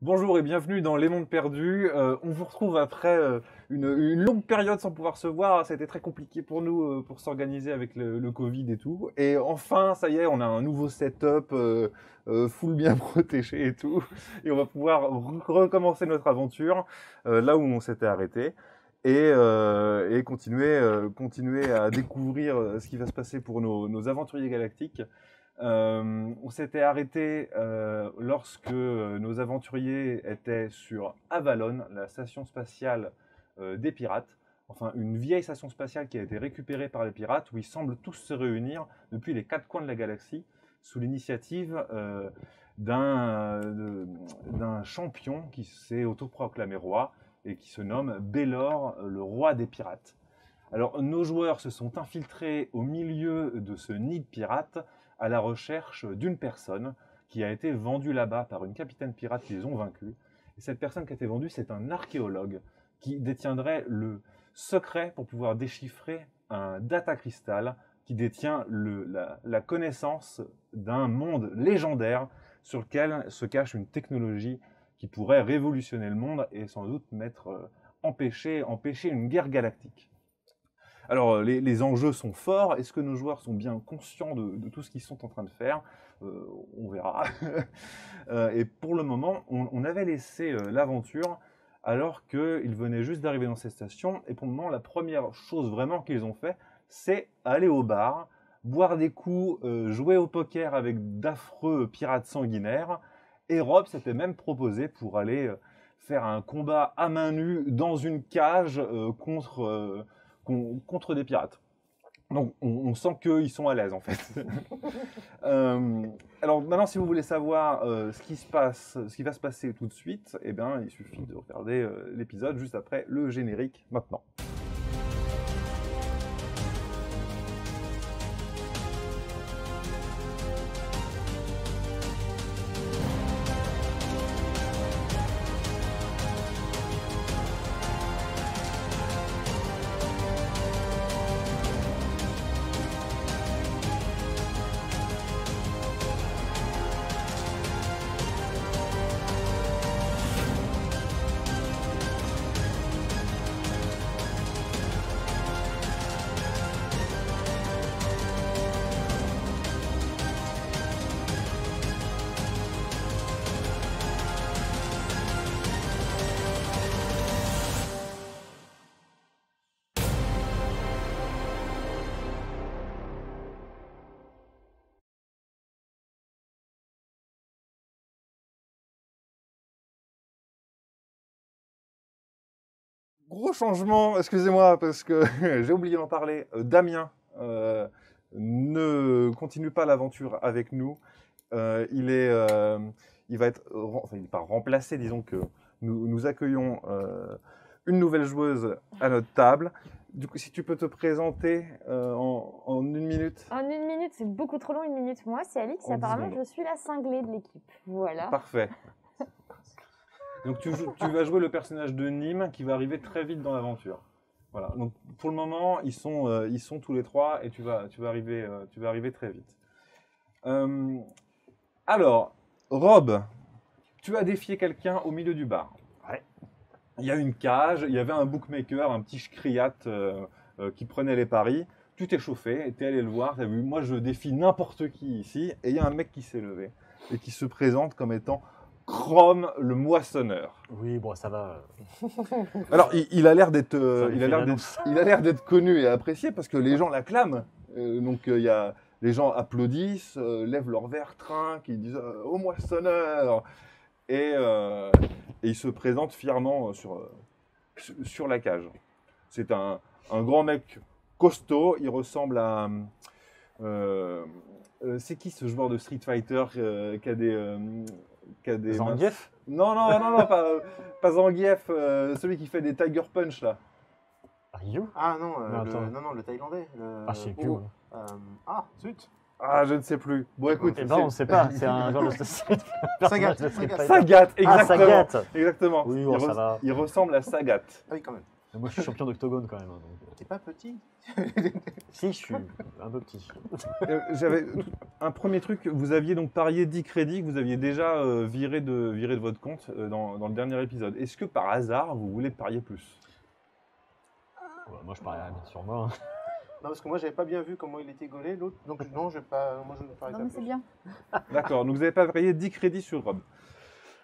Bonjour et bienvenue dans Les Mondes Perdus. On vous retrouve après une longue période sans pouvoir se voir. Ça a été très compliqué pour nous pour s'organiser avec le Covid et tout. Et enfin, ça y est, on a un nouveau setup full bien protégé et tout. Et on va pouvoir recommencer notre aventure là où on s'était arrêté. Et continuer à découvrir ce qui va se passer pour nos aventuriers galactiques. On s'était arrêté lorsque nos aventuriers étaient sur Avalon, la station spatiale des pirates. Enfin, une vieille station spatiale qui a été récupérée par les pirates, où ils semblent tous se réunir depuis les quatre coins de la galaxie, sous l'initiative d'un champion qui s'est autoproclamé roi et qui se nomme Belor, le roi des pirates. Alors, nos joueurs se sont infiltrés au milieu de ce nid de pirates à la recherche d'une personne qui a été vendue là-bas par une capitaine pirate qui les ont vaincus. Et cette personne qui a été vendue, c'est un archéologue qui détiendrait le secret pour pouvoir déchiffrer un data crystal qui détient la connaissance d'un monde légendaire sur lequel se cache une technologie qui pourrait révolutionner le monde et sans doute empêcher une guerre galactique. Alors, les enjeux sont forts. Est-ce que nos joueurs sont bien conscients de tout ce qu'ils sont en train de faire? On verra. Et pour le moment, on avait laissé l'aventure alors qu'ils venaient juste d'arriver dans cette station. Et pour le moment, la première chose vraiment qu'ils ont fait, c'est aller au bar, boire des coups, jouer au poker avec d'affreux pirates sanguinaires. Et Rob s'était même proposé pour aller faire un combat à main nue dans une cage contre des pirates. Donc on sent qu'ils sont à l'aise en fait. Alors maintenant, si vous voulez savoir ce qui va se passer tout de suite, eh bien, il suffit de regarder l'épisode juste après le générique maintenant. Gros changement, excusez-moi, parce que j'ai oublié d'en parler. Damien ne continue pas l'aventure avec nous. Il va être, enfin, il n'est pas remplacé, disons que nous accueillons une nouvelle joueuse à notre table. Du coup, si tu peux te présenter en une minute. En une minute, c'est beaucoup trop long, une minute. Moi, c'est Alix, et apparemment, je suis la cinglée de l'équipe. Voilà. Parfait. Donc tu vas jouer le personnage de Nîmes qui va arriver très vite dans l'aventure. Voilà. Donc pour le moment, ils sont tous les trois et tu vas arriver très vite. Alors, Rob, tu as défié quelqu'un au milieu du bar. Ouais. Il y a une cage, il y avait un bookmaker, un petit schcriat qui prenait les paris. Tu t'es chauffé, tu es allé le voir, tu as vu, moi je défie n'importe qui ici, et il y a un mec qui s'est levé et qui se présente comme étant Chrome le moissonneur. Oui, bon, ça va. Alors, il a l'air d'être connu et apprécié parce que les gens l'acclament. Donc, les gens applaudissent, lèvent leur verre, trinquent, ils disent « Au moissonneur !» et il se présente fièrement sur la cage. C'est un grand mec costaud, il ressemble à... c'est qui ce joueur de Street Fighter qui a des Zangief? Non, pas Zangief, celui qui fait des Tiger Punch là. Ryu? Ah non, non, le Thaïlandais. Ah, je sais plus. Ouais. Zut. Ah, je ne sais plus. Bon, écoute. Eh ben, on ne sait pas. C'est un genre de Sagat. Sagat, exactement. Ah, Sagat. Exactement. Oui, bon, ça va. Il ressemble à Sagat. Ah oui, quand même. Moi, je suis champion d'octogone quand même. Hein, donc, T'es pas petit. Si, je suis un peu petit. J'avais un premier truc, vous aviez donc parié 10 crédits que vous aviez déjà viré de votre compte dans le dernier épisode. Est-ce que par hasard, vous voulez parier plus? Ouais, moi, je parierais bien sur moi. Hein. Non, parce que moi, j'avais pas bien vu comment il était gaulé, l'autre. Donc, non, je vais pas. Moi, je ne parie Non, pas mais c'est plus. bien. D'accord, donc vous n'avez pas parié 10 crédits sur Rob.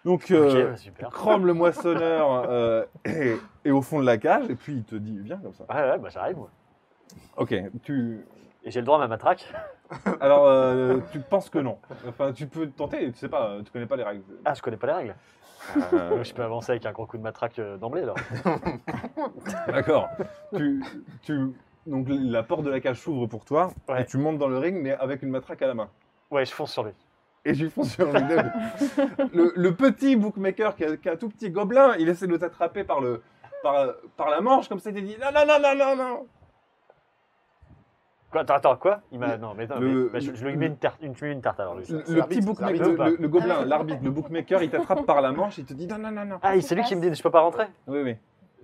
Donc, Ok, super. Chrome le moissonneur est au fond de la cage et puis il te dit viens comme ça. Ouais, bah j'arrive moi. Ok, Et j'ai le droit à ma matraque. alors tu penses que non. Enfin, tu peux tenter, tu sais pas, tu connais pas les règles. Ah, je connais pas les règles. Je peux avancer avec un gros coup de matraque d'emblée alors. D'accord. Donc la porte de la cage s'ouvre pour toi Ouais. et tu montes dans le ring mais avec une matraque à la main. Ouais, je fonce sur lui. Et je fonce sur le petit bookmaker qui a un tout petit gobelin, il essaie de t'attraper par la manche comme ça, il te dit non, non, non, non, non, non. Quoi, attends, quoi? Il m'a. Non, mais, Le- bah, je lui mets une tarte alors lui. Le l'arbitre, petit bookmaker, l'arbitre ou pas le gobelin, l'arbitre, le bookmaker, il t'attrape par la manche, il te dit non, non, non, non. Ah, c'est lui qui me dit je peux pas rentrer. Oui, oui.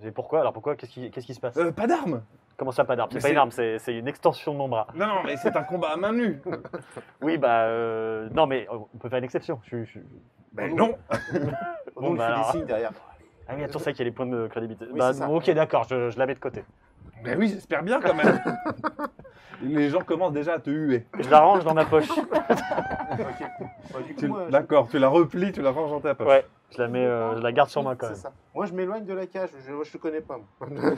Et pourquoi? Alors pourquoi? Qu'est-ce qui se passe? Pas d'armes. Comment ça, pas d'arme? C'est mais pas c'est- une arme, c'est une extension de mon bras. Non, non, mais c'est un combat à main nue. Oui, bah. Non, mais on peut faire une exception. Ben non. On Bon, lui bah, fait alors. des signes derrière. Ah oui, attends, c'est vrai qu'il y a les points de crédibilité. Oui, bah, c'est ça. ok, d'accord, je la mets de côté. Ben oui, j'espère bien quand même. Les gens commencent déjà à te huer. Je la range dans ma poche. Ok. Bah, du coup, moi, D'accord, tu la replies, tu la ranges dans ta poche. Ouais, je la mets, je la garde sur moi quand c'est même. ça. Moi, je m'éloigne de la cage. Je te connais pas. Moi.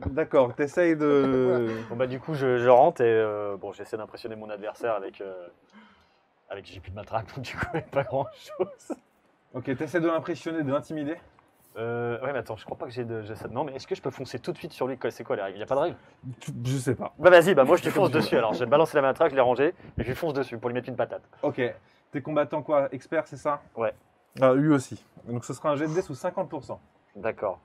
D'accord, t'essayes de... Bon bah du coup je rentre et bon j'essaie d'impressionner mon adversaire avec j'ai plus de matraque donc du coup il n'y a pas grand chose. Ok, t'essaies de l'impressionner, de l'intimider. Ouais mais attends je crois pas que j'ai ça. Non mais est-ce que je peux foncer tout de suite sur lui? C'est quoi les règles? Il n'y a pas de règles? Je sais pas. Bah vas-y, bah moi je lui fonce dessus alors. J'ai balancé la matraque, je l'ai rangée et je lui fonce dessus pour lui mettre une patate. Ok, t'es combattant quoi? Expert, c'est ça? Ouais. Ah, lui aussi. Donc ce sera un jet de dés sous 50%. D'accord.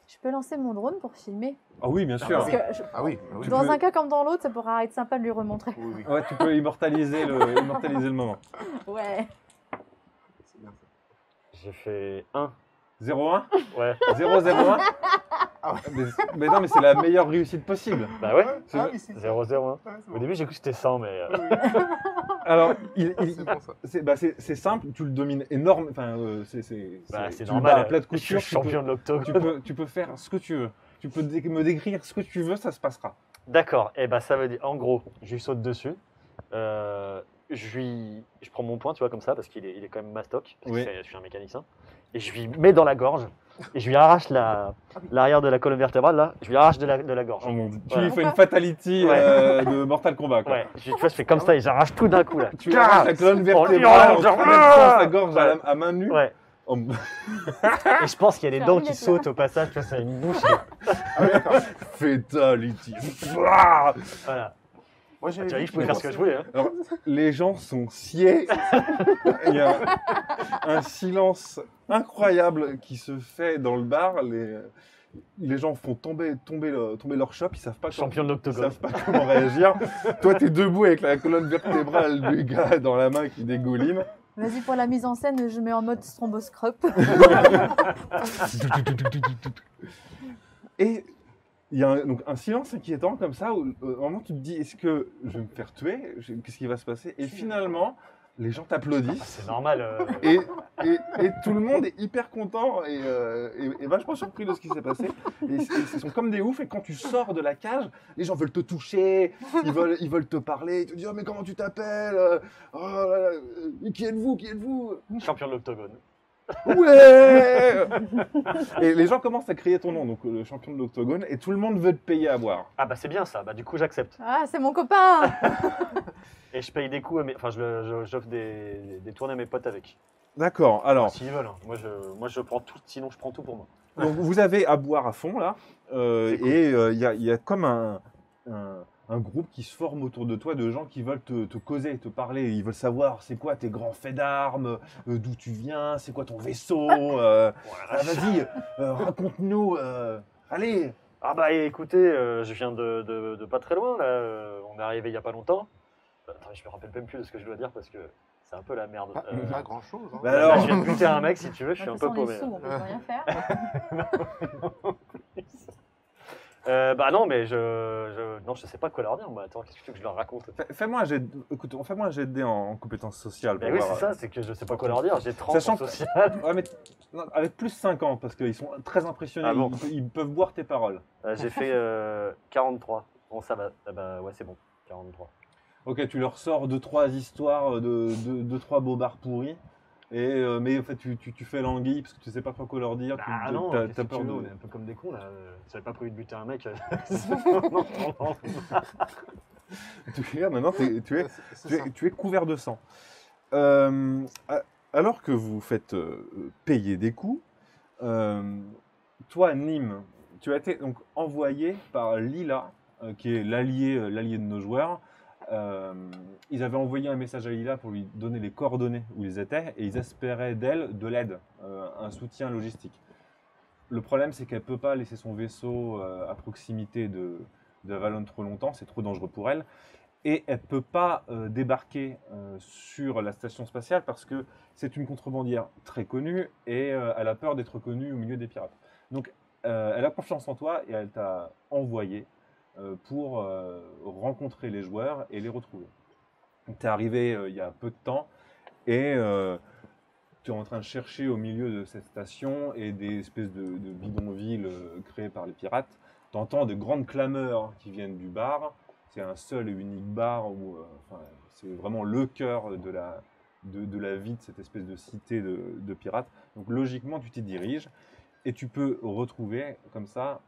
Je peux lancer mon drone pour filmer. Ah oui, bien sûr. Parce que Ah oui. Ah oui. Tu dans peux- un cas comme dans l'autre, ça pourra être sympa de lui remontrer. Oui, oui. Ouais, tu peux immortaliser le moment. Ouais. C'est bien ça. J'ai fait 1. 0-1? Ouais. 0-0-1? Ah ouais. Mais non, mais c'est la meilleure réussite possible. Bah ouais. Ah oui, c'est 0-0. Hein. Ouais, c'est Au bon. début j'ai cru que c'était 100 mais. Alors, C'est bon ça. c'est simple, tu le domines énorme. Enfin, c'est Bah, c'est tu le normal. bats à plat de Je suis couture. champion de l'octogone. Tu peux faire ce que tu veux. Tu peux me décrire ce que tu veux, ça se passera. D'accord, et bah ça veut dire, en gros, je lui saute dessus, je prends mon poing, tu vois, comme ça, parce qu'il est quand même mastoc, parce Oui. que je suis un mécanicien, et je lui mets dans la gorge, et je lui arrache l'arrière de la colonne vertébrale, là, je lui arrache de la gorge. Oh mon Dieu. Tu Voilà. lui fais une fatality Ouais. de Mortal Kombat. Quoi. Ouais, tu vois, je fais comme ça, et j'arrache tout d'un coup, là. Tu arraches la colonne vertébrale en traversant sa gorge à main nue. Ouais, Oh, et je pense qu'il y a des J'ai dents envie qui d'être là. sautent au passage, tu vois, ça a une bouche, et- Ah oui, d'accord. fatality. Ah. voilà. Moi, Tu j'avais vois, vu je pouvais faire ce que je voulais, hein. Alors, les gens sont sciés. Il y a un silence incroyable qui se fait dans le bar. Les gens font tomber leur shop. Ils savent pas Champion de Ils l'octogone. savent pas comment réagir. Toi, t'es debout avec la colonne vertébrale du gars dans la main qui dégouline. Vas-y, pour la mise en scène, je mets en mode stromboscope. Et il y a donc un silence inquiétant comme ça où à un moment tu te dis est-ce que je vais me faire tuer? Qu'est-ce qui va se passer? Et finalement, les gens t'applaudissent. C'est normal. Et tout le monde est hyper content et vachement surpris de ce qui s'est passé. Et ils sont comme des oufs. Et quand tu sors de la cage, les gens veulent te toucher, ils veulent te parler, ils te disent oh, mais comment tu t'appelles? Oh là là, qui êtes-vous? Qui êtes-vous? Champion de l'octogone. Ouais. Et les gens commencent à crier ton nom, donc le champion de l'octogone, et tout le monde veut te payer à boire. Ah bah c'est bien ça, bah du coup j'accepte. Ah, c'est mon copain. Et je paye des coups, enfin j'offre des tournées à mes potes avec. D'accord. Alors, S'ils veulent, hein. Moi je prends tout, sinon je prends tout pour moi. donc vous avez à boire à fond là, C'est cool. et il y a comme un groupe qui se forme autour de toi de gens qui veulent te causer, te parler. Ils veulent savoir c'est quoi tes grands faits d'armes, d'où tu viens, c'est quoi ton vaisseau. Vas-y, raconte-nous. Allez. Ah bah écoutez, je viens de pas très loin là, on est arrivé il y a pas longtemps. Attends, je me rappelle même plus de ce que je dois dire parce que c'est un peu la merde. Pas grand chose. Hein. Bah Là, alors, je viens de buter un mec si tu veux, je suis De un toute peu façon, on est paumé. sous, on peut rien faire. Bah non, mais non, je sais pas quoi leur dire. Moi, attends, qu'est-ce que tu veux que je leur raconte? Fais-moi un jet de... Écoute, fais-moi un jet de dés en compétences sociales. Mais pour oui, voir, c'est ça, c'est que je sais pas quoi leur dire. J'ai 30 Sachant en que- social. Ouais, mais non, avec plus 50, parce qu'ils sont très impressionnés. Ah bon. Ils peuvent boire tes paroles. J'ai fait 43. Bon, ça va. Ah bah ouais, c'est bon. 43. Ok, tu leur sors 2-3 histoires de 3 bobards pourris. Mais en fait, tu fais l'anguille parce que tu sais pas trop quoi leur dire. Ah non, t'as qu'est-ce que peur tu veux, de... on est un peu comme des cons là. J'avais pas prévu de buter un mec. Maintenant, tu es C'est ça. tu es couvert de sang. Alors que vous faites payer des coups, toi, Nîmes, tu as été donc envoyé par Lila, qui est l'allié de nos joueurs. Ils avaient envoyé un message à Lila pour lui donner les coordonnées où ils étaient et ils espéraient d'elle de l'aide, un soutien logistique. Le problème, c'est qu'elle ne peut pas laisser son vaisseau à proximité de Avalon trop longtemps, c'est trop dangereux pour elle. Et elle ne peut pas débarquer sur la station spatiale parce que c'est une contrebandière très connue et elle a peur d'être connue au milieu des pirates. Donc elle a confiance en toi et elle t'a envoyé pour rencontrer les joueurs et les retrouver. Tu es arrivé il y a peu de temps et tu es en train de chercher au milieu de cette station et des espèces de bidonvilles créés par les pirates. Tu entends de grandes clameurs qui viennent du bar. C'est un seul et unique bar où c'est vraiment le cœur de la vie de cette espèce de cité de pirates. Donc logiquement, tu t'y diriges et tu peux retrouver comme ça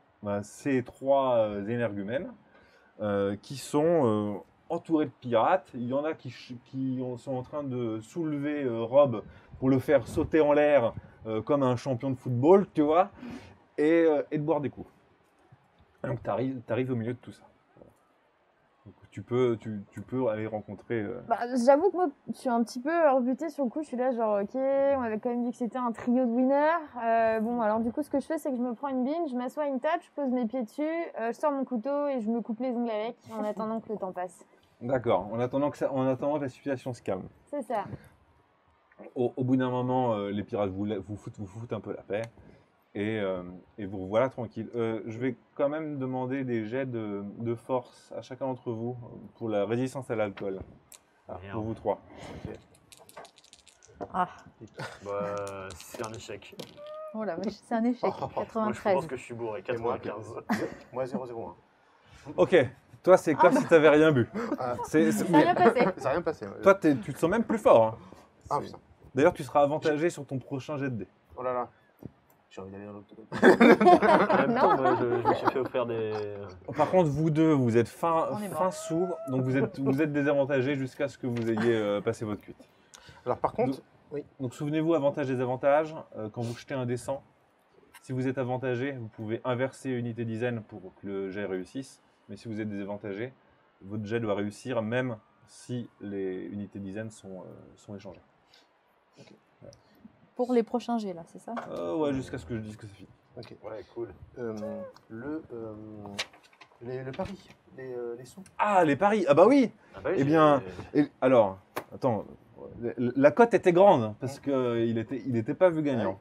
ces 3 énergumènes qui sont entourés de pirates. Il y en a qui sont en train de soulever Rob pour le faire sauter en l'air comme un champion de football, tu vois, et de boire des coups. Donc tu arrives au milieu de tout ça. Donc, tu peux aller rencontrer... Bah, j'avoue que moi, je suis un petit peu rebutée sur le coup. Je suis là, genre, ok, on avait quand même dit que c'était un trio de winners. Bon, alors du coup, ce que je fais, c'est que je me prends une bine, je m'assois à une table, je pose mes pieds dessus, je sors mon couteau et je me coupe les ongles avec, en attendant que le temps passe. D'accord, en attendant que la situation se calme. C'est ça. Au bout d'un moment, les pirates vous foutent un peu la paix et vous voilà tranquille. Je vais quand même demander des jets de force à chacun d'entre vous pour la résistance à l'alcool. Merde. Pour vous 3. Ah, Bah, c'est un échec. oh la vache, c'est un échec. Oh, Moi, je 93. pense que je suis bourré. Et moi, 95. Moi 0-0. Ok, toi c'est comme si tu n'avais rien bu. Ah, Ça a rien passé. ça n'a rien passé. Ouais. Toi tu te sens même plus fort. Hein. Ah putain. D'ailleurs tu seras avantagé sur ton prochain jet de dés. Oh là là. J'ai envie d'aller dans l'autre. En même temps, Non. moi, je me suis fait offrir des. Par contre vous deux vous êtes On est mort. fin sourd, donc vous êtes désavantagés jusqu'à ce que vous ayez passé votre cuite. Alors par contre, Donc souvenez-vous, avantages et désavantages, quand vous jetez un dé 100, si vous êtes avantagé, vous pouvez inverser unité dizaine pour que le jet réussisse, mais si vous êtes désavantagé, votre jet doit réussir même si les unités dizaines sont échangées. Pour les prochains jets, là, c'est ça? Ouais, jusqu'à ce que je dise que c'est fini. ok. Ouais, cool. Le pari, les sous. Ah, les paris. Ah bah oui. Ah bah oui, Eh bien, j'ai- alors, attends, la cote était grande parce qu'il était pas vu gagnant.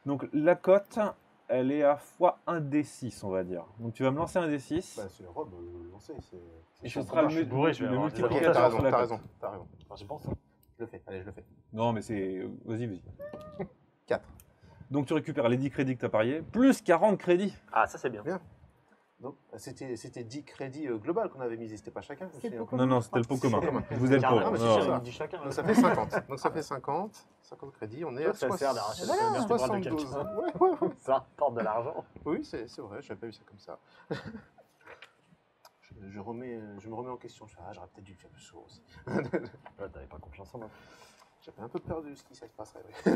Donc la cote, elle est à fois 1d6, on va dire. Donc tu vas me lancer un d6. Bah, c'est Rob, lancé. Et je ce suis sera je suis bourré, je vais avoir des Ok, multiplicateur t'as sur raison, la t'as cote. raison, t'as raison. Enfin, je pense. Je le fais, allez, je le fais. Non, mais c'est... Vas-y. 4. Donc tu récupères les 10 crédits que tu as pariés, plus 40 crédits. Ah, ça c'est bien. Donc, c'était 10 crédits global qu'on avait misé, c'était pas chacun. je me C'est souviens. beaucoup. Non, c'était le pot commun. commun. Vous êtes Carrément, pauvres. mais c'est Non. cher, il dit chacun. Donc ça fait 50. Donc ça fait 50 crédits, on est à Ça sert d'arracher Voilà. la vertébrale de 72. quelqu'un. Ouais. Ça rapporte de l'argent. Oui, c'est vrai, j'avais pas vu ça comme ça. je me remets en question. J'aurais peut-être dû le faire plus souvent aussi. Là, t'avais pas confiance en moi. J'avais un peu peur de ce qui se passerait. Oui.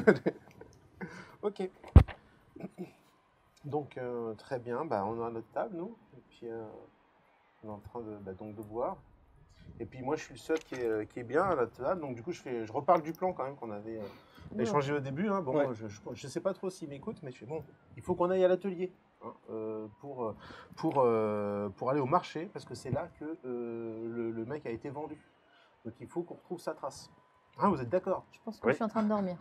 Ok. Donc très bien, on a notre table nous, et puis on est en train donc de boire. Et puis moi je suis le seul qui est bien à la table, donc du coup je reparle du plan quand même qu'on avait échangé au début. Hein. Bon, Ouais. je sais pas trop s'il m'écoute, mais je fais bon, il faut qu'on aille à l'atelier hein, pour aller au marché, parce que c'est là que le mec a été vendu. Donc il faut qu'on retrouve sa trace. Ah, vous êtes d'accord? Je pense que Oui. je suis en train de dormir.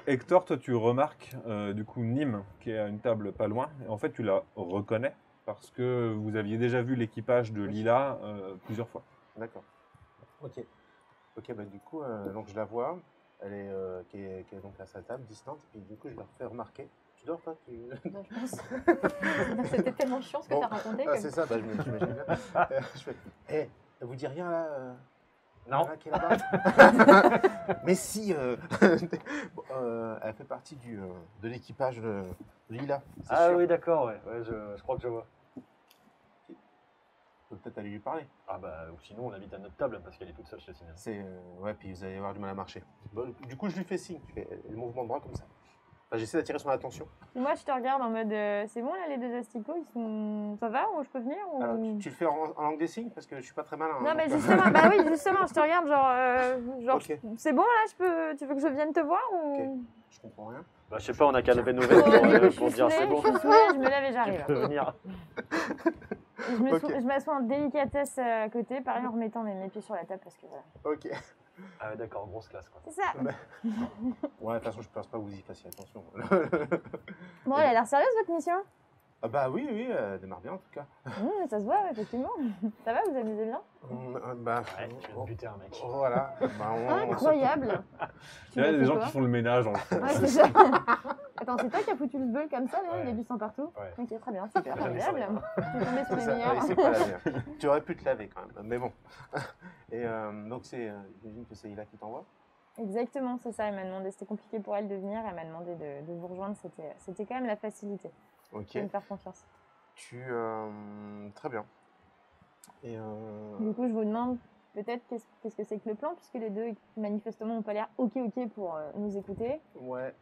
Hector, toi, tu remarques du coup Nîmes qui est à une table pas loin. Et en fait, tu la reconnais parce que vous aviez déjà vu l'équipage de Lila plusieurs fois. D'accord. Ok. Ok, bah du coup, donc je la vois, elle est, qui est donc à sa table, distante, et du coup je leur fais remarquer. Tu dors toi Bah, je pense. C'était tellement chiant ce que Bon. tu as raconté. Ah, que- c'est ça, bah, j'imagine bien. Je fais, elle vous dit rien là Non. là, qui est là-bas Mais si, bon, elle fait partie de l'équipage de Lila. c'est Ah sûr. oui, d'accord, ouais, je crois que je vois. On peut peut-être aller lui parler. Ah bah, ou sinon on l'invite à notre table parce qu'elle est toute seule chez Cinéma. C'est, ouais, puis vous allez avoir du mal à marcher. Bon, du coup, je lui fais signe, je fais le mouvement de bras comme ça. Enfin, j'essaie d'attirer son attention. Et moi, je te regarde en mode c'est bon là, les deux asticots, ils sont. Ça va ou je peux venir ou... Alors, tu le fais en langue des signes parce que je suis pas très malin. Non, hein, mais donc, justement, bah oui, justement, je te regarde genre Ok. c'est bon là, tu veux que je vienne te voir ou. je comprends rien. Bah, je sais pas, on a qu'à lever nos nouvelles Oh, du coup, je pour suis dire c'est saoulée, bon. je suis saoulée, je me lève et Tu j'arrive. peux venir. Et Ok. je m'assois en délicatesse à côté, pareil en remettant mes pieds sur la table parce que voilà. Ok. Ah ouais, d'accord, grosse classe quoi. C'est ça. Ouais, de toute façon, je pense pas que vous y fassiez attention. Bon, elle a l'air sérieuse votre mission. Ah bah oui, oui, elle démarre bien en tout cas. Ça se voit, ouais, effectivement. Ça va, vous amusez bien? Bah, Ouais, tu viens de buter un mec. voilà. Bah, Incroyable. Il y a l'as des fait gens quoi qui font le ménage en fond. Ouais, c'est ça. Attends, c'est toi qui as foutu le bol comme ça, là, il y a Ouais. du sang partout? Ouais. Ok, très bien, super, Jamais formidable. ça, Tu es tombé sur C'est les ça, meilleurs. ouais, c'est pas la meilleure. Tu aurais pu te laver quand même, mais bon. Et donc, j'imagine que c'est Ila qui t'envoie. Exactement, c'est ça. Elle m'a demandé, c'était compliqué pour elle de venir, elle m'a demandé de vous rejoindre. C'était quand même la facilité. Ok. De me faire confiance. Très bien. Et Du coup, je vous demande peut-être qu'est-ce que c'est que le plan, puisque les deux manifestement n'ont pas l'air ok pour nous écouter. ouais.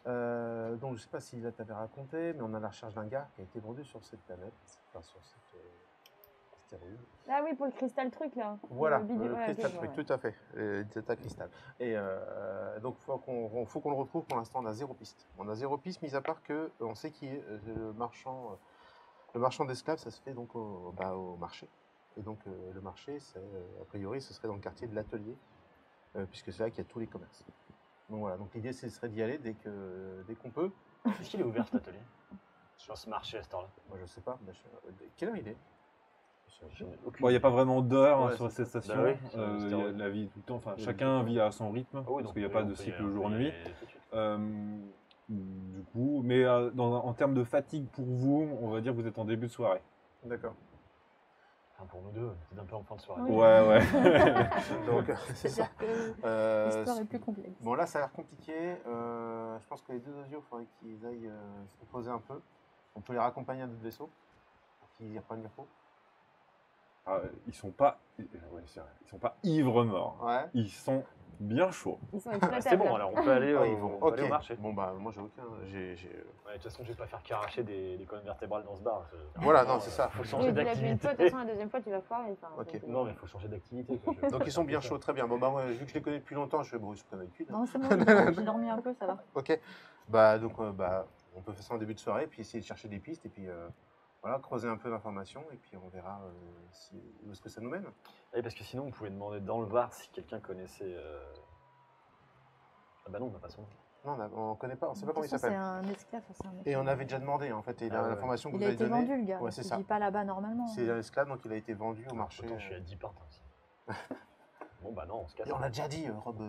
Donc, je sais pas si Ila t'avait raconté, mais on a la recherche d'un gars qui a été vendu sur cette planète, enfin sur cette astéroïde. Ah oui, pour le cristal truc là. Voilà, bidule, le ouais, cristal ok, truc, ouais. tout à fait, le Zeta Cristal. Et donc, faut qu'on le retrouve. Pour l'instant, on a zéro piste. On a zéro piste, mis à part que on sait qui est le marchand. Le marchand d'esclaves, ça se fait donc au marché. Et donc, le marché, a priori, ce serait dans le quartier de l'Atelier, puisque c'est là qu'il y a tous les commerces. Donc voilà, donc l'idée, ce serait d'y aller dès qu'on peut. Est-ce qu'il est ouvert cet atelier? Sur ce marché à cette heure-là? Moi, je sais pas. Quelle heure il est? Je n'ai aucune Bon, il n'y a pas vraiment d'heure Ouais, sur c'est cette station. Bah oui, c'est Il un y a stéroïde. la vie tout le temps. Enfin, Il y a chacun tout le vit à son rythme Ah oui, parce donc qu'il n'y a oui, pas on de peut y cycle aller, on peut y jour-nuit. aller tout de suite. Du coup, mais en termes de fatigue pour vous, on va dire que vous êtes en début de soirée. D'accord. Enfin, pour nous deux, c'est un peu en fin de soirée. Oui. Ouais. Donc, c'est ça. C'est-à-dire que l'histoire est plus complexe. Bon, là, ça a l'air compliqué. Je pense que les deux osios, il faudrait qu'ils aillent se reposer un peu. On peut les raccompagner à d'autres vaisseaux pour qu'ils reprennent du repos. Ils sont pas, ouais, c'est vrai, ils sont pas ivres morts. Ouais. Ils sont bien chauds. Ils sont Ah, exploitables. c'est bon, alors on peut aller, Ah, ils vont. on peut Ok. aller au marché. Bon, bah, moi, j'ai aucun. Ouais, de toute façon, je vais pas faire qu'arracher des colonnes vertébrales dans ce bar. Voilà, non, c'est ça. Faut Oui, changer tu l'as fait une fois, de toute d'activité. façon, la deuxième fois, tu vas foirer. Enfin, Ok. donc, Non, mais il faut changer d'activité. Donc, ils sont bien chauds, très bien. Bon, bah, ouais, vu que je les connais depuis longtemps, je fais bon, ils sont comme d'habitude. Non, c'est bon, j'ai dormi un peu, ça va. Ok. Bah, donc, on peut faire ça en début de soirée, puis essayer de chercher des pistes, et puis voilà, creuser un peu d'informations, et puis on verra où est-ce que ça nous mène. Oui, parce que sinon, on pouvait demander dans le bar si quelqu'un connaissait. Ah bah non, on n'a pas son nom. Non, on connaît pas, on sait pas comment il C'est s'appelle. un esclave, c'est un mec. Et on avait déjà demandé, en fait, et Ah ouais. l'information que Il vous a avez été donnée. vendu, le gars. Ouais, c'est Il ça. vit pas là-bas normalement. C'est un esclave, donc il a été vendu au marché. Pourtant, je suis à 10 parts. Bon, bah non, on se casse. Et on l'a déjà dit, Rob.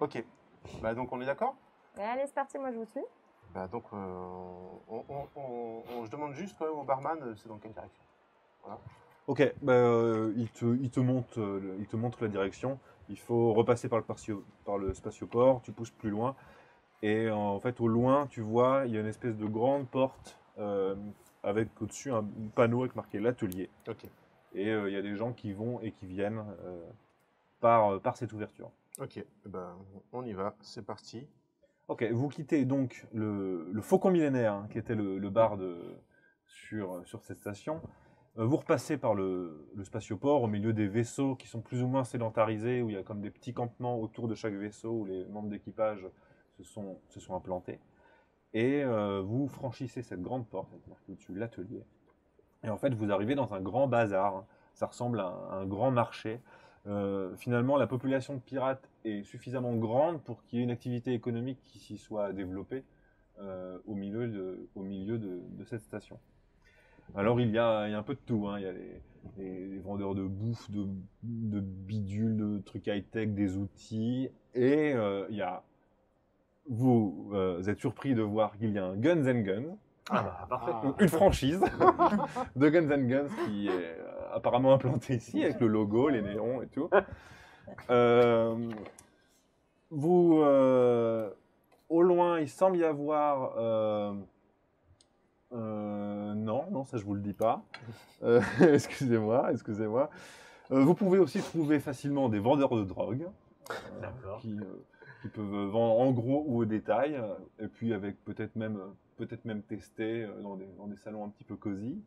Ok. Bah, donc, on est d'accord? Allez, c'est parti, moi je vous suis. Bah, donc, je demande juste quand même au barman, c'est dans quelle direction? Voilà. Ok, il te montre la direction. Il faut repasser par le spatioport, tu pousses plus loin. Et en fait, au loin, tu vois, il y a une espèce de grande porte avec au-dessus un panneau avec marqué l'atelier. Ok. Et il y a des gens qui vont et qui viennent par cette ouverture. Ok. Ben, on y va, c'est parti. Ok, vous quittez donc le Faucon Millénaire, hein, qui était le bar sur cette station. Vous repassez par le spatioport au milieu des vaisseaux qui sont plus ou moins sédentarisés, où il y a comme des petits campements autour de chaque vaisseau où les membres d'équipage se sont implantés. Et vous franchissez cette grande porte, avec marqué au-dessus l'atelier. Et en fait, vous arrivez dans un grand bazar. Ça ressemble à un grand marché. Finalement, la population de pirates est suffisamment grande pour qu'il y ait une activité économique qui s'y soit développée au milieu de cette station. Alors il y a un peu de tout, hein. Il y a les vendeurs de bouffe, de bidules, de trucs high-tech, des outils, et il y a... Vous êtes surpris de voir qu'il y a un Guns and Guns, Ah bah, parfait. une franchise de Guns and Guns qui est apparemment implantée ici avec le logo, les néons et tout. Au loin, il semble y avoir... non, ça je vous le dis pas. Excusez-moi. Vous pouvez aussi trouver facilement des vendeurs de drogue D'accord. qui peuvent vendre en gros ou au détail, et puis avec peut-être même tester dans des salons un petit peu cosy.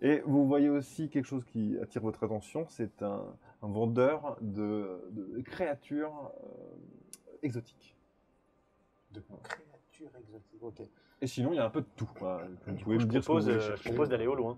Et vous voyez aussi quelque chose qui attire votre attention, c'est un vendeur de créatures exotiques. De créatures exotiques, ok. Et sinon, il y a un peu de tout, quoi. Vous Du pouvez coup, me dire ce que vous voulez je chercher. propose d'aller au loin.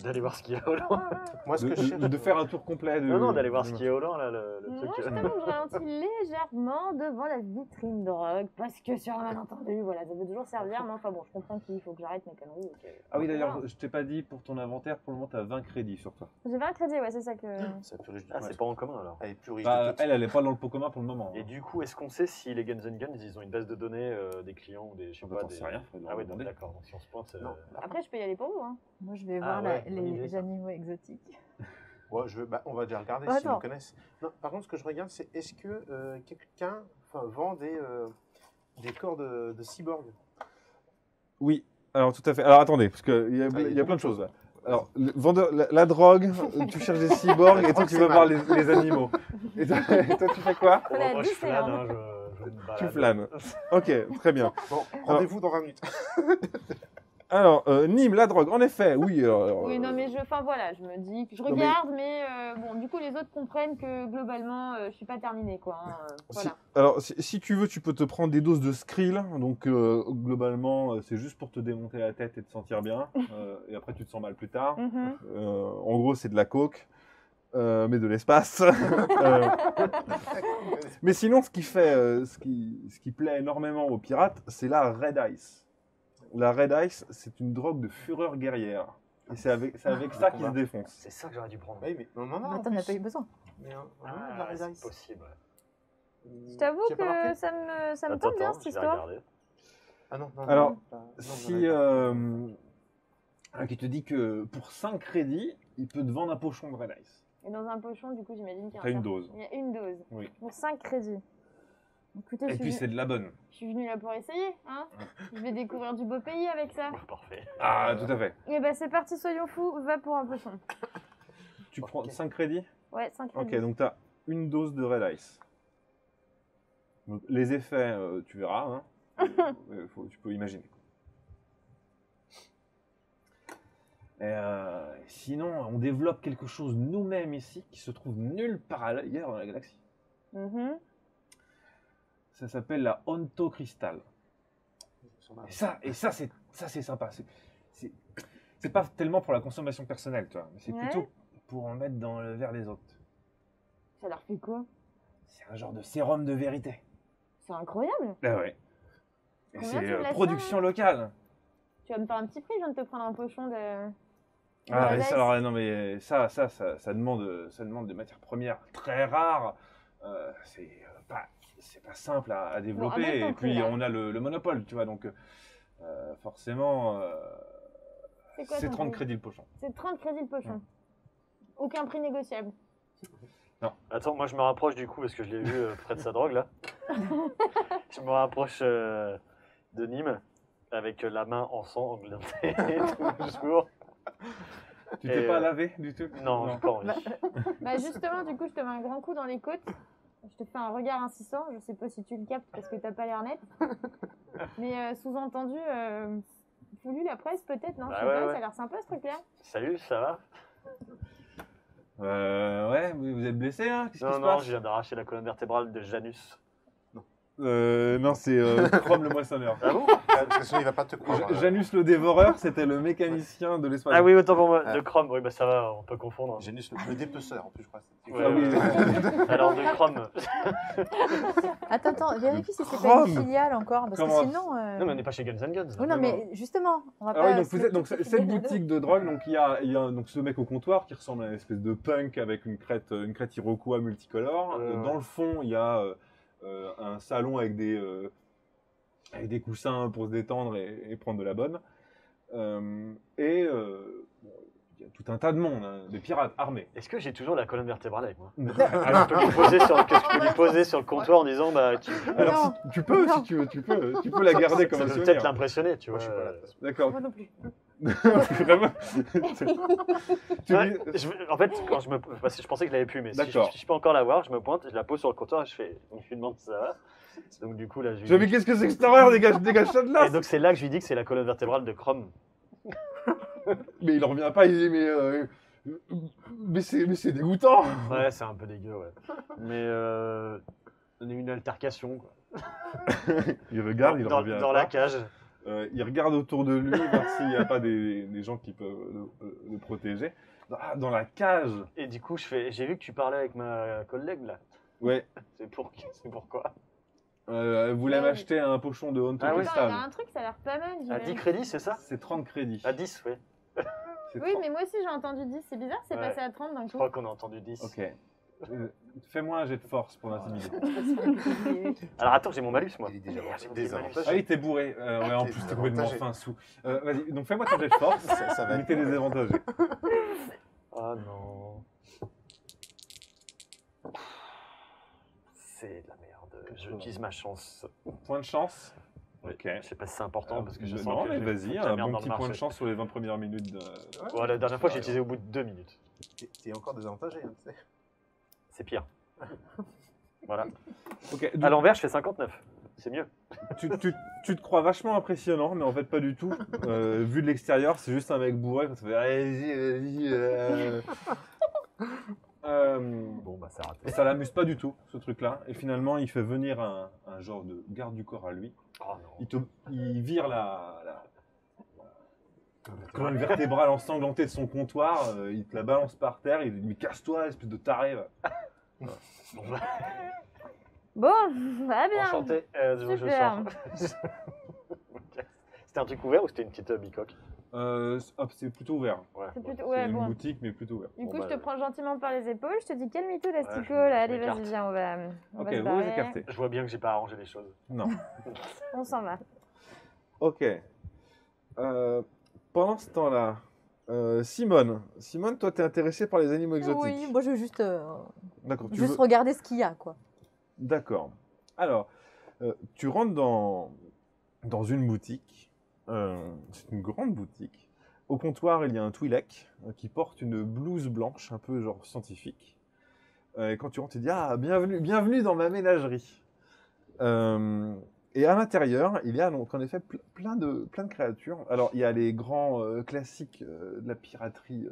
D'aller voir ce qu'il y a au loin. Moi, ce que je cherche... de faire un tour complet. Non, d'aller voir ce qu'il y a au loin, là, le Moi, truc. je t'avoue que je ralentis légèrement devant la vitrine drogue, parce que sur un malentendu, voilà, ça peut toujours servir, mais enfin bon, je comprends qu'il faut que j'arrête mes conneries. Et que... Ah oui, d'ailleurs, je t'ai pas dit, pour ton inventaire, pour le moment, tu as 20 crédits sur toi. J'ai 20 crédits, ouais, c'est ça que... C'est plus riche de Ah, tout. c'est pas en commun, alors. Elle est plus riche Bah, de tout. elle est pas dans le pot commun pour le moment. Et du coup, est-ce qu'on sait si les Guns N' Guns, ils ont une base de données des clients ou des... Je sais Bah, pas, t'en des... sais rien, faudrait leur Ah oui, demander. d'accord. Donc si on se pointe... Non. Après, je peux y aller pour vous, hein. Moi, je vais Ah voir ouais, bonne idée, les ça. animaux exotiques. Ouais, on va déjà regarder Attends. s'ils nous connaissent. Non, par contre, ce que je regarde, c'est est-ce que quelqu'un vend des corps de cyborg? Oui, alors tout à fait. Alors attendez, parce qu'il y a, Ah, il y a plein de choses là. Alors, la drogue, tu cherches des cyborgs et toi tu C'est vas voir mal. les animaux. Et toi, tu fais quoi? Bon, La moi, je douce, c'est flâne, vraiment- hein, je me balade. Tu flânes. Ok, très bien. Bon, rendez-vous dans 20 minutes. Alors, Nîmes, la drogue, en effet, oui. Oui, non, mais enfin voilà, je me dis que je mais- regarde, mais, bon, du coup, les autres comprennent que globalement, je suis pas terminée, quoi. Hein, voilà. Alors, si tu veux, tu peux te prendre des doses de Skrill. Donc, globalement, c'est juste pour te démonter la tête et te sentir bien. Et après, tu te sens mal plus tard. Mhm. En gros, c'est de la coke, mais de l'espace. Mais sinon, ce qui plaît énormément aux pirates, c'est la Red Ice. La Red Ice, c'est une drogue de fureur guerrière. Et c'est avec ça qu'ils se défoncent. C'est ça que j'aurais dû prendre. Oui, mais on en a. Mais en t'en as plus. pas eu besoin. Mais, Ah, la c'est Red Ice. possible. Je t'avoue Tu as pas que marqué ça me Attends, tente bien, cette je vais histoire. regarder. Ah non, non. Alors, non, non, Si non, qui te dit que pour 5 crédits, il peut te vendre un pochon de Red Ice. Et dans un pochon, du coup, j'imagine qu'il y a T'as un une certain- dose. Il y a une dose. Oui. Pour 5 crédits. Écoutez, Et puis c'est de la bonne. je suis venue là pour essayer, hein. Je vais découvrir du beau pays avec ça. Parfait. Ah, tout à fait. Et bah c'est parti, soyons fous, va pour un pochon. Tu prends 5 crédits? Ouais, 5 crédits. Ok, donc tu as une dose de Red Ice. Donc, les effets, tu verras. Hein. Tu peux imaginer. Et, sinon, on développe quelque chose nous-mêmes ici qui se trouve nulle part ailleurs dans la galaxie. Mhm. Ça s'appelle la Onto Crystal. Et ça c'est sympa. C'est pas tellement pour la consommation personnelle, tu vois, mais c'est Ouais. plutôt pour en mettre dans le verre des autres. Ça leur fait quoi? C'est un genre de sérum de vérité. C'est incroyable. Ah ouais. Et Combien c'est tu me laisses production ça, locale. Tu vas me faire un petit prix, je viens de te prendre un pochon de... Ah, Red mais Ice. ça, alors, non, mais ça demande des matières premières très rares. C'est pas simple à développer. arrête ton Et puis, prix, là. on a le monopole, tu vois. Donc, forcément, C'est quoi c'est ton 30 prix crédits le pochon. C'est 30 crédits le pochon. Aucun prix négociable. Attends, moi je me rapproche du coup parce que je l'ai vu près de sa drogue là. Je me rapproche de Nîmes avec la main en sang englantée toujours. Tu Et, t'es pas lavé du tout? Non, j'ai pas envie. Bah justement, du coup, je te mets un grand coup dans les côtes. Je te fais un regard insistant. Je sais pas si tu le captes parce que t'as pas l'air net. Mais sous-entendu, vous lu la presse peut-être, non? Bah Je sais ouais, pas, ouais. ça a l'air sympa ce truc-là. Salut, ça va? Ouais, vous êtes blessé, hein? Qu'est-ce qui Non, se non, passe? je viens d'arracher la colonne vertébrale de Janus. Non, c'est Chrome le moissonneur. Ah bon? Parce que sinon, il va pas te croire. Janus le dévoreur, c'était le mécanicien de l'espace. Ah oui, autant pour moi. Ah. De Chrome, oui, bah ça va, on peut confondre. Janus, le dépeceur, en plus, je crois. Ouais, Ah oui. ouais. Alors de Chrome. Attends, vérifie si c'est pas Chrome. une filiale encore. Parce Comment? que sinon. Non, mais on n'est pas chez Guns N' Guns. Oui, non, mais justement, on va Ah pas. oui, donc se vous êtes donc mettre cette toutes les boutique de drogue, donc il y a donc ce mec au comptoir qui ressemble à une espèce de punk avec une crête Iroquois multicolore. Dans le fond, il y a un salon avec des coussins pour se détendre et prendre de la bonne. Bon, il y a tout un tas de monde, hein, des pirates armés. Est-ce que j'ai toujours la colonne vertébrale avec moi? Alors, Que je peux lui poser sur le comptoir en disant bah alors, si tu peux, si tu veux, tu peux la garder comme ça un peut peut-être souvenir. l'impressionner, tu Moi, vois. je suis pas là. de toute façon. D'accord. Moi non plus. Vraiment. Tu Ouais, dis- en fait, parce que je pensais que je l'avais pu, mais si D'accord. je peux encore l'avoir, je me pointe, je la pose sur le comptoir et je fais. Donc je lui demande si ça va. Donc du coup là, je lui Mais dis- qu'est-ce que c'est que cette horreur? Dégage ça de là! Et donc c'est là que je lui dis que c'est la colonne vertébrale de Chrome. Mais il en revient pas, il dit mais c'est dégoûtant. Ouais, c'est un peu dégueu, ouais. Mais on a eu une altercation quoi. Il regarde, il en revient dans pas. la cage. Il regarde autour de lui, voir s'il n'y a pas des gens qui peuvent le protéger. Dans la cage. Et du coup, j'ai vu que tu parlais avec ma collègue là. Ouais. C'est pourquoi. Elle voulait Ouais. m'acheter un pochon de Hunter Ah oui. Attends, il y a un truc, ça a l'air pas mal. À j'imagine. 10 crédits, c'est ça? C'est 30 crédits. À 10, oui. C'est Oui, 30. mais moi aussi j'ai entendu 10. C'est bizarre, c'est Ouais. passé à 30 d'un Je coup. crois qu'on a entendu 10. Ok. Fais-moi un jet de force pour l'intimider. Alors attends, j'ai mon malus moi. Il est déjà J'ai oublié le malus. désavantagé. Ah oui, t'es bourré. Ouais, en T'es plus, t'es complètement désavantagé. fin sous. Vas-y, donc fais-moi ton jet de force. Ça va Mais être. t'es désavantagé. Ah non. C'est de la merde. J'utilise ma chance. Point de chance. Oui. Ok. Je sais pas si c'est important parce que je sens non, que mais je vais vas-y, foutre la un merde bon dans petit le point de marché. chance sur les 20 premières minutes. Ouais, la dernière fois, j'ai utilisé au bout de 2 minutes. T'es encore désavantagé, hein, tu sais. C'est pire. Voilà. Ok, À l'envers, je fais 59. C'est mieux. tu te crois vachement impressionnant, mais en fait pas du tout. Vu de l'extérieur, c'est juste un mec bourré quand ça fait allez-y, vas-y. Bon, bah, c'est raté. Et ça l'amuse pas du tout, ce truc-là. Et finalement, il fait venir un genre de garde du corps à lui. Oh non. Il vire la colonne vertébrale ensanglantée de son comptoir. Il te la balance par terre. Il dit mais casse-toi, espèce de taré. Va. Bon, bah, Bon, va bien. enchanté. Je Super. sors. C'était un truc ouvert ou c'était une petite bicoque? C'est plutôt ouvert. Ouais. C'est plutôt. C'est Ouais, une bon. boutique, mais plutôt ouvert. Du Bon, coup, bah, je te prends gentiment par les épaules. Je te dis calme-toi, l'astico. Ouais, Là, je allez, m'écarte. vas-y, viens, on va Ok, se vous vous barrer. écartez. Je vois bien que j'ai pas arrangé les choses. Non. On s'en va. Ok. Pendant ce temps-là, Simone, toi, t'es intéressée par les animaux exotiques. Oui, moi je veux juste, D'accord. juste regarder ce qu'il y a, quoi. D'accord. Alors, tu rentres dans une boutique. C'est une grande boutique. Au comptoir, il y a un Twi'lek qui porte une blouse blanche, un peu genre scientifique. Et quand tu rentres, tu dis ah bienvenue dans ma ménagerie. Et à l'intérieur, il y a donc en effet plein de créatures. Alors il y a les grands classiques de la piraterie,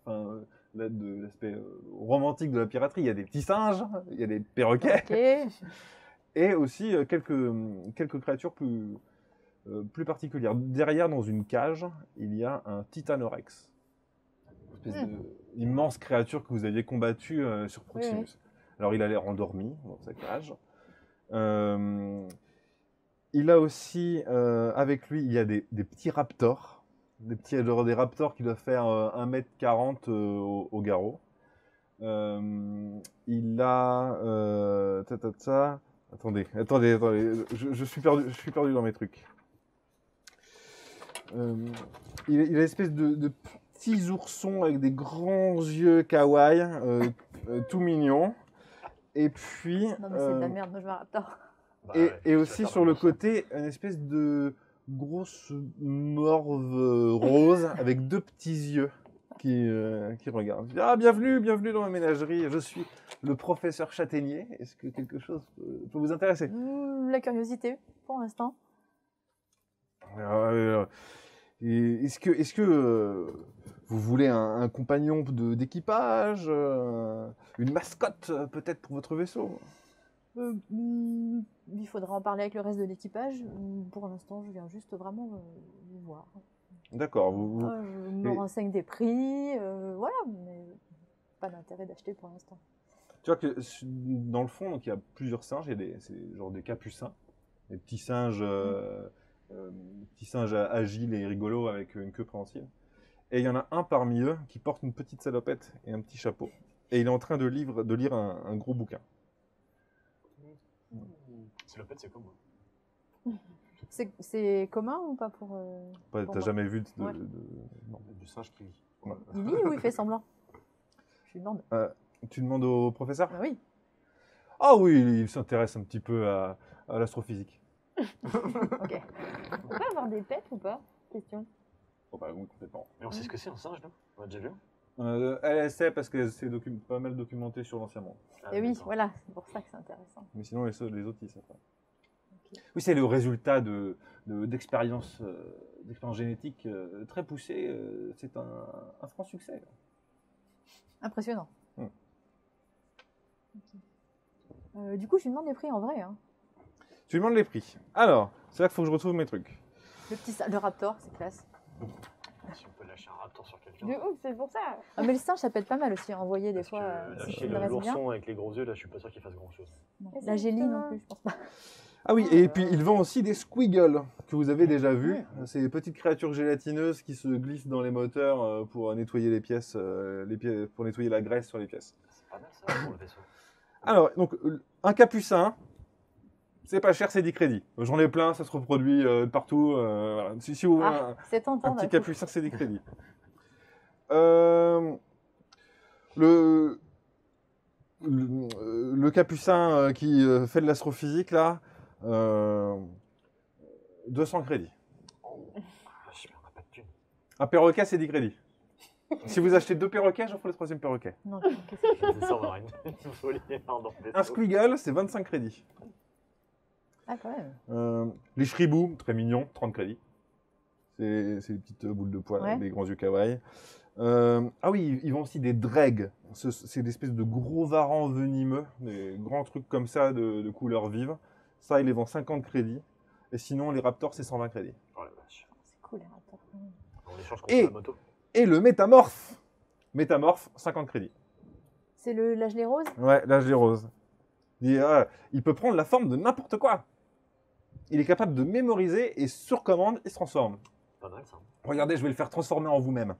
de l'aspect romantique de la piraterie. Il y a des petits singes, il y a des perroquets, Ok. et aussi quelques créatures plus particulières. Derrière, dans une cage, il y a un Titanorex. Une espèce d'immense créature que vous aviez combattue sur Proximus. Oui. Alors, il a l'air endormi dans sa cage. Il a aussi, avec lui, il y a des petits raptors. Des raptors qui doivent faire 1m40 au garrot. Il a... Attendez, je suis perdu dans mes trucs. Il a une espèce de petits oursons avec des grands yeux kawaii, tout mignons. Et puis, Non, mais c'est de la merde, moi je veux un raptor. Bah, et ouais, tu vas aussi faire sur le le bon côté, une espèce de grosse morve rose avec deux petits yeux qui regardent. Ah, bienvenue dans ma ménagerie. Je suis le professeur Châtaignier. Est-ce que quelque chose peut vous intéresser? La curiosité, pour l'instant. Est-ce que vous voulez un compagnon d'équipage, une mascotte peut-être pour votre vaisseau? Il faudra en parler avec le reste de l'équipage. Pour l'instant, je viens juste vraiment vous voir. D'accord. Vous... Je me et- renseigne des prix, voilà, mais pas d'intérêt d'acheter pour l'instant. Tu vois que dans le fond, donc, il y a plusieurs singes. Il y a c'est genre des capucins, des petits singes agiles et rigolos avec une queue préhensile. Et il y en a un parmi eux qui porte une petite salopette et un petit chapeau. Et il est en train de lire un gros bouquin. C'est le pet, c'est comme moi. C'est commun ou pas pour... T'as moi. jamais vu Ouais. non. Du singe qui lit. Ouais. Il lit ou il fait semblant? Je lui demande. Tu demandes au professeur? Ah oui. Ah oui, il s'intéresse un petit peu à l'astrophysique. Ok. On peut avoir des pets ou pas? Question. Oh bah oui, complètement. Mais on sait ce que c'est un singe, non? On l'a déjà vu? Elle sait parce que c'est pas mal documenté sur l'ancien monde. Ah, Et oui, d'accord. voilà, c'est pour ça que c'est intéressant. Mais sinon, les autres, ils savent pas. Ok. Oui, c'est le résultat d'expériences génétiques très poussées. C'est un franc succès. Impressionnant. Hmm. Ok. Du coup, je lui demande les prix en vrai. Hein. Tu lui demandes les prix. Alors, c'est là qu'il faut que je retrouve mes trucs. Le raptor, c'est classe. Si on peut lâcher un raptor sur De quelqu'un. ouf, c'est pour ça. Ah, mais le singe, ça peut être pas mal aussi à envoyer des Parce fois. que Si lâcher tu le restes bien. l'ourson avec les gros yeux, là, je suis pas sûr qu'il fasse grand chose. Non. Et c'est La gélie non justement- plus, je pense pas. Ah oui, et puis il vend aussi des squiggles que vous avez déjà vus. C'est des petites créatures gélatineuses qui se glissent dans les moteurs pour nettoyer les pièces, pour nettoyer la graisse sur les pièces. C'est pas mal ça pour le vaisseau. Alors, donc, un capucin, c'est pas cher, c'est 10 crédits. J'en ai plein, ça se reproduit de partout. Voilà. Si vous voulez Ah, c'est tentant. un petit d'un coup. capucin, c'est 10 crédits. Le capucin qui fait de l'astrophysique, là, 200 crédits. Ah, je on n'a pas de thunes. Un perroquet, c'est 10 crédits. Si vous achetez 2 perroquets, j'offre le 3e perroquet. Non, qu'est-ce que c'est C'est ça, on aura une folie dans le vaisseau. Un squiggle, c'est 25 crédits. Ah, quand même. Les shribous, très mignons, 30 crédits. C'est des petites boules de poils, Ouais. avec des grands yeux kawaii. Ah oui, ils vendent aussi des dregs. C'est des espèces de gros varans venimeux, des grands trucs comme ça de couleur vive. Ça, ils les vendent 50 crédits. Et sinon, les raptors, c'est 120 crédits. Oh la vache. C'est cool, les raptors. On échange contre Et- la moto. Et le métamorphe. Métamorphe, 50 crédits. C'est la gelée rose? Ouais, là, je les rose. Il peut prendre la forme de n'importe quoi. Il est capable de mémoriser et sur commande, il se transforme. Pas mal ça. Regardez, je vais le faire transformer en vous-même.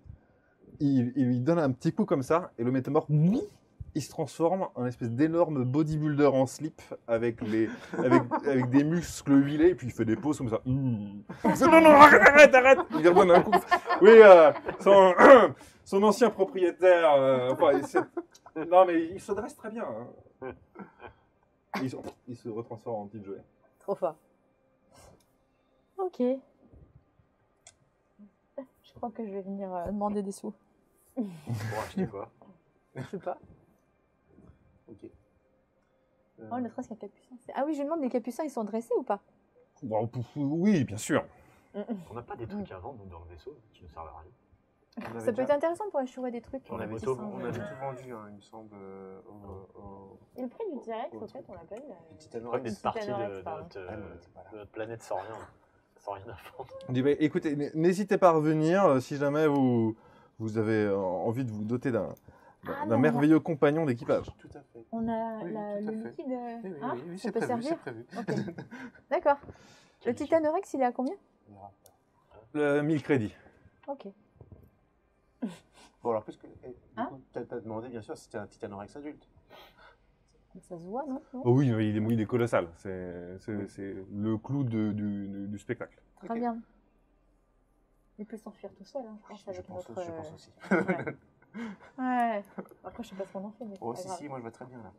Il lui donne un petit coup comme ça, et le métamorphe, il se transforme en espèce d'énorme bodybuilder en slip avec avec des muscles huilés, et puis il fait des poses comme ça. Non, non, arrête. Il lui redonne un coup. Oui, son ancien propriétaire. Non, mais il se dresse très bien. Hein. Il se retransforme en petit jouet. Trop fort. Ok. Je crois que je vais venir demander des sous. Pour acheter quoi? Je sais pas. Ok. Oh, ne serait-ce qu'un capucin. Ah oui, je demande, les capucins, ils sont dressés ou pas? Bon, oui, bien sûr. On n'a pas des trucs à vendre nous, dans le vaisseau qui ne servent à rien. On avait Ça peut être déjà- intéressant pour échouer des trucs. On des avait petits tout- singes. On avait tout vendu, hein, il me semble, Et le prix du T-Rex, au fait, on l'a pas eu. petit Comme anorex. d'être parti Titanorex, de pardon. notre, Ah, mais on était pas là. de notre planète sans rien. Sans rien à vendre. On dit, bah, écoutez, n'hésitez pas à revenir si jamais vous avez envie de vous doter d'un Ah, d'un non, merveilleux compagnon d'équipage. Tout à fait. On a Oui, le tout à fait. liquide. Oui, oui, Hein, oui, oui, ça c'est peut prévu, servir. c'est prévu. Ok. D'accord. Le titanorex, il est à combien? On verra. 1000 crédits. Ok. Bon, alors, puisque Hein tu as demandé, bien sûr, si c'était un titanorex adulte. Ça se voit, non? Non. Oh oui, il est colossal. C'est le clou du spectacle. Très Ok. bien. Il peut s'enfuir tout seul, hein, je pense, avec notre... Je pense aussi. Ouais. Après, je sais pas ce qu'on en fait, mais Oh, c'est si, pas si, grave. moi je vois très bien là.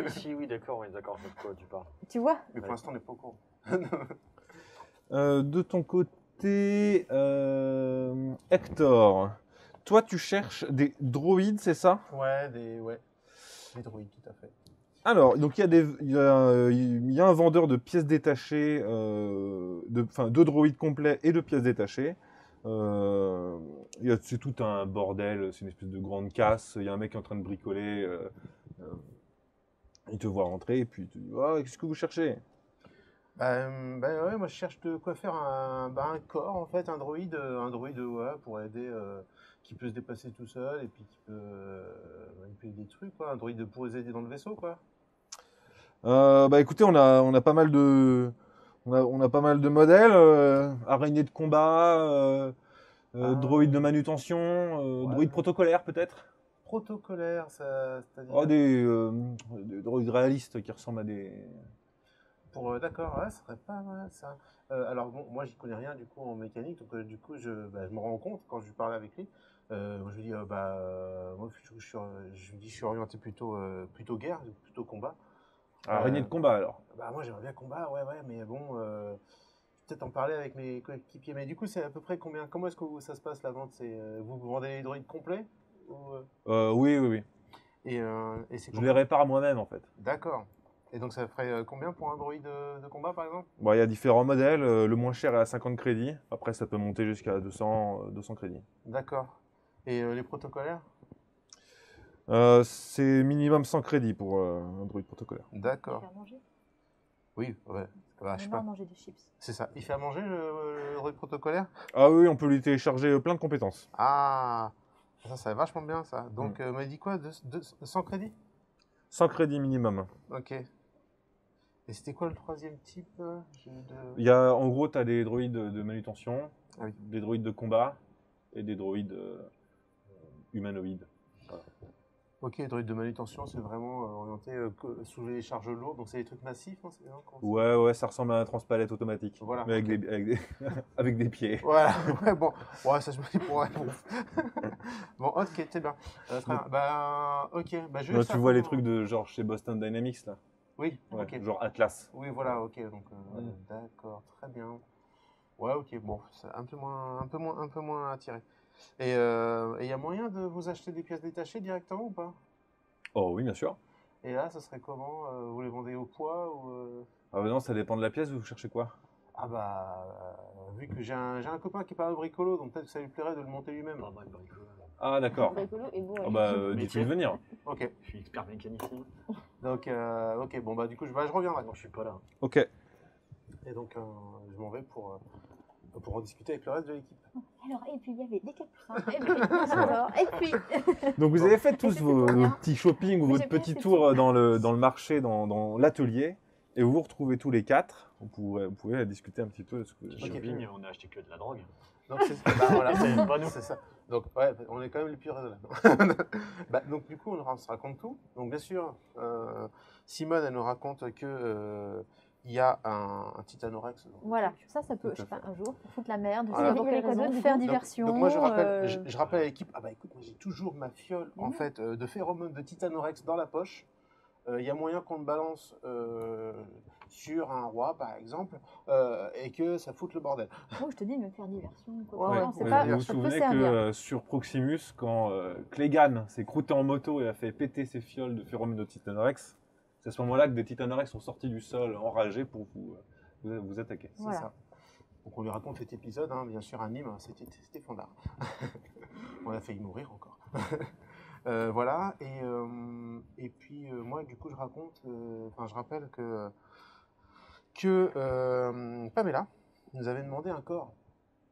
Oui, si, oui, d'accord, de quoi tu parles. Tu vois? Mais pour l'instant, on n'est pas au courant. De ton côté, Hector, toi tu cherches des droïdes, c'est ça? Ouais, des droïdes, tout à fait. Alors, donc il y a un vendeur de pièces détachées, de droïdes complets et de pièces détachées. C'est tout un bordel, c'est une espèce de grande casse. Il y a un mec qui est en train de bricoler. Il te voit rentrer et puis il te dit oh, qu'est-ce que vous cherchez? Ouais, moi je cherche de quoi faire un corps en fait, un droïde ouais, pour aider, qui peut se déplacer tout seul et puis qui peut manipuler des trucs quoi, un droïde pour les aider dans le vaisseau quoi. Bah écoutez, on a pas mal de on a pas mal de modèles, araignées de combat, droïdes de manutention, Ouais. droïdes protocolaires peut-être. Protocolaire, ça, c'est-à-dire Oh, des droïdes réalistes qui ressemblent à des. d'accord, ouais, ça serait pas mal ça. Alors bon, moi j'y connais rien du coup en mécanique, donc du coup je me rends compte quand je lui parle avec lui. Moi, je lui dis moi je lui dis je suis orienté plutôt guerre, plutôt combat. Araignées de combat alors. Bah moi j'aimerais bien combat, ouais, mais bon, peut-être en parler avec mes coéquipiers. Mais du coup c'est à peu près combien? Comment est-ce que ça se passe la vente? C'est vous vendez les droïdes complets ou, Oui. et c'est Je les répare moi-même en fait. D'accord. Et donc ça ferait combien pour un droïde de combat par exemple? Bon, il y a différents modèles. Le moins cher est à 50 crédits. Après, ça peut monter jusqu'à 200 crédits. D'accord. Et les protocolaires? C'est minimum 100 crédits pour un droïde protocolaire. D'accord. Faire manger. Oui, ouais. Bah, je sais On va pas. manger des chips. C'est ça. Il fait à manger le droïde protocolaire? Ah oui, on peut lui télécharger plein de compétences. Ah, ça va vachement bien ça. Donc, m'a dit quoi? 100 crédits? 100 crédits minimum. Ok. Et c'était quoi le troisième type Il y a, en gros, tu as des droïdes de manutention, Ah oui. des droïdes de combat et des droïdes humanoïdes. Ok, droïde de manutention, c'est vraiment orienté soulever les charges lourdes, donc c'est des trucs massifs, hein, Ouais, ça ressemble à un transpalette automatique. Voilà, Mais ok. avec des pieds. Voilà, ouais, bon, ouais, ça je me dis pour. Bon, ok, c'est bien. Très bien. Bah, ok, bah je vais Non, faire tu vois les comment- trucs de genre chez Boston Dynamics là. Oui, Ouais, ok. genre Atlas. Oui, voilà, ok, donc d'accord, très bien. Ouais, ok, bon, c'est un peu moins attiré. Et il y a moyen de vous acheter des pièces détachées directement ou pas? Oh oui, bien sûr. Et là, ça serait comment? Vous les vendez au poids ou Ah bah non, ça dépend de la pièce, vous cherchez quoi? Ah bah, vu que j'ai un copain qui est pas mal bricolo, donc peut-être que ça lui plairait de le monter lui-même. Pas mal bricolo. Ah d'accord. Bricolo et bon. Ah bah Mais dites-lui de venir. Ok, Je suis expert mécanicien. donc ok, bon bah du coup je reviendrai. Non, je suis pas là. Ok. Et donc je m'en vais pour en discuter avec le reste de l'équipe. Alors, et puis il y avait des capucins. Et puis, alors, et puis. Donc vous avez fait tous c'était vos pour rien. petits shopping ou Mais votre j'ai pas petit fait tour dans le marché, dans l'atelier, et vous vous retrouvez tous les quatre. Vous pouvez discuter un petit peu de ce que. Chez Shopping, on a acheté que de la drogue. Donc bah, voilà, C'est pas nous. c'est ça. Donc ouais, on est quand même les plus raisonnables. Bah, donc du coup on se raconte tout. Donc bien sûr, Simone elle nous raconte que il y a un titanorex. Donc, Voilà, ça peut, Tout je sais à pas, un jour, pour foutre la merde, je Voilà. sais pas pour quelle Il y avait quoi raison, d'autre, faire du coup diversion. Donc moi je rappelle à l'équipe, ah bah écoute, moi j'ai toujours ma fiole Mais en non. fait de phéromones de titanorex dans la poche. Il y a moyen qu'on le balance sur un roi par exemple et que ça foute le bordel. Moi, je te dis, me faire diversion. Quoi. Ouais, Non, c'est ouais, pas, Vous vous ça peut souvenez que servir. sur Proximus, quand Clegane s'est croûté en moto et a fait péter ses fioles de phéromones de titanorex, c'est à ce moment-là que des titanorex sont sortis du sol enragés pour vous attaquer. C'est Voilà. ça. Donc on lui raconte cet épisode, hein, bien sûr à Nîmes, c'était fondard. On a failli mourir encore. Voilà, et puis moi du coup je rappelle que Pamela nous avait demandé un corps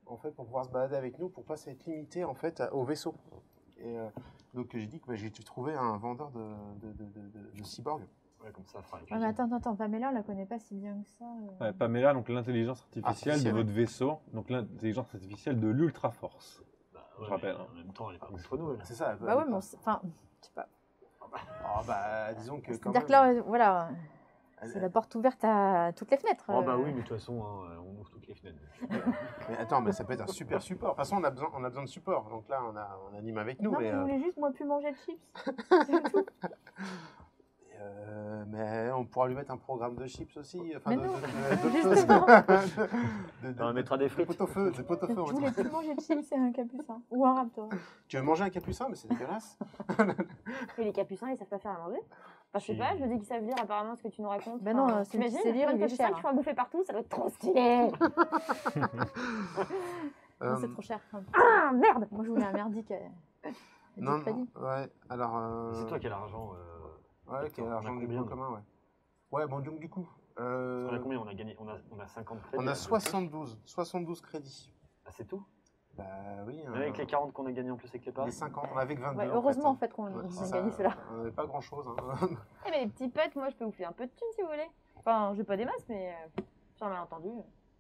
en fait pour pouvoir se balader avec nous, pour pas s'être limité en fait au vaisseau. Et donc j'ai dit que j'ai trouvé un vendeur de cyborgs. Ouais, comme ça, fera Ouais, mais attends, Pamela, on la connaît pas si bien que ça. Ouais, Pamela, donc l'intelligence artificielle de Artificielle. votre vaisseau, donc l'intelligence artificielle de l'Ultra Force. Bah, Je rappelle, mais hein. En même temps, elle est pas contre nous. Elle. C'est ça. Bah ouais, mais enfin, je sais pas. Ah bah disons que quand C'est-à-dire même. que là, voilà, c'est la porte ouverte à toutes les fenêtres. Oh bah oui, mais de toute façon, hein, on ouvre toutes les fenêtres. Mais attends, mais ça peut être un super support. De toute façon, on a besoin de support. Donc là, on anime avec nous. Non, mais, mais je voulais juste, moi, plus manger de chips. C'est tout. mais on pourra lui mettre un programme de chips aussi. Enfin, Mais de, non, de, de, justement. On mettra des frites. De pot-au-feu. Je voulais plus manger de chips et un capucin. Ou un raptor. Tu veux manger un capucin, mais c'est dégueulasse. Et les capucins, ils savent pas faire à manger. Enfin, je sais Si. pas, je me dis qu'ils savent lire apparemment ce que tu nous racontes. Ben non, Enfin, c'est t'imagines, lire, plein de il est capucins cher. qui font à bouffer partout, ça doit être trop stylé. Non, c'est trop cher. Ah, merde. Moi, je voulais un merdique. Non, non, ouais. Alors. C'est toi qui as l'argent. Ouais, ok, On a l'argent du combien, point nous commun, ouais. Ouais, bon, donc du coup. On a combien? On a gagné, on a 50 crédits. On là, a de 72 crédits. Ah, c'est tout? Bah oui. Même avec les 40 qu'on a gagnés en plus avec les parts? Les 50, on avait que 22. Ouais, en heureusement en fait. fait qu'on Ouais, a c'est gagné ça, cela. On n'avait pas grand chose. Eh, mais les petits potes, moi, je peux vous filer un peu de thunes si vous voulez. Enfin, j'ai pas des masses, mais sur un malentendu,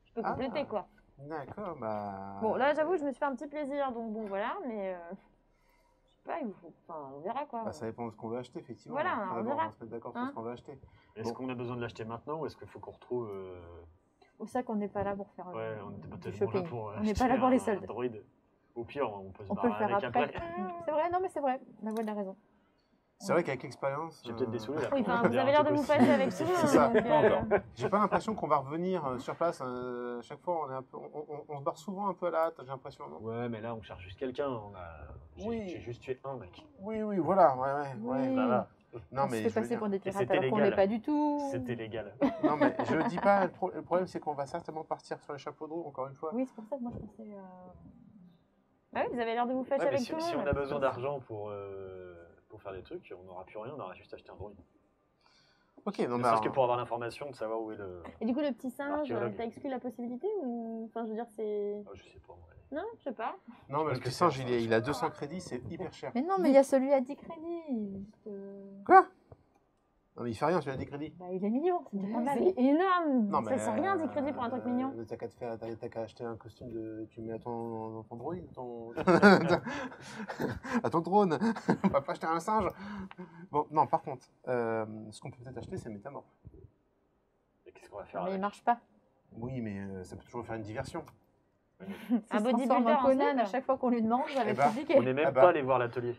je peux compléter, Ah. quoi. D'accord, bah. Bon, là, j'avoue, je me suis fait un petit plaisir, donc bon, voilà, mais je sais pas, enfin, on verra, quoi. Bah, ça dépend de ce qu'on veut acheter, effectivement. Voilà, Après, on d'abord, verra. va se mettre d'accord sur Hein ce qu'on veut acheter. Est-ce Bon. qu'on a besoin de l'acheter maintenant ou est-ce qu'il faut qu'on retrouve. C'est ça qu'on n'est pas là pour faire Ouais, on était du peut-être bon là shopping. pour. On n'est pas là pour les soldes. Android. Au pire, on peut se On peut le barrer faire avec après. C'est vrai, non mais c'est vrai. La voix a raison. C'est vrai qu'avec l'expérience. J'ai peut-être des sous là. Oui, pour enfin, vous dire avez un l'air de truc vous aussi. passer avec tout. C'est ça, donc, pas encore. J'ai pas l'impression qu'on va revenir sur place. Chaque fois, on est un peu, on se barre souvent un peu à la hâte, j'ai l'impression. Non Ouais, mais là, on cherche juste quelqu'un. Oui. J'ai juste tué un mec. Oui, voilà, ouais. Oui. Ça va. Non, On se mais fait je veux passer dire- pour des pirates c'était alors qu'on légal. l'est pas du tout. C'était légal. Non, mais je le dis pas. Le problème, c'est qu'on va certainement partir sur les chapeaux de roue, encore une fois. Oui, c'est pour ça que moi je pensais. Ah oui, vous avez l'air de vous fâcher Ouais, mais avec si, tout le si monde. on a besoin d'argent pour faire des trucs, on n'aura plus rien, on aura juste acheté un drone. Ok, non, Ne mais serait-ce que pour avoir l'information de savoir où est le. Et du coup, le petit singe, L'archéologue. t'as exclu la possibilité ou... Enfin, je veux dire, c'est... Oh, je sais pas, moi. Non, je sais pas. non, mais Parce le que petit singe, c'est- il a 200 crédits, c'est hyper cher. Mais non, mais il y a celui à 10 crédits. Quoi? Non, mais il fait rien, celui-là des crédits. Bah, il est mignon, c'est déjà pas mal. C'est énorme. Non, mais. Ça, c'est rien, 10 crédits pour un truc mignon. T'as qu'à t'as qu'à acheter un costume de. Tu mets à ton droïde, à ton drone. On va pas acheter un singe. Bon, non, par contre, ce qu'on peut peut-être acheter, c'est le métamorphe. Et qu'est-ce qu'on va faire Mais il avec marche pas. Oui, mais ça peut toujours faire une diversion. Un Il se transforme bodybuilder en en Conan slip. à chaque fois qu'on lui demande, ça va Eh être ben, compliqué. On n'est même Ah bah. pas allé voir l'atelier.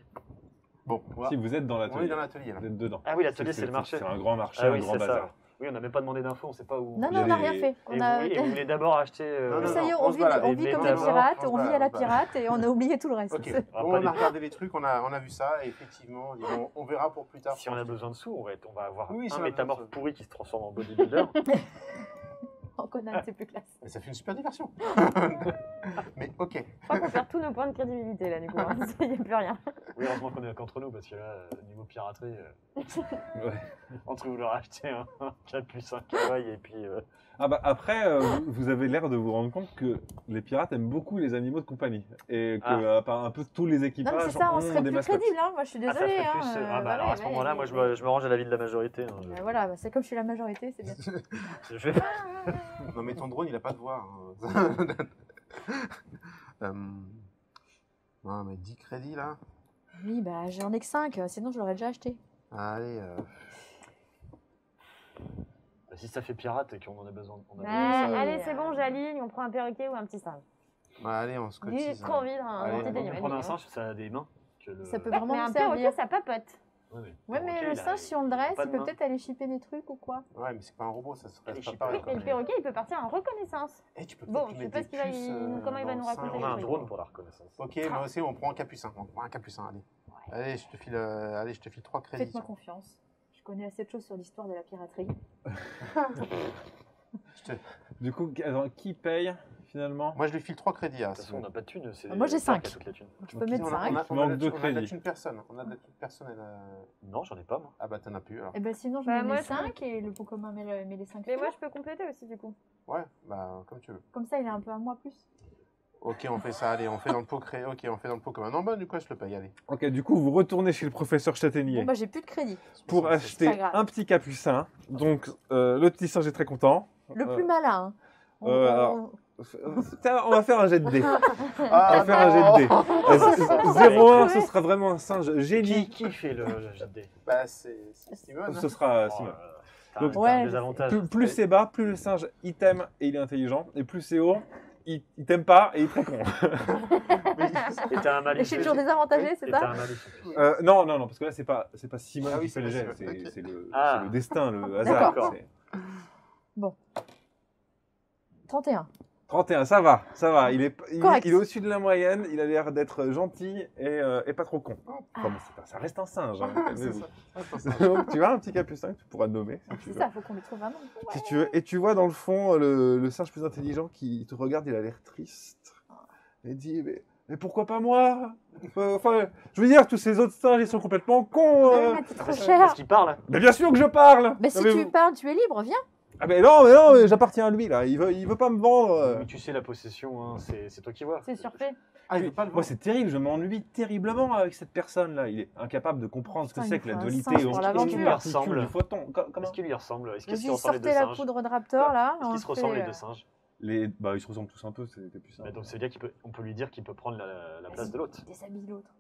Bon, voilà. Si vous êtes dans On est l'atelier, dans l'atelier là. vous êtes dedans. Ah oui, l'atelier, c'est le marché. C'est un grand marché, Ah un oui, grand c'est ça. bazar. Oui, on n'a même pas demandé d'infos, on sait pas où. Non, Il y a non, on n'a des- rien fait. Et On a... vous voulez d'abord acheter. Non, non, Ça y est, non, on on se balade. vit Les comme des métamorphes, pirates, on se on vit à balade, la on se balade. pirate et on a oublié tout le reste. Ok, Ah, bon, pas on du a tout. regardé les trucs, on a vu ça, et effectivement, on verra pour plus tard. Si on a besoin de sous, on va avoir Oui, si un on a besoin métamorphe de sous. pourri qui se transforme en bodybuilder. En Conan, c'est plus classe. Mais ça fait une super diversion. Mais ok. Je crois qu'on perd tous nos points de crédibilité, là, du coup. hein. Il n'y a plus rien. Oui, heureusement qu'on est qu'entre nous, parce que là, niveau piraterie, Ouais. entre vouloir acheter un 4+1 kawaii et puis. Ah bah après, vous avez l'air de vous rendre compte que les pirates aiment beaucoup les animaux de compagnie et que un peu tous les Non, équipages mais c'est ça, on ont serait des plus mascottes. crédible, hein. Moi je suis Ah, ça désolée. ferait plus. Ah bah alors à ce moment-là, moi je me range à l'avis de la majorité. hein. Voilà, bah, c'est comme je suis la majorité, c'est bien. Je vais Non, mais ton drone, il a pas de voix. hein. Non, mais 10 crédits là. Oui, bah j'en ai que 5, sinon je l'aurais déjà acheté. Allez, Bah, si ça fait pirate et qu'on en a besoin. On a Ah, besoin de ça, allez, c'est bon, j'aligne. On prend un perroquet ou un petit singe. allez, on se J'ai cotise. trop envie d'un Allez, petit on on animal. peut prendre un singe, ça a des mains. Que le... Ça peut Ouais, vraiment mais un nous perroquet, servir. ça papote. Ouais, mais le singe, si on le dresse, il peut peut-être aller chipper des trucs ou quoi. Ouais, mais c'est pas un robot, ça serait Allez, pas je pareil. sais quoi. Et le perroquet, il peut partir en reconnaissance. Eh, tu peux Bon, peut-être je lui sais mettre pas des ce qu'il va puces, comment il va dans nous le sein. raconter On a un drone pour la reconnaissance. Ok, moi aussi, on prend un capucin. On prend un capucin, allez. Allez, je te file 3 crédits. Faites-moi confiance. Je connais assez de choses sur l'histoire de la piraterie. Du coup, attends, qui paye finalement? Moi, je lui file 3 crédits. De toute façon, on n'a pas de thunes. c'est Moi, j'ai Sark qui a 5. toutes les thunes. Je peux mettre 5. On a manque de de la crédits. thune personne. On a de la thune personnelle. Non, j'en ai pas, moi. Ah bah, t'en as plus alors. Et ben sinon, je Bah, mets moi, les je- 5 et le pot commun met les 5. Mais moi, je peux compléter aussi, du coup. Ouais, bah, comme tu veux. Comme ça, il a un peu un mois plus. Ok, on fait ça, allez, on fait dans le pot créé. Ok, on fait dans le pot commun. Non, bah, du coup, je le paye, allez. Ok, du coup, vous retournez chez le professeur Châtaignier Bon, bah j'ai plus de crédit. pour c'est- pas acheter grave. un petit capucin. Donc, le petit singe est très content. Le plus malin. Hein. alors- Tiens, on va faire un jet de dés. On Ah, va faire un jet de dés. non. 0,1, ce sera vraiment un singe génie. Qui fait le jet de dés? Bah, c'est Simone. Ce sera Oh Simon. là là. Donc, T'as ouais, un je désavantage. Plus c'est bas, plus le singe il t'aime et il est intelligent. Et plus c'est haut, il t'aime pas et il est très con. Et t'as un malus. Et je suis toujours désavantagée, c'est Et t'as ça un malus. Non, parce que là, c'est pas Simon Ah oui, qui fait c'est le jet, pas Simone, ok. c'est le, Ah. c'est le destin, le hasard. D'accord. c'est- 31. 31, ça va. Il est Correct. au-dessus de la moyenne, il a l'air d'être gentil et pas trop con. Enfin, bon, ça reste un singe. hein, C'est calmez-vous. ça. Attends, ça. Donc, tu as un petit capucin que tu pourras nommer si tu C'est veux. ça, faut qu'on lui trouve un nom. Si tu veux. Et tu vois dans le fond le singe plus intelligent qui te regarde, il a l'air triste. Et dit Mais pourquoi pas moi? Enfin, je veux dire, tous ces autres singes, ils sont complètement cons. Mais t'es trop Est-ce cher. qu'il parle? Mais bien sûr que je parle. Mais si Non, mais tu vous- parles, tu es libre, viens. Ah mais non, mais j'appartiens à lui là. Il veut pas me vendre. Mais tu sais, la possession, hein, c'est toi qui vois. C'est surfait. Ah, il veut pas le Moi, voir. c'est terrible. Je m'ennuie terriblement avec cette personne là. Il est incapable de comprendre ce que Putain, c'est il que la faut un dualité singe pour l'aventure. particule du photon. Comment? Est-ce qu'il lui ressemble? Est-ce qu'ils se Vas-y, ressemblent les deux sortez la singes? poudre de Raptor là. Est-ce on qu'ils se fait, ressemblent les deux singes? Bah, ils se ressemblent tous un peu. C'était plus simple. Bah, donc ça veut dire qu'on peut lui dire qu'il peut prendre la place de l'autre. Déshabille l'autre.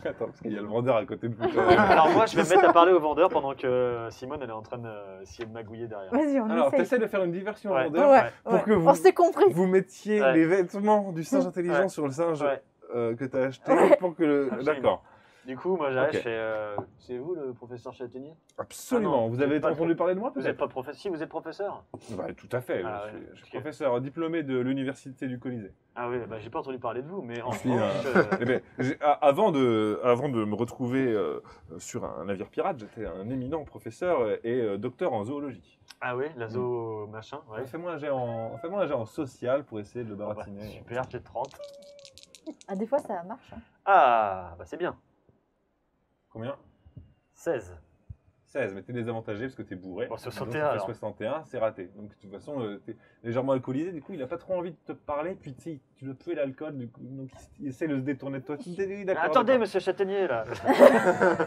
Attends, parce qu'il y a le vendeur à côté de vous. Alors moi, je vais me mettre à parler au vendeur pendant que Simone, elle est en train d'essayer de magouiller derrière. Vas-y, on Alors, essaye. t'essaies de faire une diversion Ouais. au vendeur Ouais, pour ouais. que vous, On s'est compris. vous mettiez Ouais. les vêtements du singe intelligent Ouais. sur le singe Ouais. que t'as acheté Ouais. pour que le. Absolument. D'accord. Du coup, moi j'arrive, Ok. je fais c'est vous le professeur Châtaignier? Absolument. Ah non, vous avez pas entendu trop. parler de moi Vous peut-être êtes pas professeur? Si, vous êtes professeur. Bah, tout à fait. Ah, je ouais. suis professeur diplômé de l'université du Colisée. Ah oui, bah j'ai pas entendu parler de vous, mais en Je suis, revanche, Eh ben, avant de me retrouver sur un navire pirate, j'étais un éminent professeur et docteur en zoologie. ah oui, l'azo machin, ouais. Fais-moi un jet en social pour essayer de le Ah bah, baratiner. super, j'ai 30. Ah, des fois, ça marche. Hein. Ah, bah c'est bien. Combien 16. 16, mais t'es désavantagé parce que t'es bourré. Bon, 61 Donc, ça fait alors. 61, c'est raté. Donc de toute façon, t'es légèrement alcoolisé, du coup il a pas trop envie de te parler, puis tu sais, tu dois tuer l'alcool, du coup, donc il essaie de se détourner de toi. Oui, d'accord, Attendez, d'accord. monsieur Châtaignier, là.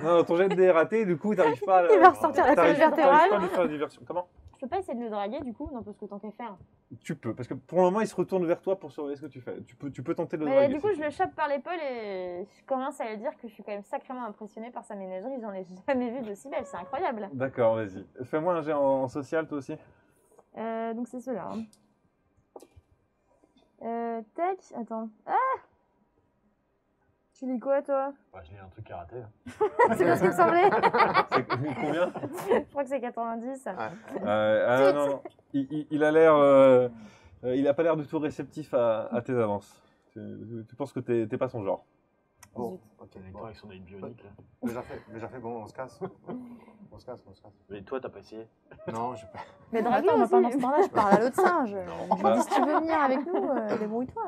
Non, ton jet de dé est raté, du coup t'arrives pas à... Il va ressortir la t'arrives- colonne t'arrives vertébrale. pas à lui faire la diversion. Comment Je peux pas essayer de le draguer du coup? Non, parce que tant qu'à faire. Tu peux, parce que pour le moment il se retourne vers toi pour surveiller ce que tu fais. Tu peux tenter de le Mais draguer. du coup, si je tu le veux. chope par l'épaule et je commence à lui dire que je suis quand même sacrément impressionnée par sa ménagerie. J'en ai jamais vu de si belle, c'est incroyable. D'accord, vas-y. Fais-moi un jet en social toi aussi. Donc c'est ceux-là. Hein. Tac, attends. Ah! Tu lis quoi toi? Bah, je lis un truc à rater. C'est bien ce qui me semblait. C'est combien Je crois que c'est 90. Non. Il a l'air... il a pas l'air du tout réceptif à tes avances. Tu penses que t'es pas son genre. Bon, ok. On est Bon. pas avec son œil bionique, là. Déjà fait, bon, on se casse. On se casse. Mais toi, t'as pas essayé? Non, j'ai pas. Mais draguer Attends, moi, pendant ce aussi. temps-là, je parle à l'autre singe. Bah. Je lui dis, si tu veux venir avec nous, débrouille-toi.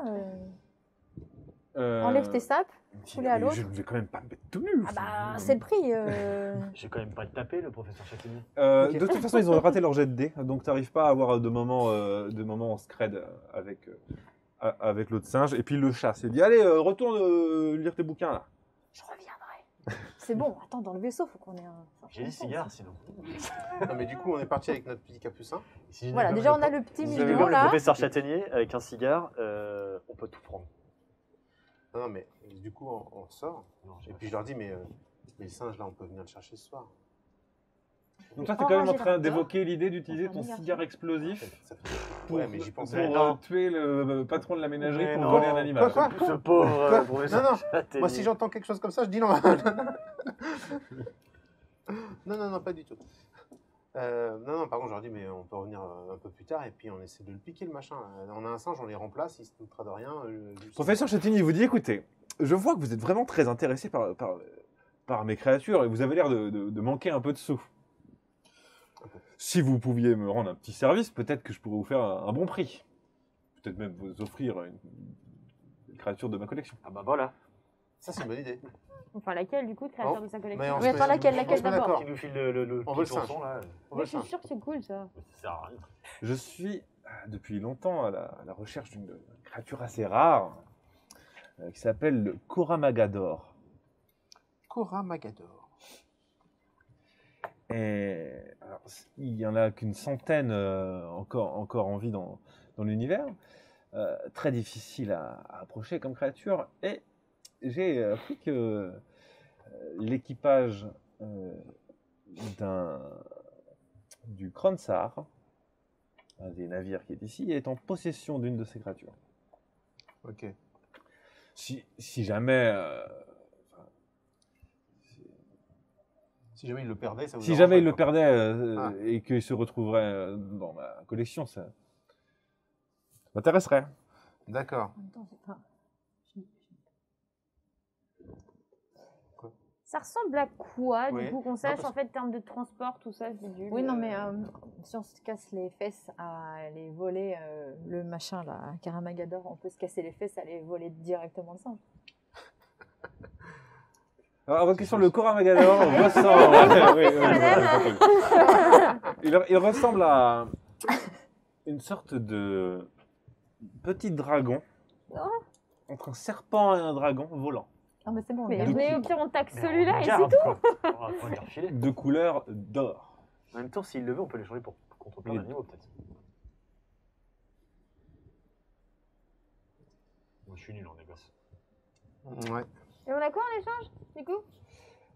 Enlève tes sapes. Foulez à Mais l'autre. Je ne vais quand même pas me mettre tout nu. Ah bah, c'est le prix. J'ai quand même pas tapé, le professeur Châtaignier. Ok. De toute façon, ils ont raté leur jet de dés, donc tu n'arrives pas à avoir de moments en scred avec l'autre singe. Et puis le chat s'est dit allez, retourne lire tes bouquins là. Je reviendrai. C'est bon, attends, dans le vaisseau, faut qu'on ait un. J'ai des cigares, sinon. Non, mais du coup, on est parti avec notre petit capucin. Si Voilà, comme déjà, le on a le petit Vous Vous avez avez mignon comme le là. professeur Châtaignier, avec un cigare, on peut tout prendre. Non, mais du coup, on sort. Non, j'ai Et pas puis je leur dis, mais le singe là, on peut venir le chercher ce soir. Donc toi, tu es quand même en Enragé train là. d'évoquer l'idée d'utiliser ton Enfin, cigare explosif Ça fait... Ouais, mais j'y pour pensais. Non. tuer le patron de la ménagerie Mais pour non. voler un animal. Quoi Ce pauvre Quoi professeur Non, non. Châtaignier. Moi, si j'entends quelque chose comme ça, je dis non. Non, pas du tout. Non, par contre, je leur dis, mais on peut revenir un peu plus tard et puis on essaie de le piquer le machin. On a un singe, on les remplace, il se doutera de rien. Professeur Chatini vous dit écoutez, je vois que vous êtes vraiment très intéressé par mes créatures et vous avez l'air de manquer un peu de sous. Si vous pouviez me rendre un petit service, peut-être que je pourrais vous faire un bon prix. Peut-être même vous offrir une créature de ma collection. Ah bah voilà. Ça, c'est une bonne idée. Enfin, laquelle du coup, créateur Oh, de sa mais collection? on Oui, se attends, met- laquelle on se met d'abord d'accord. Qui nous file le On veut le petit singe. chanson, là. On Mais veut le je suis singe. sûre que c'est cool ça. Ça sert à rien. Je suis depuis longtemps à la recherche d'une créature assez rare qui s'appelle le Koramagador. Cora Magador. Et alors, il n'y en a qu'une centaine encore en vie dans l'univers. Très difficile à approcher comme créature. Et j'ai appris que l'équipage du Kronsar, un des navires qui est ici, est en possession d'une de ces créatures. Ok. Si jamais... Si jamais il le perdait, ça vous Si jamais arrangerait, il le quoi. perdait Ah. et qu'il se retrouverait dans ma collection, ça m'intéresserait. D'accord. En même temps, c'est pas- Ça ressemble à quoi, Oui. du coup, qu'on Non, sache, parce- en fait, en termes de transport, tout ça, je dis. Oui, non, mais si on se casse les fesses à aller voler le machin là, à Karamagador, on peut se casser les fesses à aller voler directement le singe. Alors, votre question, le Coramagador ressemble. Il ressemble à une sorte de petit dragon. Entre un serpent et un dragon volant. Ah, mais c'est bon, Mais on venez, a- au pire, on taxe Mais celui-là, on et c'est garde, tout. quoi. On va pas les refiler. De couleur d'or. En même temps, s'il le veut, on peut les changer pour contre plein Oui. d'animaux, peut-être. Moi, je suis nul en négoce. Ouais. Et on a quoi en échange, du coup?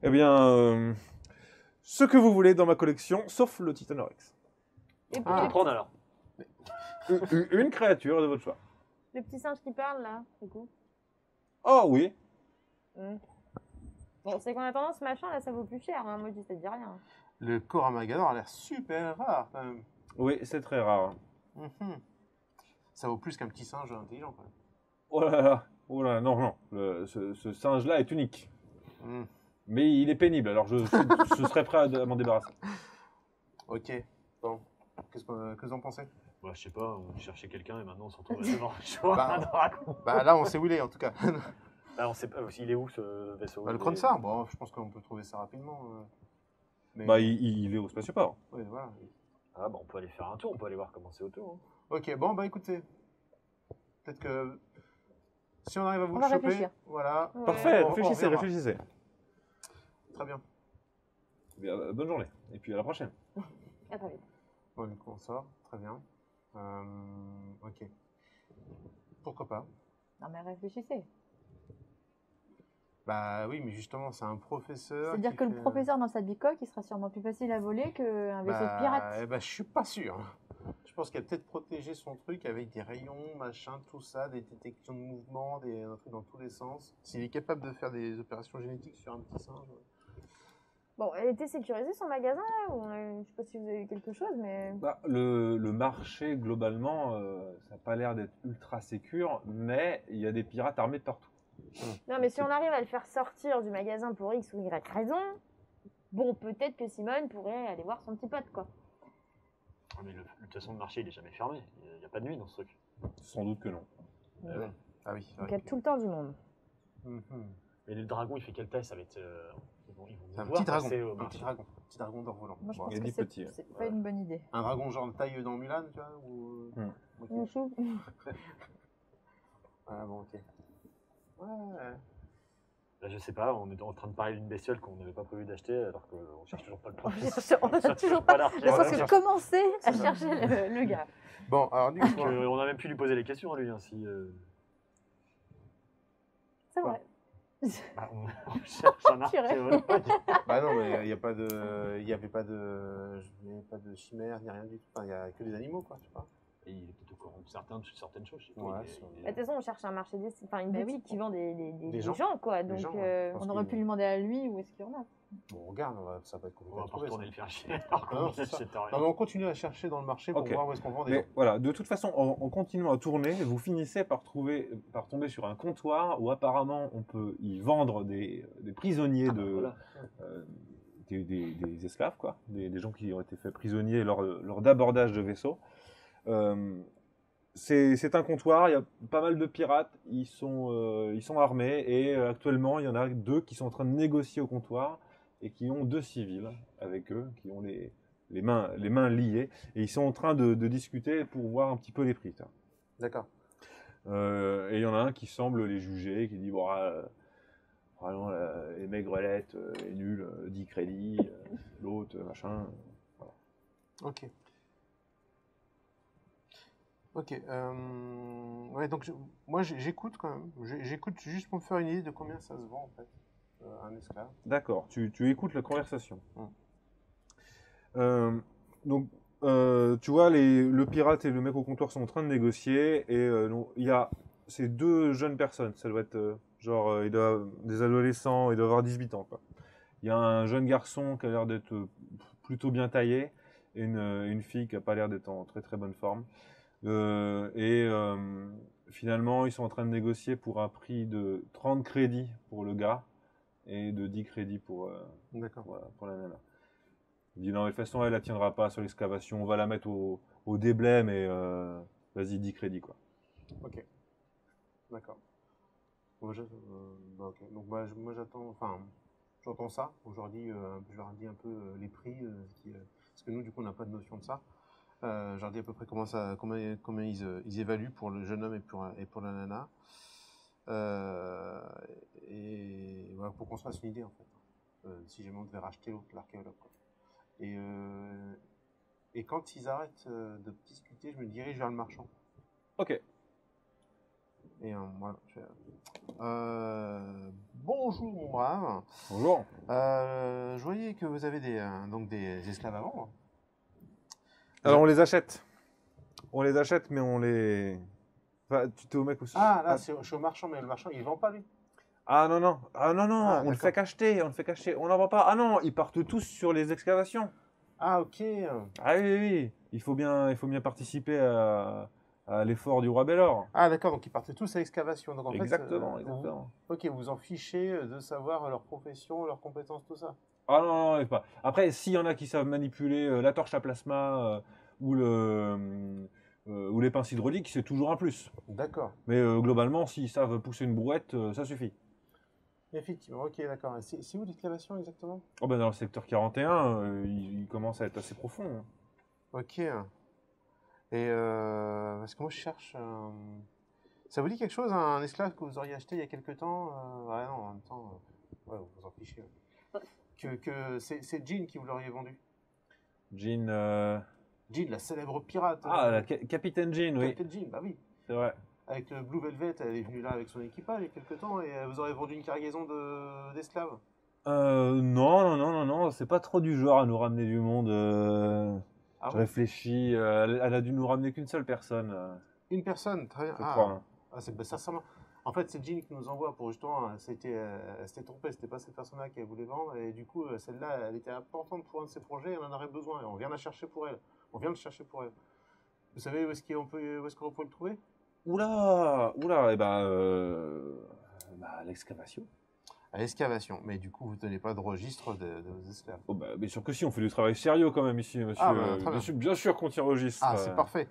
Eh bien, ce que vous voulez dans ma collection, sauf le Titanorex. Et On peut prendre alors. Une créature de votre choix. le petit singe qui parle, là, du coup. Oh oui. Bon, c'est qu'en attendant, ce machin, là, ça vaut plus cher. Hein. Moi, je dis, ça te dit rien. Le Coramagador a l'air super rare quand même. Oui, c'est très rare. Mhm. Ça vaut plus qu'un petit singe intelligent quand même. Oh là là. Oh là, non, non. Ce singe-là est unique. Mhm. Mais il est pénible, alors je serais prêt à m'en débarrasser. Ok, bon. Que vous en pensez? Bah, je sais pas, on cherchait quelqu'un et maintenant on se retrouve devant le choix Bah. d'un dragon. Bah là, on sait où il est en tout cas. Bah, on sait pas, il est où ce vaisseau? Bah, le Kronsar, bon, je pense qu'on peut trouver ça rapidement. Mais... Bah, il est au spatioport. Oui, voilà. Ah, bah, on peut aller faire un tour, on peut aller voir comment c'est autour. Hein. Ok, bon, bah écoutez. Peut-être que si on arrive à vous On le va choper, réfléchir. voilà. Ouais. Parfait, On réfléchissez, verra. réfléchissez. Très bien. Eh bien, bonne journée. Et puis à la prochaine. Ah, très vite. Bon, du coup, on sort. Très bien. Ok. Pourquoi pas? Non, mais réfléchissez. Bah oui, mais justement, c'est un professeur. C'est-à-dire qui que le fait- professeur dans sa bicoque, il sera sûrement plus facile à voler qu'un vaisseau de pirate. Bah, je suis pas sûr. Je pense qu'elle a peut-être protégé son truc avec des rayons, machin, tout ça, des détections de mouvement, un truc dans tous les sens. S'il est capable de faire des opérations génétiques sur un petit singe. Bon, elle était sécurisée, son magasin, là ou je sais pas si vous avez eu quelque chose, mais... Bah, le marché, globalement, ça n'a pas l'air d'être ultra sécure, mais il y a des pirates armés de partout. Non, mais si on arrive à le faire sortir du magasin pour X ou Y raison, bon, peut-être que Simone pourrait aller voir son petit pote, quoi. Ah, mais de toute façon, le marché il est jamais fermé. Il n'y a pas de nuit dans ce truc. Sans doute que non. Ah oui, c'est Donc, il vrai y a que- tout le temps du monde. Mhm. Mais le dragon, il fait quelle taille? Ça va être. Ils vont C'est un devoir petit dragon. passer au Un marché. petit dragon d'or volant. Moi, je Bon. pense il y a que des petits, c'est pas une bonne idée. Un dragon genre de taille dans Mulan, tu vois ou... Ok. Mouchou. Ah bon, ok. Ouais. Là, je sais pas, on est en train de parler d'une bestiole qu'on n'avait pas prévu d'acheter alors qu'on cherche toujours pas le On professeur. a toujours pas. l'archéologue. Je pense Voilà. que commencer à C'est ça. chercher le gars. Bon, alors du coup, On a même pu lui poser les questions à lui. Hein, si, C'est vrai. bah, on cherche un archéologue. bah non, mais il n'y a pas de, il y avait pas de chimère ni rien du tout. Enfin, il y a que des animaux, quoi, tu vois. Et il est peut-être au courant de certaines choses. Je sais pas, Ouais, il est- c'est- il est- Bah, de toute façon, on cherche un marché enfin une Bah boutique oui. qui vend des gens. gens, quoi. Donc, gens, ouais. Parce On aurait que- pu lui demander à lui où est-ce qu'il y en a. Bon, regarde, ça va être compliqué On à va pas trouver. retourner ça. le faire chier. Alors qu'on Non, ne c'est ça. s'achète rien. Non, mais on continue à chercher dans le marché pour Ok. voir où est-ce qu'on vend des Mais gens. voilà, de toute façon, en continuant à tourner, vous finissez par tomber sur un comptoir où apparemment on peut y vendre des prisonniers Ah, bah, de, voilà. des esclaves, quoi, des gens qui ont été faits prisonniers lors d'abordage de vaisseaux. C'est un comptoir, il y a pas mal de pirates, ils sont armés et actuellement il y en a 2 qui sont en train de négocier au comptoir et qui ont 2 civils avec eux, qui ont les mains liées et ils sont en train de discuter pour voir un petit peu les prix. Ça. D'accord. Et il y en a un qui semble les juger, qui dit bon, vraiment, les maigrelettes, les nuls, 10 crédits, l'autre, machin. Ok. Ok. Ouais, donc moi j'écoute quand même. J'écoute juste pour me faire une idée de combien ça se vend en fait, un esclave. D'accord, tu écoutes la conversation. Mm. Donc, tu vois, le pirate et le mec au comptoir sont en train de négocier et il y a ces 2 jeunes personnes. Ça doit être ils doivent des adolescents, ils doivent avoir 18 ans. Quoi. Il y a un jeune garçon qui a l'air d'être plutôt bien taillé et une fille qui n'a pas l'air d'être en très très bonne forme. Finalement, ils sont en train de négocier pour un prix de 30 crédits pour le gars et de 10 crédits pour, D'accord. voilà, pour la nana. Il dit non, mais de toute façon, elle ne tiendra pas sur l'excavation. On va la mettre au déblai, mais vas-y, 10 crédits, quoi. Ok. D'accord. Moi, bah, ok. Donc moi j'attends, enfin, j'entends ça. Aujourd'hui, je leur dis un peu les prix, parce que nous, du coup, on n'a pas de notion de ça. Je leur dis à peu près comment ils évaluent pour le jeune homme et pour la nana. Et voilà, pour qu'on se fasse une idée, en fait. Si jamais on devait racheter l'autre, l'archéologue, quoi. Et quand ils arrêtent de discuter, je me dirige vers le marchand. Ok. Et voilà. Bonjour mon brave. Bonjour. Je voyais que vous avez donc des esclaves à vendre. Alors, on les achète. On les achète, mais on les... Enfin, tu t'es au mec aussi. Ah là, je suis au marchand, mais le marchand il vend pas lui. Ah non, non. Ah non, non, Ah, on le fait d'accord. qu'acheter. On le fait qu'acheter. On n'en vend pas. Ah non, ils partent tous sur les excavations. Ah ok. Ah oui, oui, oui. Il faut bien participer à l'effort du roi Bélor. Ah d'accord, donc ils partaient tous à l'excavation. Donc en Exactement, fait, exactement. ok, vous en fichez de savoir leur profession, leurs compétences, tout ça. Ah non, non, pas. Après, s'il y en a qui savent manipuler la torche à plasma ou ou les pinces hydrauliques, c'est toujours un plus. D'accord. Mais globalement, s'ils savent pousser une brouette, ça suffit. Effectivement, ok, d'accord. Et c'est où l'excavation exactement? Oh ben dans le secteur 41, il commence à être assez profond, hein. Ok. Et parce que moi je cherche. Ça vous dit quelque chose, un esclave que vous auriez acheté il y a quelque temps? Ouais, non, en même temps, ouais, vous vous en fichez. Que c'est Jean qui vous l'auriez vendu. Jean. Jean, la célèbre pirate. Ah, la Capitaine Jean, oui. Captain Jean, bah oui. C'est vrai. Avec le Blue Velvet, elle est venue là avec son équipage il y a quelque temps et elle vous aurait vendu une cargaison d'esclaves. Non, non, non, non, non, c'est pas trop du genre à nous ramener du monde. Ah Je bon? réfléchis, elle a dû nous ramener qu'une seule personne, Une personne, très bien. je crois, hein. Ça. En fait, c'est Jean qui nous envoie pour justement. Elle s'était trompée, c'était pas cette personne-là qu'elle voulait vendre. Et du coup, celle-là, elle était importante pour un de ses projets, elle en aurait besoin. Et on vient la chercher pour elle. On vient le chercher pour elle. Vous savez où est-ce qu'on peut le trouver? Oula, oula, et ben, l'excavation. À l'excavation. Mais du coup, vous ne tenez pas de registre de vos esclaves. Oh, bah, bien sûr que si, on fait du travail sérieux quand même ici, monsieur. Ah, bah, très Bien sûr qu'on tient registre. Ah, c'est parfait.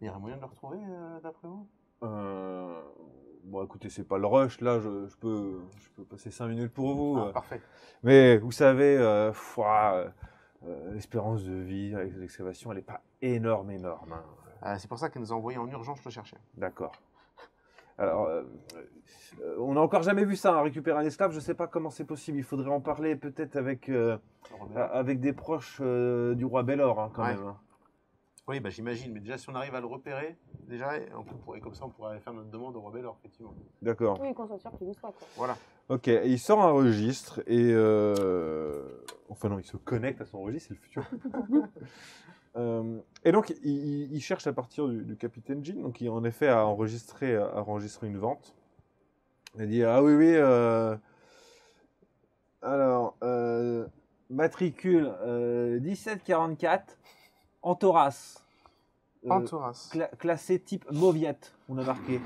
Il y aurait moyen de le retrouver, d'après vous? Bon, écoutez, c'est pas le rush, là, je peux passer 5 minutes pour vous. Ah, parfait. Mais vous savez, l'espérance de vie avec l'excavation, elle n'est pas énorme, énorme, hein. C'est pour ça qu'elle nous a envoyé en urgence le chercher. D'accord. Alors, on n'a encore jamais vu ça, hein, récupérer un esclave. Je ne sais pas comment c'est possible. Il faudrait en parler peut-être avec des proches du roi Bélor, hein, quand Ouais. même, hein. Oui, bah, j'imagine. Mais déjà, si on arrive à le repérer, déjà, et comme ça, on pourrait faire notre demande au roi Bélor, effectivement. D'accord. Oui, qu'on soit sûr qu'il y soit, quoi. Voilà. Ok, et il sort un registre et... Enfin non, il se connecte à son registre, c'est le futur. Et donc, il cherche à partir du capitaine Jean, donc il en effet a enregistré une vente. Il dit, ah oui, oui, alors, matricule 1744, Antoras. Antoras. Classé type Mauviette, on a marqué.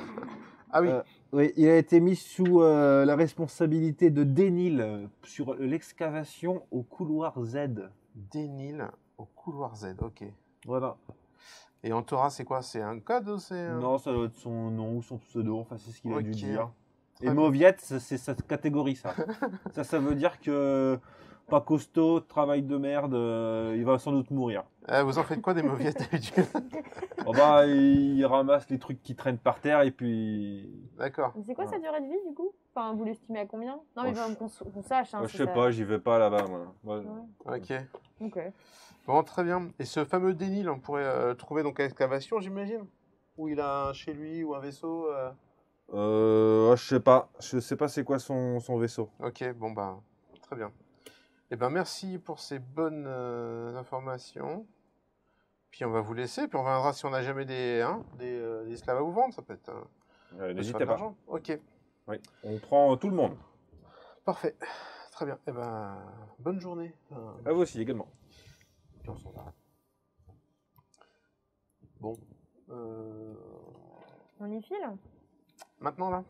Ah oui. Oui, il a été mis sous la responsabilité de Dénil sur l'excavation au couloir Z. Dénil au couloir Z, ok. Voilà. Et Antoras, c'est quoi? C'est un code ou c'est... Non, ça doit être son nom ou son pseudo, enfin c'est ce qu'il a dû Ok. dire. Très Et bien. Mauviette, c'est cette catégorie, ça. ça veut dire que pas costaud, travail de merde, il va sans doute mourir. Vous en faites quoi des mauviettes d'habitude? Oh bah, il ramasse les trucs qui traînent par terre et puis... D'accord. Mais c'est quoi sa durée de vie, du coup? Enfin, vous l'estimez à combien? Non, mais Oh, qu'on sache, hein. Moi, si je sais ça- pas, j'y vais pas là-bas, moi. Ouais. Ouais. Ok. Ok. Bon, très bien. Et ce fameux Dénil, on pourrait le trouver donc à l'excavation, j'imagine? Ou il a un chez lui ou un vaisseau Je sais pas. Je sais pas c'est quoi son vaisseau. Ok, bon bah, très bien. Eh ben merci pour ces bonnes informations. Puis on va vous laisser, puis on verra si on n'a jamais des esclaves à vous vendre, ça peut être... N'hésitez pas. Ok, Oui. On prend tout le monde. parfait. Très bien. Eh ben, bonne journée. À vous aussi également. Puis on s'en va. Bon. On y file? Maintenant là?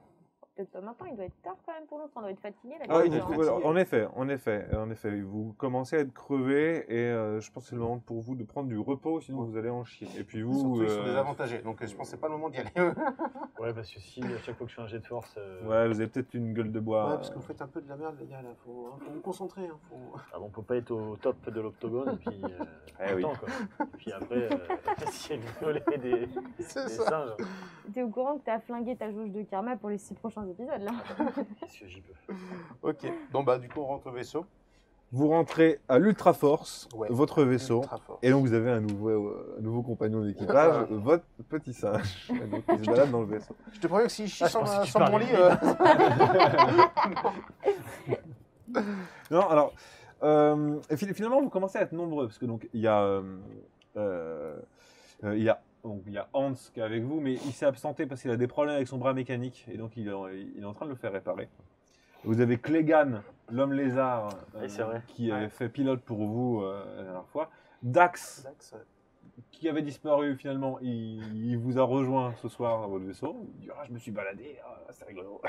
peut-être pas maintenant, il doit être tard quand même pour l'autre, on doit être fatigué là. Ah oui, déjà, du coup, hein. alors, en effet, vous commencez à être crevé et je pense que c'est le moment pour vous de prendre du repos, sinon vous allez en chier. Et puis vous, Surtout, ils sont désavantagés, donc je pense que c'est pas le moment d'y aller. Ouais, parce que si à chaque fois que je fais un jet de force. ouais, vous avez peut-être une gueule de bois. Ouais, parce que vous faites un peu de la merde, les gars, là. Faut vous concentrer. Hein, faut... Ah bon, on peut pas être au top de l'octogone, et puis. Eh oui. Temps, quoi. Et puis après, si elle violait des C'est des ça. singes, T'es au courant que t'as flingué ta jauge de karma pour les 6 prochains épisodes là? qu'est-ce que j'y peux? Ok, donc bah du coup on rentre au vaisseau. Vous rentrez à l'Ultra Force, Ouais. votre vaisseau, Ultra fort. et donc vous avez un nouveau compagnon d'équipage, votre petit singe, donc, qui se balade dans le vaisseau. Je te préviens que si je chie Ah, je pensais que tu sur mon parlais lit... de Non, alors, et finalement, vous commencez à être nombreux, parce que donc il y a Hans qui est avec vous, mais il s'est absenté parce qu'il a des problèmes avec son bras mécanique, et donc il est en train de le faire réparer. Vous avez Clegane, l'homme lézard, Oui, c'est vrai. qui avait Ouais. fait pilote pour vous la dernière fois. Dax, Dax, ouais. qui avait disparu finalement, il vous a rejoint ce soir dans votre vaisseau. Il dit ah, je me suis baladé, ah, c'est rigolo.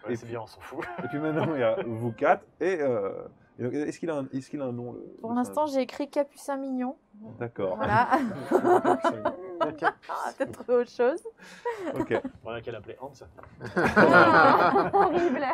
Ouais, c'est bien, on s'en fout. Et puis maintenant il y a vous quatre. Et donc, est-ce qu'il a un nom Pour l'instant, j'ai écrit Capucin Mignon. D'accord. Voilà. Ok. Ah, peut-être trouver autre chose. Ok. Voilà qu'elle appelait Hans. Horrible.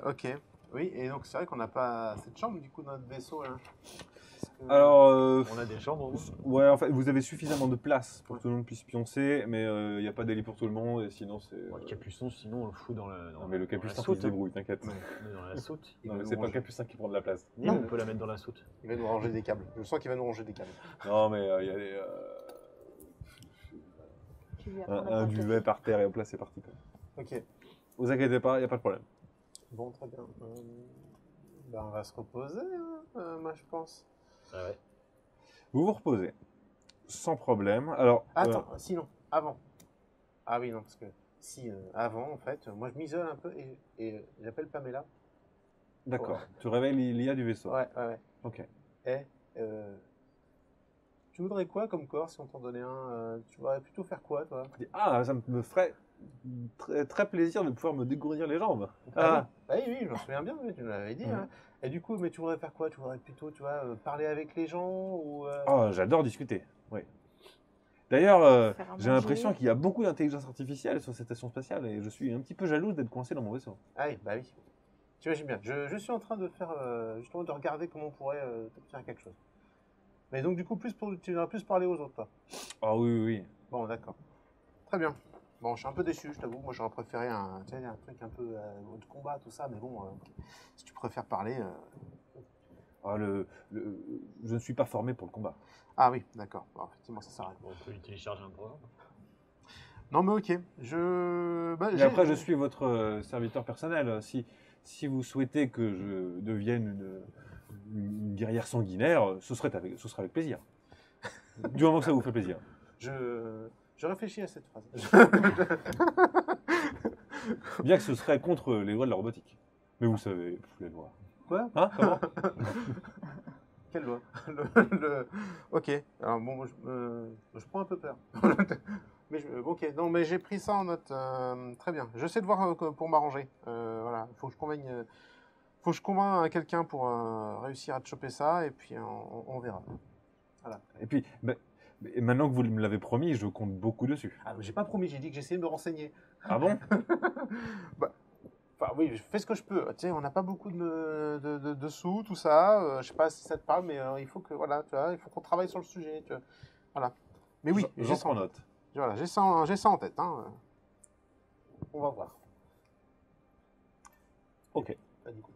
Ok. Oui, et donc c'est vrai qu'on n'a pas cette chambre du coup dans notre vaisseau là. Parce que- Alors, On a des chambres, nous. ouais, en fait, vous avez suffisamment de place pour que tout le monde puisse pioncer, mais il n'y a pas d'élite pour tout le monde, et sinon c'est. Ouais, le capuçon, sinon on le fout dans la. Non, mais le dans la capucin qui soute, se débrouille, t'inquiète. hein. On est dans la soute. Il Non, va mais nous c'est pas le ranger. capucin qui prend de la place. Non, on peut la mettre dans la soute. Il va nous ranger des câbles. Je sens qu'il va nous ranger des câbles. Non, mais il y a des, Tu lui apprends un à duvet par terre et hop là c'est parti. Quoi. Ok. Vous inquiétez pas, il n'y a pas de problème. Bon, très bien. On va se reposer, hein, moi je pense. Ah ouais. Vous vous reposez, sans problème. Alors, Attends, sinon, avant. Ah oui, non, parce que si, avant, en fait, moi je m'isole un peu et j'appelle Pamela. d'accord, tu réveilles l'IA du vaisseau. Ouais, ouais, ouais. Ok. Eh, tu voudrais quoi comme corps si on t'en donnait un Tu voudrais plutôt faire quoi, toi? Ah, ça me ferait très, très plaisir de pouvoir me dégourdir les jambes. Ah oui, oui, je m'en souviens bien, oui, tu me l'avais dit. Mhm. Hein. Et du coup, mais tu voudrais faire quoi? Tu voudrais plutôt, tu vois, parler avec les gens ou Oh, j'adore discuter. Oui. D'ailleurs, Faire à j'ai manger. l'impression qu'il y a beaucoup d'intelligence artificielle sur cette station spatiale et je suis un petit peu jalouse d'être coincé dans mon vaisseau. Ah oui, bah oui. Tu imagines bien. Je suis en train de faire, justement, de regarder comment on pourrait obtenir quelque chose. Mais donc, du coup, tu vas plus parler aux autres, toi. Ah oui, oui, oui. Bon, d'accord. Très bien. Bon, je suis un peu déçu, je t'avoue. Moi, j'aurais préféré un truc un peu de combat, tout ça. Mais bon, si tu préfères parler... Ah, je ne suis pas formé pour le combat. Ah oui, d'accord. Bon, effectivement, ça s'arrête. Bon, on peut télécharger un programme. Non, mais ok. Bah, Et après, je suis votre serviteur personnel. Si vous souhaitez que je devienne une guerrière sanguinaire, ce sera avec plaisir. Du moment que ça vous fait plaisir. Je réfléchis à cette phrase. Bien que ce serait contre les lois de la robotique. Mais vous savez, les lois. Quoi? Hein? Comment? Quelle loi? Ok. Alors bon, moi, je prends un peu peur. Mais ok. Non, mais j'ai pris ça en note. Très bien. J'essaie de voir pour m'arranger. Voilà. Faut que je convainc quelqu'un pour réussir à te choper ça, et puis on verra. Et puis, mais maintenant que vous me l'avez promis, je compte beaucoup dessus. Ah, j'ai pas promis. J'ai dit que j'essayais de me renseigner. Ah bon? Enfin, oui, je fais ce que je peux. Tu sais, on n'a pas beaucoup de sous, tout ça. Je sais pas si ça te parle, mais il faut que, voilà, tu vois, il faut qu'on travaille sur le sujet. Tu vois. Voilà. Mais oui, J'en prends note. Voilà, j'ai ça en tête. Hein. On va voir. Ok. Pas du coup.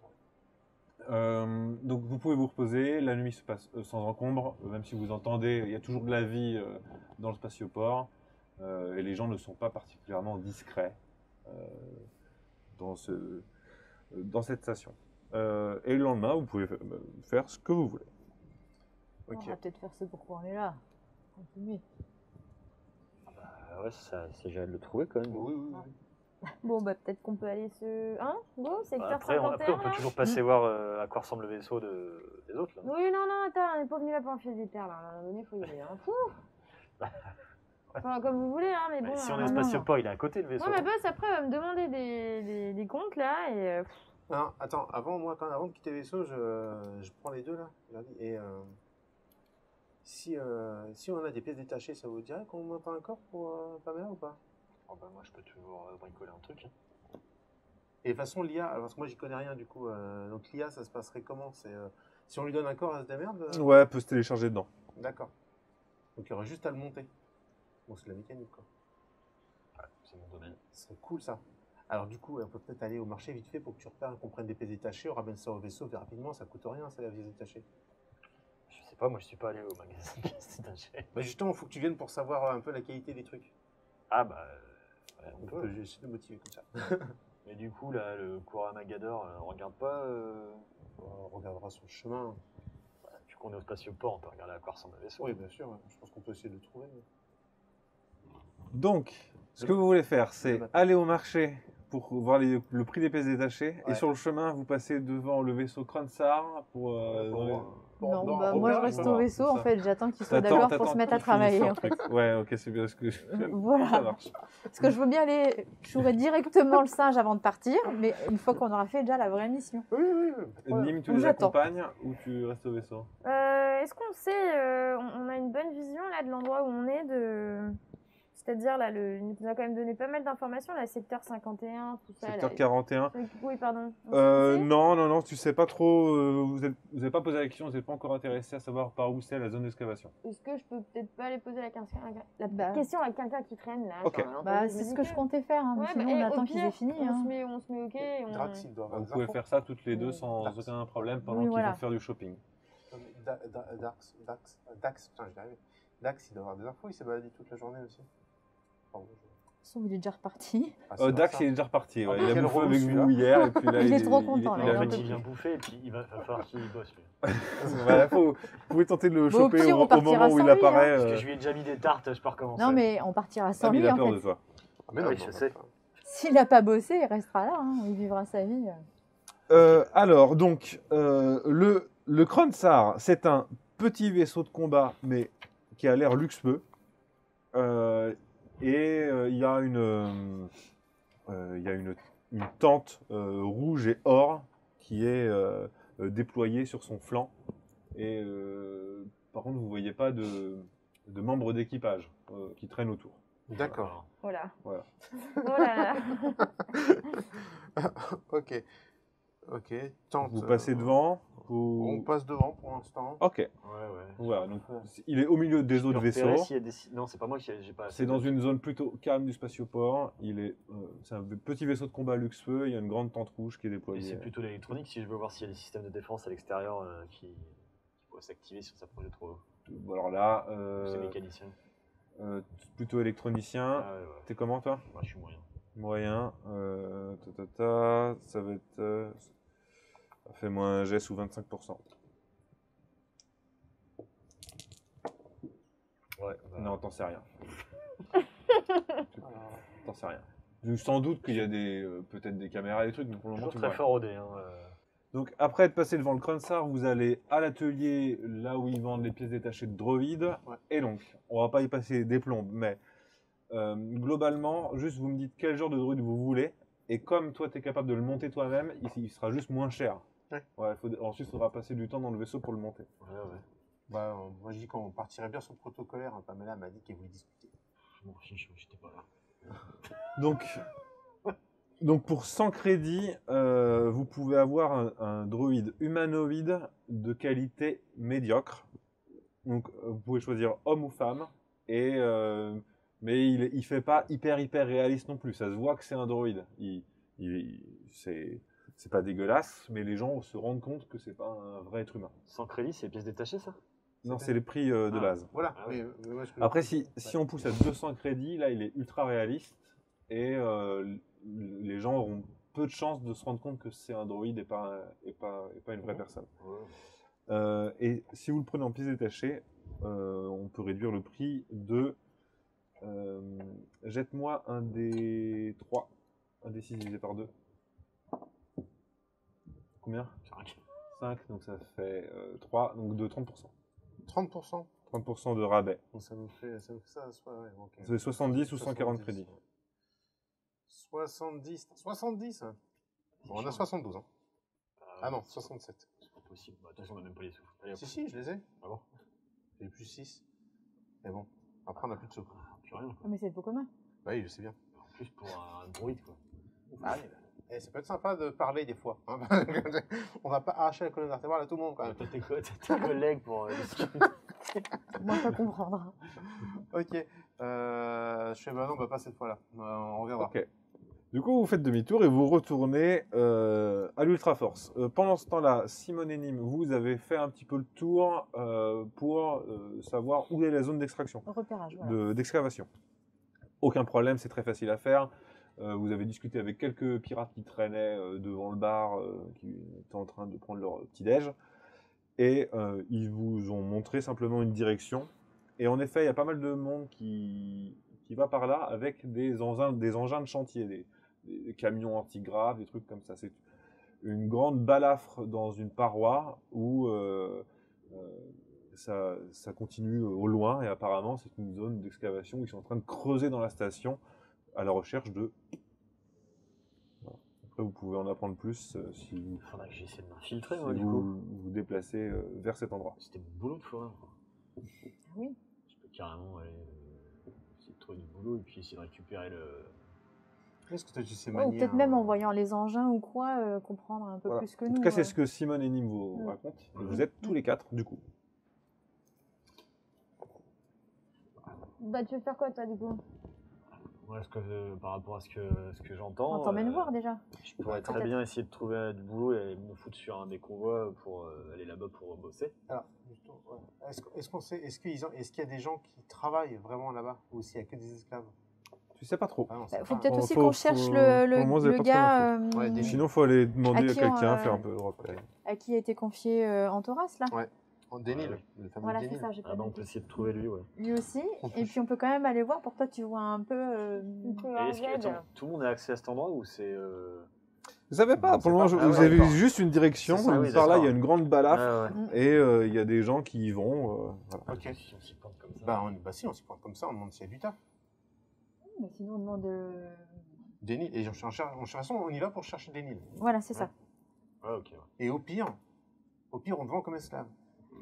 Donc vous pouvez vous reposer, la nuit se passe sans encombre, même si vous entendez, il y a toujours de la vie dans le spatioport, et les gens ne sont pas particulièrement discrets dans cette station. Et le lendemain, vous pouvez faire ce que vous voulez. Ok. On va peut-être faire ce pourquoi on est là. Continuer. Ah ouais, c'est génial de le trouver quand même. Oui, oui, oui. Bon, bah peut-être qu'on peut aller se. Hein? Go, secteur Après, 51 on peut là. toujours passer voir à quoi ressemble le vaisseau des autres. Là. Oui, non, attends, on n'est pas venu là pour enfiler des terres là. À un moment donné, faut y aller. Hein. Pouh. Enfin, comme vous voulez, hein, mais bon. Si on est non, spatioport, il est à côté le vaisseau. Non, mais boss, après, va me demander des comptes, là, et... Non, attends, avant de quitter le vaisseau, je prends les deux là. Je leur dis, et si on a des pièces détachées, ça vous dirait qu'on monte un corps pour Pamela ou pas? Oh, bah, moi, je peux toujours bricoler un truc. Et de toute façon, l'IA, alors parce que moi j'y connais rien du coup, donc l'IA ça se passerait comment? Si on lui donne un corps, elle se démerde? Ouais, elle peut se télécharger dedans. D'accord. Donc il y aurait juste à le monter. Bon, c'est de la mécanique quoi. Ouais, c'est mon domaine. Ce serait cool ça. Alors du coup, on peut peut-être aller au marché vite fait pour que tu repères qu'on prenne des pièces détachées, on ramène ça au vaisseau très rapidement, ça coûte rien, c'est la pièce détachée. Je sais pas, moi, je suis pas allé au magasin de pièces détachées. Bah justement, il faut que tu viennes pour savoir un peu la qualité des trucs. Ah, bah, ouais, on On peut. peut essayer de motiver comme ça. Mais du coup, là, le Kuramagador, on regarde pas. On regardera sur le chemin. Vu qu'on est au spatioport, on peut regarder à quoi ressemble le vaisseau. Oui, bien sûr, je pense qu'on peut essayer de le trouver. Donc, ce que vous voulez faire, c'est Le matin. aller au marché pour voir le prix des pièces détachées. Et Ouais. sur le chemin, vous passez devant le vaisseau Kransar pour... Non, bah, moi je reste au vaisseau c'est en ça. fait, j'attends qu'ils soient T'attends- d'accord pour t'attends se mettre à qu'ils finissent travailler. leur En fait. truc. Ouais, ok, c'est bien ce que je... Voilà. Ça marche. Parce que je veux bien aller chourer directement le singe avant de partir, mais une fois qu'on aura fait déjà la vraie mission. Oui, oui, oui. Nîmes, tu Où les j'attends. accompagnes ou tu restes au vaisseau? Est-ce qu'on sait, on a une bonne vision, là, de l'endroit où on est, C'est-à-dire, là, il nous a quand même donné pas mal d'informations, là, secteur 51, tout ça. Secteur là. 41. Oui, pardon. On sait. Non, tu sais pas trop. Vous n'avez pas posé la question, vous n'êtes pas encore intéressé à savoir par où c'est la zone d'excavation. Est-ce que je peux peut-être pas aller poser la Bah, question à quelqu'un qui traîne, là? Ok. sur un malentendu, bah, je me c'est dis ce que je comptais faire, hein, mais Ouais, sinon bah, on au attend pire, qu'ils aient fini. On Hein. se met ok. Et on... Drax, il doit avoir Vous des pouvez infos. faire ça toutes les deux sans Dax. aucun problème pendant Oui, qu'ils voilà. vont faire du shopping. Non, mais Dax, putain, je vais arriver. Dax, il doit avoir des infos, il s'est baladé toute la journée aussi. Pardon, Sauf qu'il est déjà reparti. Ah, c'est Dax, ça. il est déjà reparti. Ouais. Ah, Il a quel bouffé relou, avec celui-là. vous hier et puis là Il est trop content, là, Mais il en en fait, peut il vient plus. bouffer et puis il va falloir qu'il bosse, lui. Voilà, vous pouvez tenter de le Bon, au choper pire, on au partira moment où sans il lui, apparaît. Parce que je lui ai déjà mis des tartes, je peux recommencer. Non, mais on partira sans mais lui il a en peur fait. de toi. Ah, mais Ah non, oui, non, je non, sais. non. S'il n'a pas bossé, il restera là. Hein. Il vivra sa vie. Alors, donc, le Kransar, c'est un petit vaisseau de combat, mais qui a l'air luxueux. Il y a une tente rouge et or qui est déployée sur son flanc. Et par contre, vous ne voyez pas de membres d'équipage qui traînent autour. D'accord. Voilà. Voilà. Oh là là. Ok. Ok. Tente, Vous passez devant. On passe devant pour l'instant. Ok. Ouais. Voilà. Donc, il est au milieu des autres vaisseaux. Non, c'est pas moi qui j'ai pas. C'est dans une zone plutôt calme du spatioport. C'est un petit vaisseau de combat luxueux. Il y a une grande tente rouge qui est Et déployée. c'est plutôt l'électronique si je veux voir s'il y a des systèmes de défense à l'extérieur qui pourraient s'activer si on s'approche de trop. Bon, alors là, C'est mécanicien. plutôt électronicien. Ah ouais. T'es comment toi? Moi, je suis moyen. Moyen. Ça va être. Fais-moi un jet sous 25%. Ouais. Non, t'en sais rien. T'en sais rien. Sans doute qu'il y a peut-être des caméras, des trucs, mais pour le moment, Toujours tu très vois. fort au dé. Hein. Donc après être passé devant le Kransar, vous allez à l'atelier là où ils vendent les pièces détachées de droïdes. Ouais. Et donc, on va pas y passer des plombes, mais globalement, juste vous me dites quel genre de droïde vous voulez. Et comme toi tu es capable de le monter toi-même, il sera juste moins cher. Ouais. Ensuite, il faudra passer du temps dans le vaisseau pour le monter. Ouais. Bah, moi je dis qu'on partirait bien sur le protocolaire. Hein. Pamela m'a dit qu'elle voulait discuter. Je m'en fiche, j'étais pas là. Donc pour 100 crédits, vous pouvez avoir un droïde humanoïde de qualité médiocre. Donc vous pouvez choisir homme ou femme. Mais il fait pas hyper réaliste non plus. Ça se voit que c'est un droïde. C'est pas dégueulasse, mais les gens se rendent compte que c'est pas un vrai être humain. Sans crédit, c'est les pièces détachées, ça? Non, c'est les prix de Ah. base. Voilà. Ah ouais. Mais moi, Après, si on pousse à 200 crédits, là, il est ultra réaliste et les gens auront peu de chances de se rendre compte que c'est un droïde et pas une vraie personne. Ouais. Et si vous le prenez en pièces détachées, on peut réduire le prix de... jette-moi un des 3, un des 6 divisé par 2. Combien? 5, donc ça fait 3, donc de 30%. 30%. 30% de rabais. Donc ça nous fait ça, soit, ouais, ok. C'est 70 ou 140 crédits. 70. 70 hein. Bon, on a 72. Hein. Ah non, 67. C'est pas possible. Bah, de toute façon, on a même pas les sous. Allez, hop. Si, je les ai. Ah bon? J'ai plus 6. Mais bon, après on a plus de sous. Plus rien, quoi. Ah, mais c'est le pot commun. Bah oui, je sais bien. En plus, pour un druide, quoi. Et ça peut être sympa de parler des fois. Hein. On va pas arracher la colonne vertébrale à tout le monde quand même. T'as tes collègues pour discuter. Moi, pas comprendre. Ok. Je fais bah non, bah pas cette fois-là. On reviendra. Ok. Du coup, vous faites demi-tour et vous retournez à l'Ultra Force. Pendant ce temps-là, Simone et Nîmes, vous avez fait un petit peu le tour pour savoir où est la zone d'extraction, Repérage, voilà. d'excavation. Aucun problème, c'est très facile à faire. Vous avez discuté avec quelques pirates qui traînaient devant le bar, qui étaient en train de prendre leur petit-déj. Et ils vous ont montré simplement une direction. Et en effet, il y a pas mal de monde qui va par là avec des engins de chantier, des camions antigraves, des trucs comme ça. C'est une grande balafre dans une paroi où ça continue au loin. Et apparemment, c'est une zone d'excavation où ils sont en train de creuser dans la station à la recherche de... Voilà. Après, vous pouvez en apprendre plus si vous... Faudrait que j'essaie de m'infiltrer, Si moi, du coup. vous vous déplacez vers cet endroit. C'était mon boulot de forain. Oui. Je peux carrément aller essayer de trouver du boulot et puis essayer de récupérer le... Est-ce que toi tu sais Ouais, ou manier peut-être même en voyant les engins ou quoi, comprendre un peu Voilà. plus que nous. En tout cas, c'est ce que Simone et Nîmes vous Mm. racontent. Et vous êtes tous les quatre, du coup. Bah, tu veux faire quoi, toi, du coup? Ouais, par rapport à ce que j'entends... On t'emmène voir déjà. Je pourrais très bien essayer de trouver du boulot et me foutre sur un des convois pour aller là-bas pour bosser. Alors, justement, ouais. Est-ce qu'on sait, est-ce qu'il y a des gens qui travaillent vraiment là-bas ou s'il y a que des esclaves? Tu sais pas trop. Ah non, Il c'est faut pas- peut-être Bon, aussi faut- qu'on cherche faut- le pour le moment, vous avez pas trop gars Ouais, des- Sinon, il faut aller demander À à qui quelqu'un, on, faire un peu de repère. à qui a été confié Antoras, là. Ouais. En Dénil, Ouais. le fameux Voilà, c'est Dénil. ça, j'ai pas Ah bah on noté. peut essayer de trouver lui, ouais. Lui aussi. En Et plus. puis on peut quand même aller voir pour toi, tu vois un peu. Une Et couleur est-ce que, Z. attends, tout le monde a accès à cet endroit ou c'est... Vous savez pas, Non, pour le moment, c'est pas- vous Ah ouais, avez d'accord. juste une direction. C'est ça, oui, Par là, il y a d'accord. une grande balafre. Ah ouais. Et il y a des gens qui y vont. Voilà. Ok. Si on s'y plante comme ça. Bah si, on s'y prend comme ça, on demande s'il y a du taf. Mais sinon, on demande. Dénil. Et de toute façon, on y va pour chercher Dénil. Voilà, c'est ça. Ouais, ok. Ouais. Et au pire, on te vend comme esclave.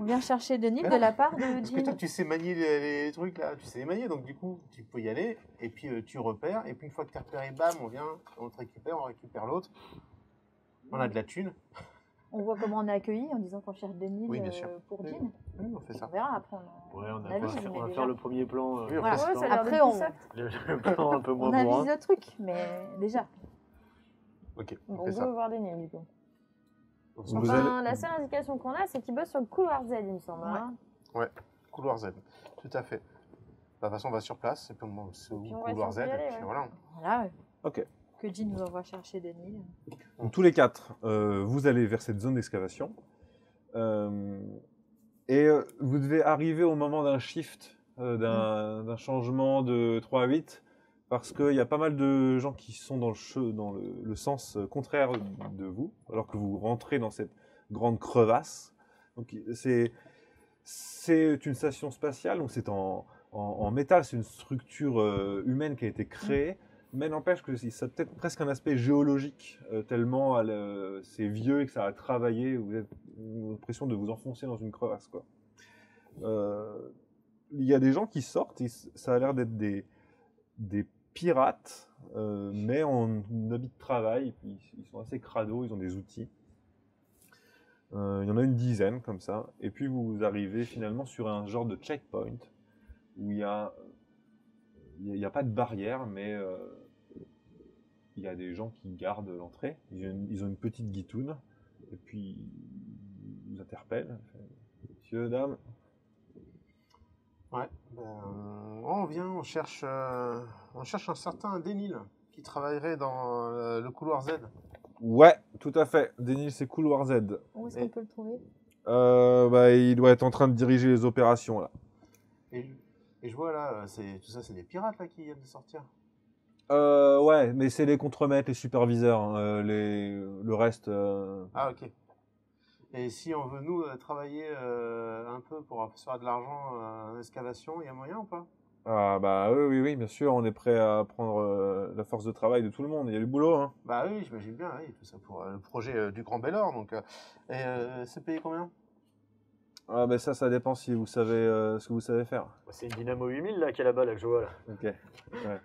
On vient chercher Denis Mais de non, la part de Parce que Jean. toi, tu sais manier les trucs là, tu sais les manier, donc du coup, tu peux y aller, et puis tu repères, et puis une fois que tu as repéré, bam, on te récupère, on récupère l'autre. On a de la thune. On voit comment on est accueilli en disant qu'on cherche Denis Oui, bien sûr. pour Oui. Jean. Oui, on fait On ça. verra après. Ouais, on La vie, va mais déjà. faire le premier plan. Oui, Voilà. Ouais, ça a l'air Après, d'être on- plus soft. Le plan un peu moins On avise bourrin. le truc, mais déjà. Ok, on Bon, fait go ça. voir des nids, du coup. Vous Enfin, la seule indication qu'on a, c'est qu'il bosse sur le couloir Z, il me semble. hein. Couloir Z, tout à fait. Bah, de toute façon, on va sur place, et puis on demande c'est où puis le on va couloir Z, essayer d'y et aller, puis ouais. voilà. Voilà. Ok. Que Jean nous envoie chercher Denis. Donc, tous les quatre, vous allez vers cette zone d'excavation. Vous devez arriver au moment d'un shift, d'un changement de 3 à 8, parce qu'il y a pas mal de gens qui sont dans le sens contraire de vous, alors que vous rentrez dans cette grande crevasse. Donc, c'est une station spatiale, donc c'est en métal, c'est une structure humaine qui a été créée. Mais n'empêche que ça a peut-être presque un aspect géologique, tellement c'est vieux et que ça a travaillé, vous avez l'impression de vous enfoncer dans une crevasse, quoi. Il y a des gens qui sortent, et ça a l'air d'être des pirates, mais en habit de travail, et puis ils sont assez crado, ils ont des outils. Il y en a une dizaine, comme ça, et puis vous arrivez finalement sur un genre de checkpoint, où il y a pas de barrière, mais il y a des gens qui gardent l'entrée. Ils ont une petite guitoune. Et puis, ils vous interpellent. Monsieur, dame. Ouais. On vient, on cherche un certain Dénil qui travaillerait dans le couloir Z. Ouais, tout à fait. Denis, c'est couloir Z. Où est-ce qu'on peut le trouver? Il doit être en train de diriger les opérations, là. Et je vois là, tout ça, c'est des pirates là qui viennent de sortir. Ouais, mais c'est les contremaîtres, les superviseurs. Hein, le reste... Ah, ok. Et si on veut, nous, travailler un peu pour faire de l'argent en excavation, il y a moyen ou pas? Ah bah oui, bien sûr, on est prêt à prendre la force de travail de tout le monde. Il y a du boulot, hein. Bah oui, j'imagine bien, oui, tout ça pour le projet du Grand Bel Or. Donc, c'est payé combien? Ah bah ça dépend si vous savez ce que vous savez faire. C'est une Dynamo 8000 là qui est là-bas là, que je vois là. Ok. Ouais.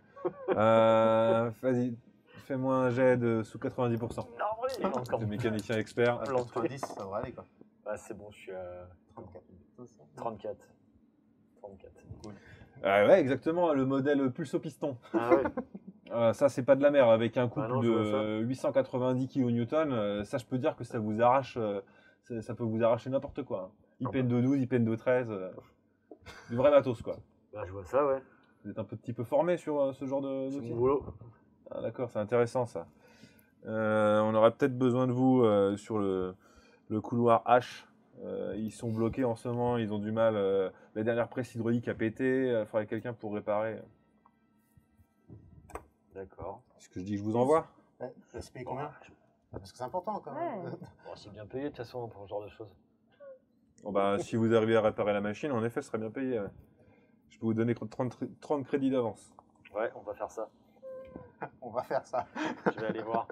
Vas-y, fais-moi un jet de sous 90%. Non, oui, encore De mécanicien expert. 90, ça devrait aller quoi. Ah, c'est bon, je suis à 34. 34. 34. Ah ouais, exactement, le modèle pulso piston. Ah ouais. Ça, c'est pas de la mer. Avec un couple non, je vois de 890 kN, ça, je peux dire que ça vous arrache, ça peut vous arracher n'importe quoi. IPN de 12, IPN de 13, du vrai matos, quoi. Bah, je vois ça, ouais. Vous êtes un petit peu formé sur ce genre C'est d'outils? mon boulot. Ah, d'accord, c'est intéressant, ça. On aurait peut-être besoin de vous sur le couloir H. Ils sont bloqués en ce moment, ils ont du mal. La dernière presse hydraulique a pété, il faudrait quelqu'un pour réparer. D'accord. Est-ce que je dis que je vous envoie? Ouais, c'est payé combien? Parce que c'est important quand même. Ouais. Bon, c'est bien payé de toute façon pour ce genre de choses. Bon, bah, si vous arrivez à réparer la machine, en effet, ce serait bien payé. Ouais. Je peux vous donner 30 crédits d'avance. Ouais, on va faire ça. On va faire ça. Je vais aller voir.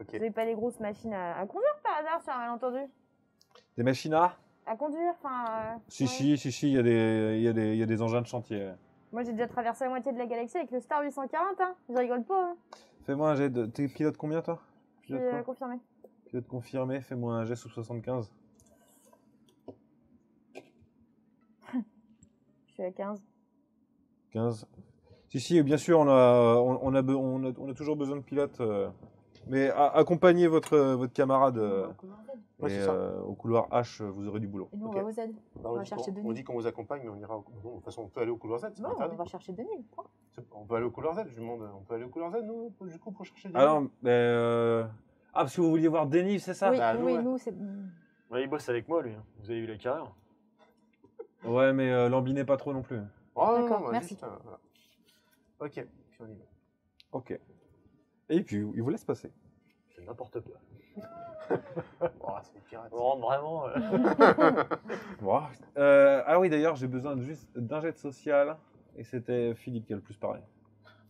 Ok. Vous n'avez pas des grosses machines à conduire par hasard sur un malentendu? Des machines à? À conduire, enfin. Si, ouais. si, il y a des engins de chantier. Moi j'ai déjà traversé la moitié de la galaxie avec le Star 840, hein. Je rigole pas, hein. Fais-moi un jet de. T'es pilote combien, toi? Je suis Pilote quoi? confirmé. Pilote confirmé, fais-moi un jet sous 75. Je suis à 15. 15. Si, bien sûr, on a toujours besoin de pilotes. Mais accompagnez votre camarade Ouais, et c'est ça. au couloir H, vous aurez du boulot. Et nous, Ok. on va aux Z. Bah, On va chercher on Denis. dit qu'on vous accompagne, mais on ira. Bon, de toute façon, on peut aller au couloir Z. C'est Non, pas on interdit. va chercher Denis. Point. On peut aller au couloir Z. Je lui demande. On peut aller au couloir Z, nous, du coup, pour chercher des. Ah non, mais. Ah, parce que vous vouliez voir Denis, c'est ça? Oui, Bah, nous, oui, ouais. nous, c'est. Ouais, il bosse avec moi, lui. Hein. Vous avez eu la carrière. Ouais, mais l'embinez pas trop non plus. Oh, non, D'accord, non, bah, merci. juste, voilà. Ok, puis on y va. Ok. Et puis, il vous laisse passer. C'est n'importe quoi. Oh, c'est des pirates. On rentre vraiment. Bon. Ah oui, d'ailleurs, j'ai besoin juste d'un jet de social. Et c'était Philippe qui a le plus parlé.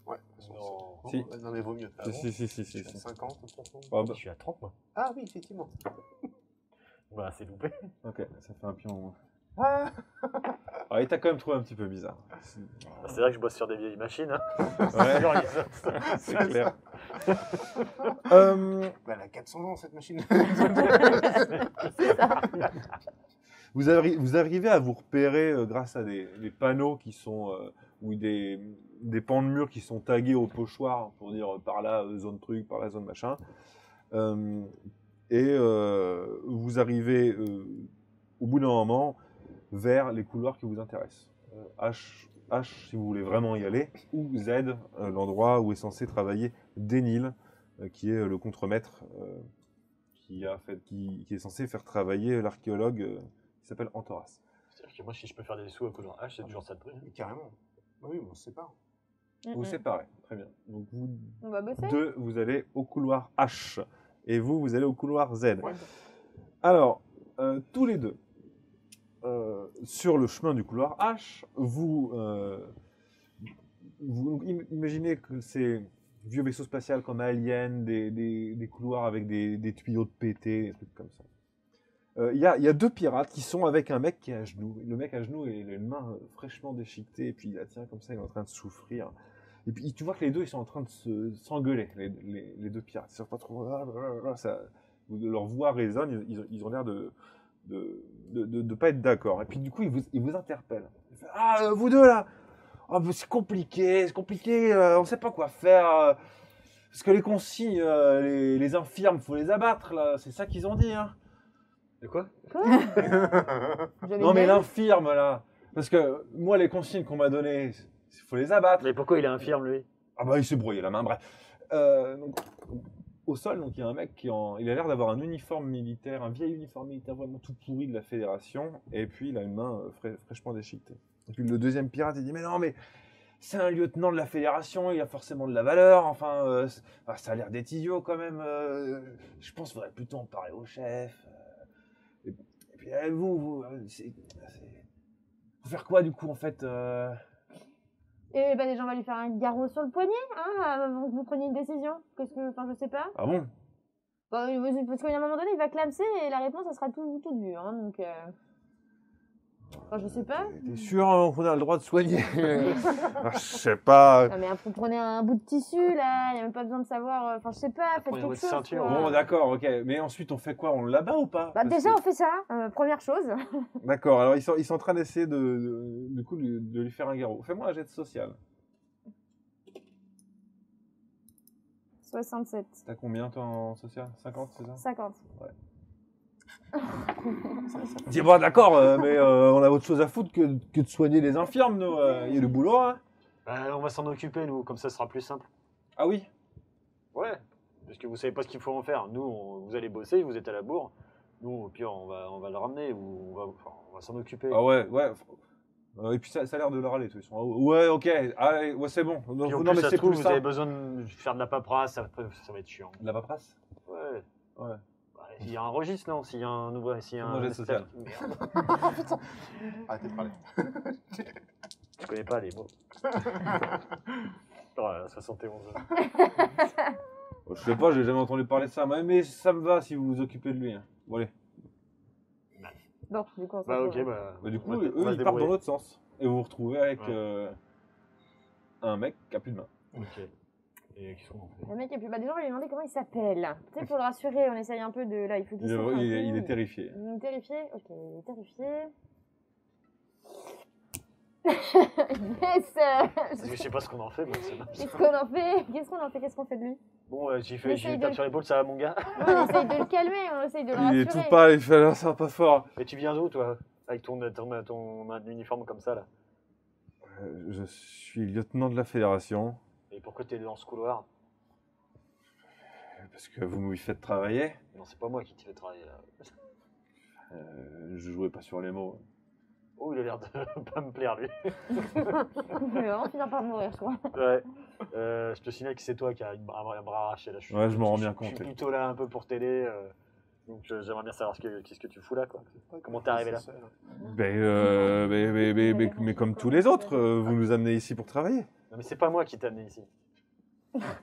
Ouais, de toute façon, Non. c'est- Si. ouais, non, mais vaut mieux. Ah bon Si. Je suis à 50, de toute façon. Ah, bah, Je suis à 30, moi. Ah oui, effectivement. Bah, c'est loupé. ok, ça fait un pion en moins. Ah, Ah, il t'a quand même trouvé un petit peu bizarre. Bah, c'est vrai que je bosse sur des vieilles machines. Hein. Ouais, Sur les- c'est clair. bah, elle a 400 ans, cette machine. Vous arrivez à vous repérer grâce à des panneaux qui sont ou des pans de murs qui sont tagués au pochoir pour dire par là zone truc, par là zone machin. Vous arrivez au bout d'un moment vers les couloirs qui vous intéressent. H si vous voulez vraiment y aller, ou Z, l'endroit où est censé travailler Denil, qui est le contremaître qui est censé faire travailler l'archéologue qui s'appelle Antoras. C'est-à-dire que moi, si je peux faire des sous à couloir H, c'est toujours ça de prix. Mais carrément. Bah oui, on se sépare. Vous séparez, très bien. Donc vous On va bosser. deux, vous allez au couloir H, et vous allez au couloir Z. Ouais. Alors, tous les deux, sur le chemin du couloir H, vous imaginez que c'est vieux vaisseau spatial comme Alien, des couloirs avec des tuyaux de pété, des trucs comme ça. Il y a deux pirates qui sont avec un mec qui est à genoux. Le mec à genoux, il a une main fraîchement déchiquetée, et puis il la tient comme ça, il est en train de souffrir. Et puis tu vois que les deux, ils sont en train de s'engueuler, les deux pirates. Ils ne savent pas trop. Leur voix résonne, ils ont l'air de pas être d'accord. Et puis du coup, ils vous interpellent. Ils font, ah, vous deux là, oh, c'est compliqué, on ne sait pas quoi faire. Parce que les consignes, les infirmes, faut les abattre là. C'est ça qu'ils ont dit, hein. De quoi? Non mais l'infirme là, parce que moi les consignes qu'on m'a données, il faut les abattre. Mais pourquoi il est infirme, lui? Ah bah il s'est brouillé la main, bref. Donc, au sol, donc il y a un mec il a l'air d'avoir un uniforme militaire, un vieil uniforme militaire vraiment tout pourri de la Fédération, et puis il a une main fraîchement déchiquetée. Et puis le deuxième pirate il dit mais non mais c'est un lieutenant de la Fédération, il a forcément de la valeur, enfin ça a l'air d'être idiot quand même. Je pense qu'il faudrait plutôt en parler au chef. Et puis vous faire quoi du coup en fait Et bah déjà on va lui faire un garrot sur le poignet, hein, avant que vous preniez une décision. Enfin je sais pas. Ah bon? Bah, parce qu'à un moment donné il va clamser et la réponse ça sera tout dû, hein, donc. Enfin je sais pas. T'es sûr qu'on a le droit de soigner? Je sais pas. Non mais vous prenez un bout de tissu là, il y a même pas besoin de savoir. Enfin je sais pas, faites Prenez quelque votre chose. ceinture. quoi. Bon d'accord, ok. Mais ensuite on fait quoi? On l'abat ou pas? Bah Parce déjà que- on fait ça, première chose. D'accord, alors ils sont en train d'essayer du coup, de lui faire un garrot. Fais-moi un jet de social. 67. T'as combien toi en social? 50, c'est ça? 50. Dis bah d'accord, mais on a autre chose à foutre que de soigner les infirmes, nous. Il y a le boulot, hein? On va s'en occuper, nous, comme ça sera plus simple. Ah oui? Ouais, parce que vous savez pas ce qu'il faut en faire. Nous, vous allez bosser, vous êtes à la bourre. Nous, au pire, on va le ramener ou on va s'en occuper. Ah ouais, ouais. Et puis ça a l'air de leur aller, tous. Ils sont en haut. Ouais, ok. Allez, ouais, c'est bon. Puis Non, en non, plus, mais ça c'est se trouve, plus vous ça. avez besoin de faire de la paperasse, ça va être chiant. De la paperasse? Ouais. Ouais. Bah, s'il y a un registre, non? S'il y a un nouveau... S'il y a Moi, un j'ai social. Merde, Arrêtez de parler. je connais pas les mots. Voilà, 71. Je sais pas, j'ai jamais entendu parler de ça. Mais ça me va si vous vous occupez de lui. Hein. Bon, allez. Bon, du coup on se Bah, retrouve. ok, bah. Bah, du coup, on va se eux, ils partent débrouiller. dans l'autre sens. Et vous vous retrouvez avec Ouais. un mec qui a plus de main. Ok. Et qu'est-ce qu'on fait? Le mec, et puis bah déjà on va lui demander comment il s'appelle. Tu sais, pour le rassurer, on essaye un peu de. Là, il faut qu'il Il est, souffre un il est- coup. il est terrifié. Il est terrifié? Ok, il est terrifié. Yes. Parce que je sais pas ce qu'on en fait, mais c'est Qu'est-ce qu'on en fait? Qu'est-ce qu'on fait de lui? Bon, j'y Essaye de tape le- sur l'épaule, ça va mon gars? On essaye de le calmer, on essaye de le rassurer. Il est tout pâle, il fait là, ça va pas fort. Mais tu viens d'où, toi? Avec ton uniforme comme ça, là? Je suis lieutenant de la fédération. Et pourquoi t'es dans ce couloir? Parce que vous me faites travailler. Non, c'est pas moi qui t'ai fait travailler, là. Je jouais pas sur les mots. Oh, il a l'air de pas me plaire, lui. Il va vraiment finir par mourir, je crois. Ouais. Je te signale que c'est toi qui as un bras arraché, là. Ouais, je m'en rends bien Je compte. suis plutôt là un peu pour t'aider. Donc j'aimerais bien savoir qu'est-ce que tu fous là, quoi. Comment t'es arrivé là? Mais comme tous les autres, vous nous amenez ici pour travailler. Non, mais c'est pas moi qui t'ai amené ici.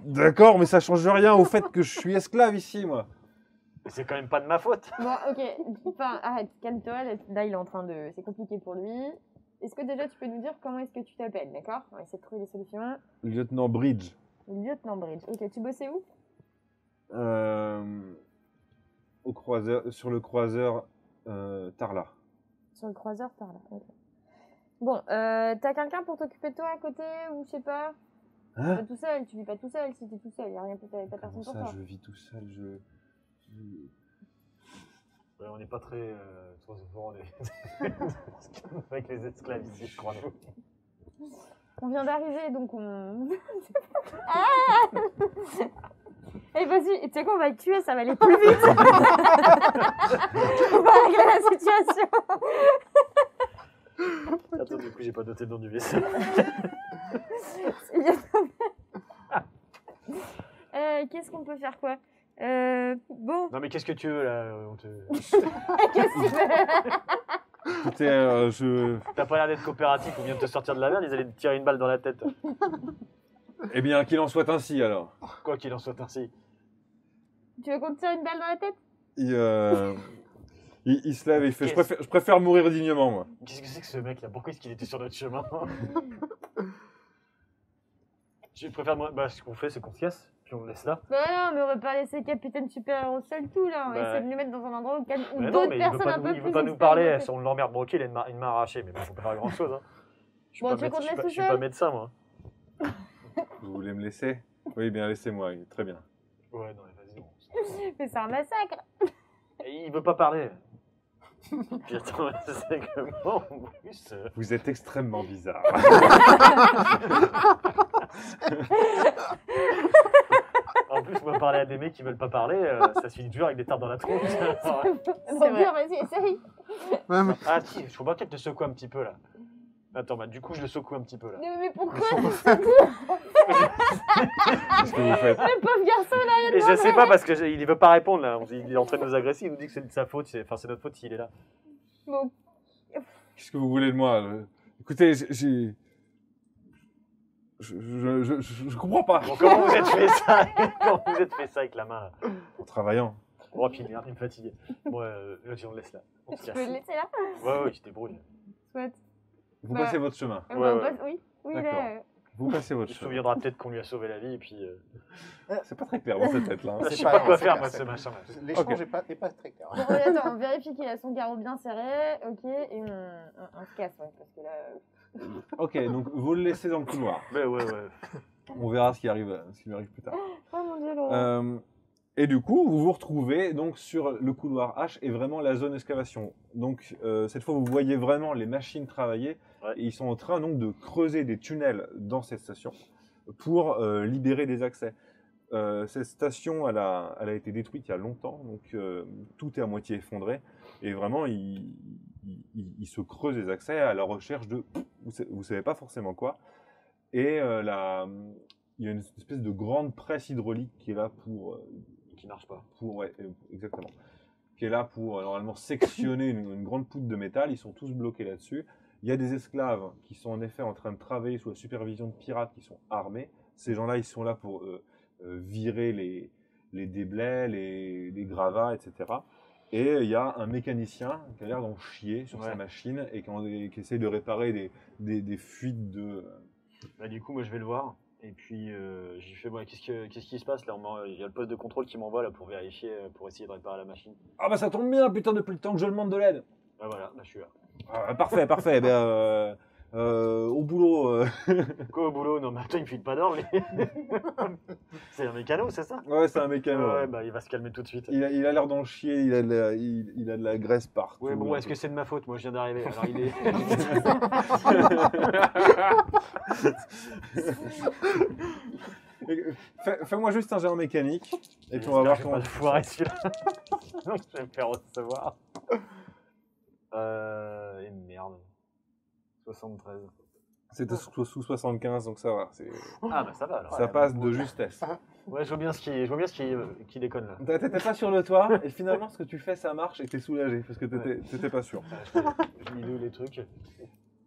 D'accord, mais ça change rien au fait que je suis esclave ici, moi. Mais c'est quand même pas de ma faute. Bon, ok. Enfin, arrête, calme-toi. Là, il est en train de. C'est compliqué pour lui. Est-ce que déjà tu peux nous dire comment est-ce que tu t'appelles, d'accord? On va essayer de trouver des solutions. Lieutenant Bridge. Lieutenant Bridge. Ok, tu bossais où? Au croiseur, sur le croiseur Tarla. Sur le croiseur par là. Ok. Bon, t'as quelqu'un pour t'occuper de toi à côté ou je sais pas? Hein? Pas tout seul, tu vis pas tout seul si t'es tout seul, y a rien pour t'as Comment personne pour ça, toi. je vis tout seul, Ouais, on n'est pas très au courant avec les esclaves ici, je crois. On vient d'arriver donc on. Ah. Eh vas-y, tu sais quoi, on va le tuer, ça va aller plus vite. On va régler la situation. Attends, du coup, j'ai pas noté le nom du vaisseau. C'est bien. Qu'est-ce qu'on peut faire quoi? Bon, Non, mais qu'est-ce que tu veux là? qu'est-ce que tu veux? Écoutez, T'as pas l'air d'être coopératif, on vient de te sortir de la merde, ils allaient te tirer une balle dans la tête. Eh bien, qu'il en soit ainsi, alors. Quoi qu'il en soit ainsi. Tu veux qu'on te tire une balle dans la tête? Il se lève et il fait je préfère mourir dignement, moi. Qu'est-ce que c'est que ce mec là? Pourquoi est-ce qu'il était sur notre chemin? Je préfère, bah, ce qu'on fait, c'est qu'on se casse, puis on le laisse là. Bah non, mais on va pas laisser Capitaine Super-Héros seul tout là. On va Bah. essayer de le mettre dans un endroit où Mais non, d'autres mais il veut personnes un pas, peu il plus veut pas nous parler, expérimentées. on l'emmerde broqué, il a une main arrachée, mais bon, faut pas faire grand chose. Hein. Je suis Bon, pas tu veux qu'on te laisse tout je suis seul pas médecin, moi. Vous voulez me laisser? Oui, bien, laissez-moi, très bien. Ouais, non, mais vas-y. Mais c'est un massacre. Et il veut pas parler. Puis attends, c'est que moi, en plus. Vous êtes extrêmement bizarre. En plus, moi, parler à des mecs qui veulent pas parler, ça se finit toujours avec des tartes dans la tronche. Bon, bien, vas-y, essaye. Ah, si, je faut bien qu'elle te secoue un petit peu là. Attends, bah, du coup, je le secoue un petit peu là. Mais pourquoi Qu'est-ce que vous faites? le pauvre garçon là, il y a Et je sais pas parce qu'il veut pas répondre là. Il est en train de nous agresser, il nous dit que c'est de sa faute, c'est notre faute s'il est là. Bon, Qu'est-ce que vous voulez de moi? Écoutez, je comprends pas. Bon, comment vous êtes fait ça Comment vous êtes fait ça avec la main là? En travaillant. Oh, puis merde, il me fatigue. Bon, vas-y, on le laisse là. On se Tu peux casse. le laisser là? Ouais, il se débrouille. Soit. Vous Bah, passez votre chemin. On Ouais, va ouais. pas- Oui, oui, D'accord. là. Vous passez votre Il se chemin. souviendra peut-être qu'on lui a sauvé la vie et puis. C'est pas très clair dans cette tête-là. hein. Je C'est sais pas pas grave, quoi c'est faire, clair, moi, c'est ce clair. machin-là. L'échange Ok. n'est pas très clair. Bon, oui, attends, on vérifie qu'il a son carreau bien serré, ok, et on se casse, ouais, parce que là... Ok, donc vous le laissez dans le couloir. Ouais. On verra ce qui arrive plus tard. Oh mon dieu, Laurent. Et du coup, vous vous retrouvez donc sur le couloir H et vraiment la zone excavation. Donc cette fois, vous voyez vraiment les machines travailler. Ouais. Et ils sont en train donc de creuser des tunnels dans cette station pour libérer des accès. Cette station, elle a été détruite il y a longtemps, donc tout est à moitié effondré. Et vraiment, ils se creusent des accès à la recherche de vous savez pas forcément quoi. Et il y a une espèce de grande presse hydraulique qui est là Qui marche pas. ouais, exactement, qui est là pour normalement sectionner une grande poutre de métal. Ils sont tous bloqués là-dessus. Il y a des esclaves qui sont en effet en train de travailler sous la supervision de pirates qui sont armés. Ces gens-là, ils sont là pour virer les déblais, les gravats, etc. Et il y a un mécanicien qui a l'air d'en chier sur sa machine et qui essaie de réparer des fuites de... Bah, du coup, moi, je vais le voir. Et puis, j'ai fait, ouais, qu'est-ce qui se passe là? Il y a le poste de contrôle qui m'envoie là pour vérifier, pour essayer de réparer la machine. Ah bah ça tombe bien, putain, depuis le temps que je demande de l'aide. Ah voilà, là, je suis là. Ah, parfait. Au boulot. Quoi au boulot? Non, mais attends, il me file pas d'or, lui. C'est un mécano, c'est ça? Ouais, c'est un mécano. Ouais, bah, il va se calmer tout de suite. Il a l'air d'en chier, il a de la graisse partout. Ouais, bon, est-ce que c'est de ma faute? Moi, je viens d'arriver. Alors, il est. Fais-moi juste un jet en mécanique et puis on va voir Je vais comment pas le foirer celui-là. Donc, je vais me faire recevoir. Et merde. 73. C'était sous 75, donc ça va. Ah, bah, ça va alors. Ça passe de justesse. Ouais, je vois bien ce qui déconne là. T'étais pas sur le toit et finalement ce que tu fais ça marche et t'es soulagé parce que t'étais pas sûr. Je lis les trucs.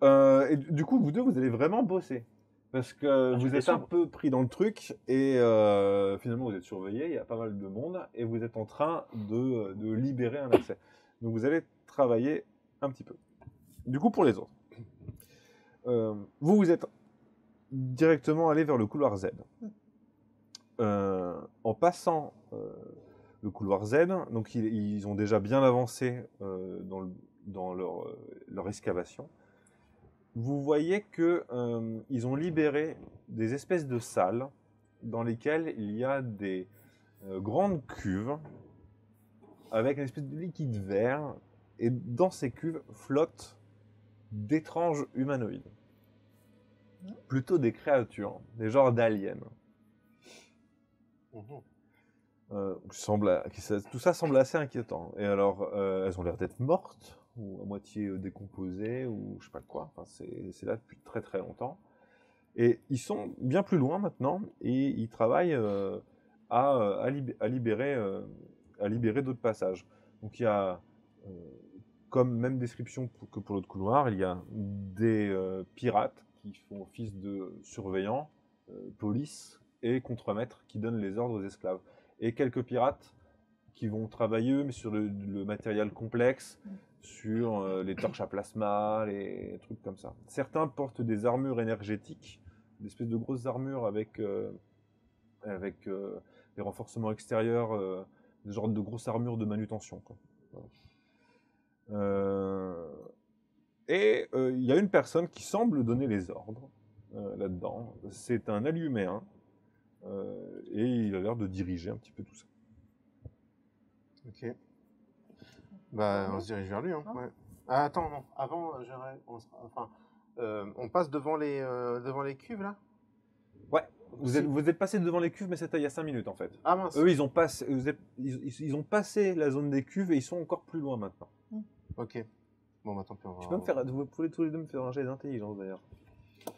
Et du coup, vous deux, vous allez vraiment bosser. Parce que vous êtes un peu pris dans le truc et finalement vous êtes surveillé, il y a pas mal de monde et vous êtes en train de libérer un accès. Donc vous allez travailler un petit peu. Du coup, pour les autres, vous êtes directement allé vers le couloir Z. En passant le couloir Z, donc ils ont déjà bien avancé dans leur excavation. Vous voyez que ils ont libéré des espèces de salles dans lesquelles il y a des grandes cuves avec une espèce de liquide vert et dans ces cuves flottent d'étranges humanoïdes. Plutôt des créatures, des genres d'aliens. Tout ça semble assez inquiétant. Et alors, elles ont l'air d'être mortes ou à moitié décomposés, ou je sais pas quoi. Enfin, c'est là depuis très très longtemps. Et ils sont bien plus loin maintenant, et ils travaillent à libérer d'autres passages. Donc il y a, comme même description que pour l'autre couloir, il y a des pirates qui font office de surveillants, police et contremaîtres qui donnent les ordres aux esclaves. Et quelques pirates qui vont travailler eux, mais sur le matériel complexe, sur les torches à plasma, les trucs comme ça. Certains portent des armures énergétiques, des espèces de grosses armures avec des renforcements extérieurs, des genres de grosses armures de manutention, quoi. Voilà. Et il y a une personne qui semble donner les ordres là-dedans. C'est un alluméen et il a l'air de diriger un petit peu tout ça. Ok. Bah, on se dirige vers lui. Hein. Ouais. Ah, attends, non. Avant, on passe devant les cuves là. Ouais. Vous êtes passé devant les cuves, mais c'était il y a 5 minutes en fait. Ah mince. Eux, ils ont passé la zone des cuves et ils sont encore plus loin maintenant. Ok. Bon, bah tant pis, on va... Vous pouvez tous les deux me faire un jet d'intelligence d'ailleurs.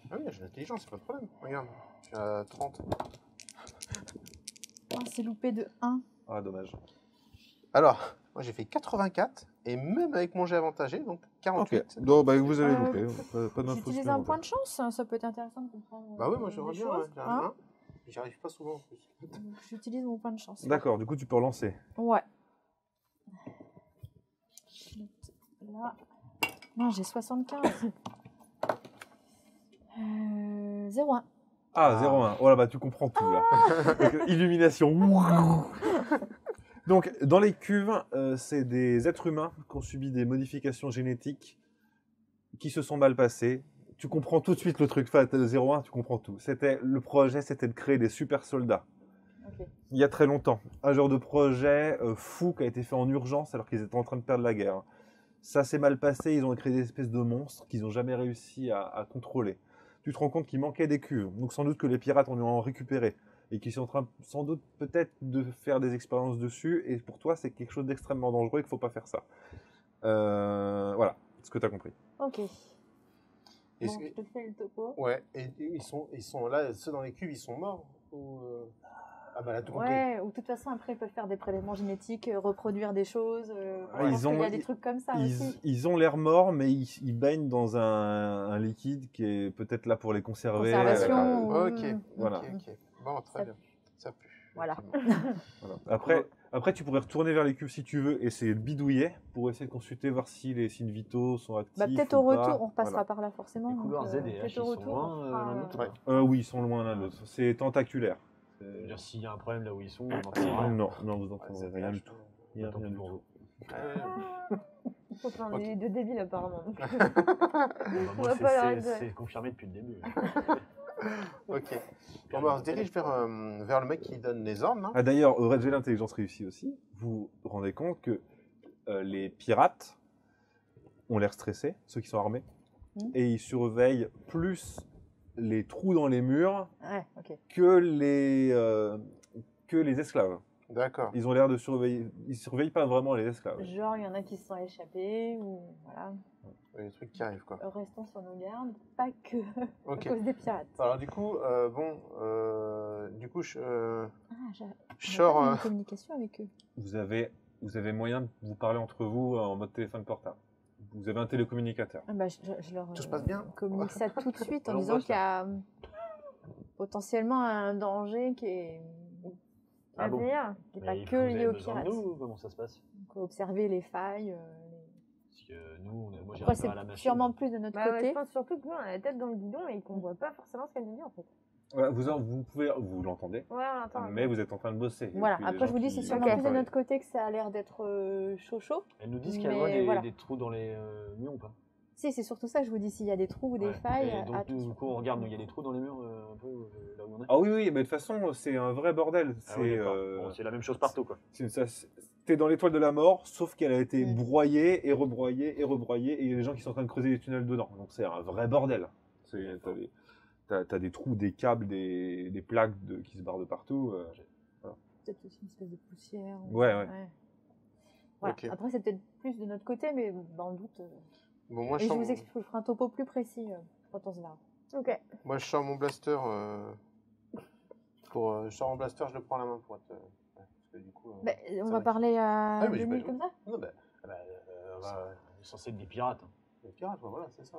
Ah oui, j'ai l'intelligence, c'est pas de problème. Regarde, je suis à 30. Oh, c'est loupé de 1. Ah, dommage. Alors, moi j'ai fait 84 Et même avec mon jet avantagé, donc 48. Ok, donc bah, vous avez Euh, loupé. Pas d'infos J'utilise un point de chance, ça peut être intéressant de comprendre. Bah oui, moi j'aimerais des bien, choses, j'ai un hein. 1. J'y arrive pas souvent en plus. Donc, j'utilise mon point de chance. D'accord, du coup tu peux relancer. Ouais. Là. Non, j'ai 75. 0,1. Ah, 0,1. Oh là, bah tu comprends tout là. Donc, illumination. Donc, dans les cuves, c'est des êtres humains qui ont subi des modifications génétiques qui se sont mal passées. Tu comprends tout de suite le truc. Enfin, 0,1, tu comprends tout. Le projet, c'était de créer des super soldats. Ok. Il y a très longtemps. Un genre de projet fou qui a été fait en urgence alors qu'ils étaient en train de perdre la guerre. Ça s'est mal passé, ils ont créé des espèces de monstres qu'ils n'ont jamais réussi à contrôler. Tu te rends compte qu'il manquait des cuves, donc sans doute que les pirates en ont récupéré et qu'ils sont en train, sans doute, peut-être de faire des expériences dessus, et pour toi, c'est quelque chose d'extrêmement dangereux et qu'il ne faut pas faire ça. Voilà, c'est ce que tu as compris. Ok. Et Bon, ce que- je te fais le topo. Ouais, et ils sont là, ceux dans les cuves, ils sont morts ou, Ah bah là, tout compris. Ouais, ou de toute façon, après, ils peuvent faire des prélèvements génétiques, reproduire des choses. Ouais, je pense qu'il y a des trucs comme ça aussi. Ils ont l'air morts, mais ils baignent dans un liquide qui est peut-être là pour les conserver. Conservation. Ok, Voilà. ok. Bon, très Ça bien. Ça pue. Voilà. effectivement. Voilà. Après, tu pourrais retourner vers les cuves si tu veux, essayer de bidouiller pour essayer de consulter, voir si les signes vitaux sont actifs. Bah, peut-être ou au pas. retour, on repassera Voilà. par là forcément. Les donc, couloirs Z et H, peut-être ils au sont retour, loin on fera, l'un de l'autre. Ouais. Oui, ils sont loin l'un de l'autre. C'est tentaculaire. Je veux dire, s'il y a un problème là où ils sont, on entendra. Non, non, vous Ouais, n'entendrez c'est rien vache, du tout. Il y a Tant rien pis du pour tout. vous. Il faut plein Ok. de débiles apparemment. Bon, bah, On moi, va pas leur dire. c'est confirmé depuis le début. Ok. Bon, bah, on se dirige vers le mec qui donne les ordres, là. Ah, d'ailleurs, au Red Jet l'intelligence réussie aussi, vous vous rendez compte que les pirates ont l'air stressés, ceux qui sont armés, et ils surveillent plus les trous dans les murs Ouais, ok. que les esclaves. D'accord. Ils ont l'air de surveiller. Ils surveillent pas vraiment les esclaves. Genre, il y en a qui se sont échappés, ou voilà. Il y a des trucs qui arrivent, quoi. Restons sur nos gardes, pas que Ok. à cause des pirates. Alors, du coup, Ah, j'ai je j'ai sors. pas eu une communication avec eux. Vous avez moyen de vous parler entre vous en mode téléphone portable. Vous avez un télécommunicateur. Ah bah, je leur Tout se passe bien. communique ça tout de suite en On disant bosse, qu'il y a potentiellement un danger qui est Ah bon. venir. qui n'est Mais pas vous que avez lié aux besoin de pirates. nous ou comment ça se passe? Donc, observer les failles. Parce que nous, moi j'ai Après, réparé la c'est machine. sûrement plus de notre Bah ouais, côté. je pense surtout que nous on a la tête dans le guidon et qu'on voit pas forcément ce qu'elle nous dit en fait. Ouais, vous l'entendez, Ouais, on entend. mais vous êtes en train de bosser. Et Voilà. puis, les Après, je gens vous dis, qui- c'est sûrement Ok. plus de notre côté que ça a l'air d'être chaud. Elles nous disent qu'il y a Mais loin voilà. des trous dans les murs ou pas? Si, c'est surtout ça que je vous dis. S'il y a des trous ou des Ouais. failles, Et donc, attention. du coup, on regarde, il y a des trous dans les murs un peu là où on est? Ah oui, oui, mais de toute façon, c'est un vrai bordel. Ah oui, C'est d'accord. Bon, c'est la même chose partout, quoi. t'es dans l'étoile de la mort, sauf qu'elle a été Mm. broyée et rebroyée et rebroyée, et il y a des gens qui sont en train de creuser des tunnels dedans. Donc c'est un vrai bordel. T'as des trous, des câbles, des plaques qui se barrent de partout. Peut-être aussi une espèce de poussière. ou- Ouais. Voilà. Ok. Après, c'est peut-être plus de notre côté, mais dans le doute. Bon, moi, Et je vous explique, je vous ferai un topo plus précis quand on se verra. Ok. Moi, je sors mon blaster. Je sors mon blaster, je le prends à la main pour être. Parce que du coup. Bah, on ça va va. parler à Ah oui, mais j'ai Denis pas- comme ça. Non, bah, On est censé être des pirates. hein. les pirates, voilà, c'est ça.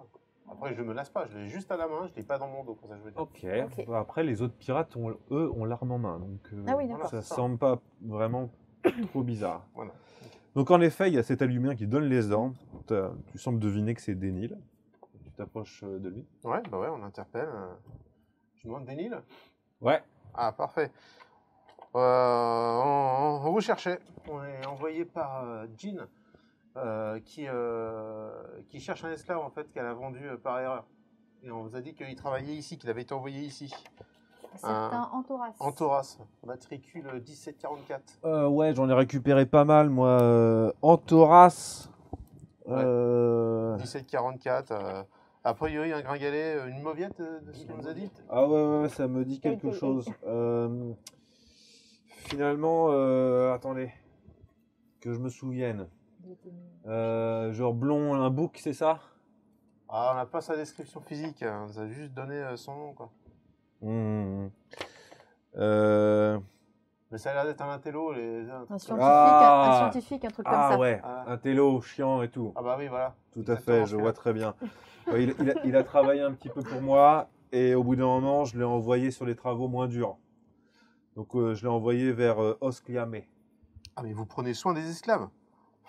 Après, je me lasse pas, je l'ai juste à la main, je l'ai pas dans mon dos, comme ça je veux dire. Ok. Ok. Bah, après, les autres pirates, eux, ont l'arme en main. Donc, Ah oui, d'accord. ça c'est ça. semble pas vraiment trop bizarre. Voilà. Donc, en effet, il y a cet allumien qui donne les ordres. Tu sembles deviner que c'est Denil. Tu t'approches de lui. Ouais, bah ouais, on interpelle. Je demande des Nils. Ouais. Ah, parfait. On vous cherchait. On est envoyé par Jean, qui cherche un esclave en fait qu'elle a vendu par erreur. Et on vous a dit qu'il travaillait ici, qu'il avait été envoyé ici. Certains Antoras. Antoras, matricule 1744. Ouais, j'en ai récupéré pas mal, moi. Antoras. Ouais. 1744. A priori, un gringalet, une mauviette, de ce qu'on nous a dit. Ah ouais, ça me dit quelque Ok. chose. Finalement, attendez, que je me souvienne. Genre blond, un bouc, c'est ça? Ah, on n'a pas sa description physique, on nous a juste donné son nom, quoi. Mmh. Mais ça a l'air d'être un intello. Un scientifique, un truc comme Ah ça. ouais, Ah. un télo chiant et tout. Ah bah oui, voilà. Tout à Exactement, fait, je vois très bien. Ouais, il a travaillé un petit peu pour moi et au bout d'un moment, je l'ai envoyé sur les travaux moins durs. Donc je l'ai envoyé vers Oscliame. Ah mais vous prenez soin des esclaves.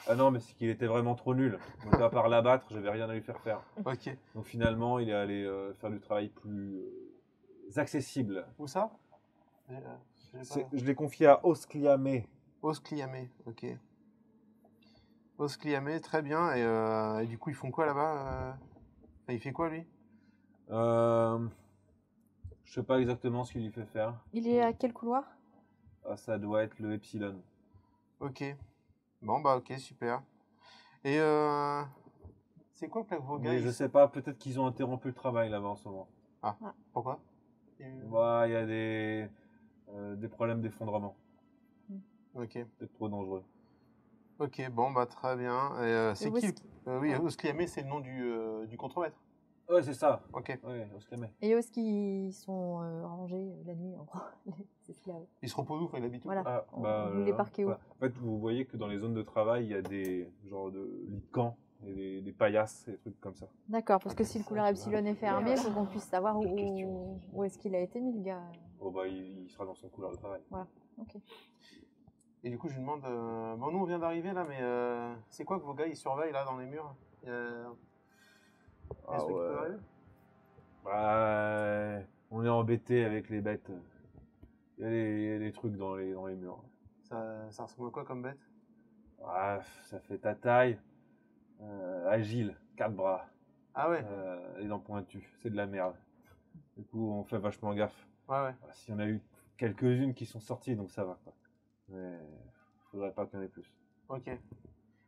Ah non, mais c'est qu'il était vraiment trop nul. Donc à part l'abattre, j'avais rien à lui faire faire. Ok. Donc finalement, il est allé faire du travail plus accessible. Où ça j'ai pas- Je l'ai confié à Oscliame. Oscliame, ok. Oscliame, très bien. Et du coup, ils font quoi là-bas Enfin, il fait quoi lui Je sais pas exactement ce qu'il lui fait faire. Il est à quel couloir? Ah, ça doit être le Epsilon. Ok. Bon, bah ok, super. Et c'est quoi que vos gars Mais je sais pas, peut-être qu'ils ont interrompu le travail là-bas en ce moment. Pourquoi Bah, il y a des problèmes d'effondrement. Ok. Peut-être trop dangereux. Ok, bon, bah très bien. Et c'est où qui est-ce Oui, Oscliame, c'est le nom du contremaître. Ouais, c'est ça. Ok. Ouais, Oscliame. Et où est-ce qu'ils sont rangés la nuit, en gros, les esclaves? Il se repose où Enfin, il habite où Voilà. Ah, Vous les parquez où? En fait, vous voyez que dans les zones de travail, il y a des genres de lits de camp, et des paillasses, et des trucs comme ça. D'accord, parce que si le couloir Epsilon est fermé, il Ouais. faut qu'on puisse savoir Quelle question. où est-ce qu'il a été mis, le gars. Oh, bah, il sera dans son couloir de travail. Ok. Et du coup, je lui demande. Bon, nous, on vient d'arriver là, mais c'est quoi que vos gars ils surveillent là dans les murs Il y a Ah des trucs qui ouais. peuvent arriver Bah, on est embêté avec les bêtes. Il y a des trucs dans les murs. Ça ressemble à quoi comme bête Ah, ça fait ta taille. Agile, 4 bras. Ah ouais, Les dents pointues. C'est de la merde. Du coup, on fait vachement gaffe. ouais. S'il y en a eu quelques-unes qui sont sorties, donc ça va. Quoi. Mais faudrait pas qu'il y en ait plus. Ok.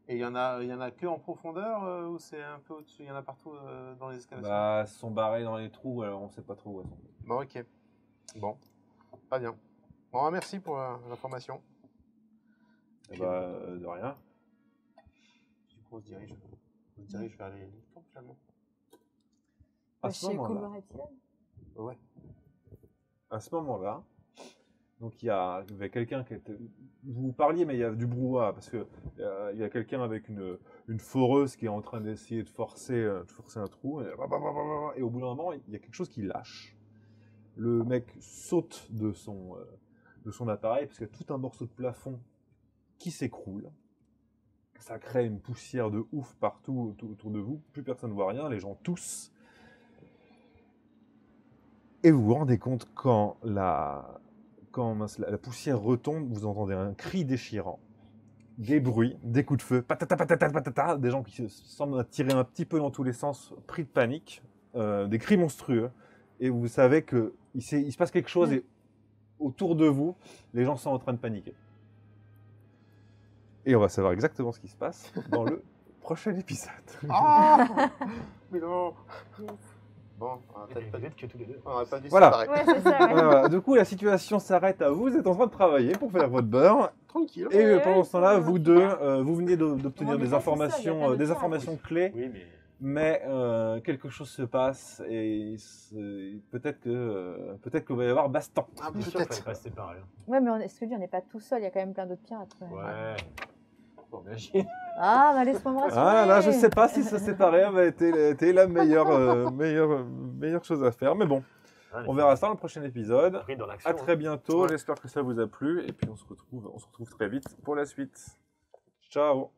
Et il y en a que en profondeur ou c'est un peu au-dessus Il y en a partout dans les escalations Bah, elles sont barrées dans les trous, alors on sait pas trop où elles sont. Bon, ok. Bon, pas bien. Bon, merci pour l'information. Et bah, de rien. Du coup, on se dirige vers les camps finalement. À ce Chez le moment-là, couloir Epsilon? Ouais. à ce moment-là, donc il y avait quelqu'un qui était. Vous parliez, mais il y a du brouhaha parce que il y a quelqu'un avec une foreuse qui est en train d'essayer de forcer un trou. Et au bout d'un moment, il y a quelque chose qui lâche. Le mec saute de son appareil parce qu'il y a tout un morceau de plafond qui s'écroule. Ça crée une poussière de ouf partout autour de vous. Plus personne ne voit rien, les gens toussent. Et vous vous rendez compte quand la poussière retombe, vous entendez un cri déchirant, des bruits, des coups de feu, patata, patata, patata, des gens qui se semblent tirer un petit peu dans tous les sens, pris de panique, des cris monstrueux. Et vous savez qu'il se passe quelque chose et autour de vous, les gens sont en train de paniquer. Et on va savoir exactement ce qui se passe dans le prochain épisode. Ah Mais non Bon, on aurait peut-être pas dû que tous les deux. on aurait pas dû Voilà. séparer. Ouais, c'est ça, ouais. Voilà. Du coup, la situation s'arrête à vous. Vous êtes en train de travailler pour faire votre beurre. Tranquille. Et Ouais, pendant ce temps-là, ça vous va. deux, vous venez d'obtenir On est des pas tout seul, il y a plein informations, de des pirates. informations clés, Oui, mais mais quelque chose se passe et peut-être qu'il va y avoir baston. Ah, bien sûr qu'il fallait peut-être. pas se séparer. hein. Ouais, mais est-ce que on n'est pas tout seul? Il y a quand même plein d'autres pirates. quand même. Ouais. Bon, imagine. Ah, bah laisse-moi me rassurer. Ah là, je sais pas si se séparer avait été la meilleure chose à faire, mais bon, on verra ça dans le prochain épisode. Pris dans l'action. À très bientôt. Ouais. J'espère que ça vous a plu et puis on se retrouve très vite pour la suite. Ciao.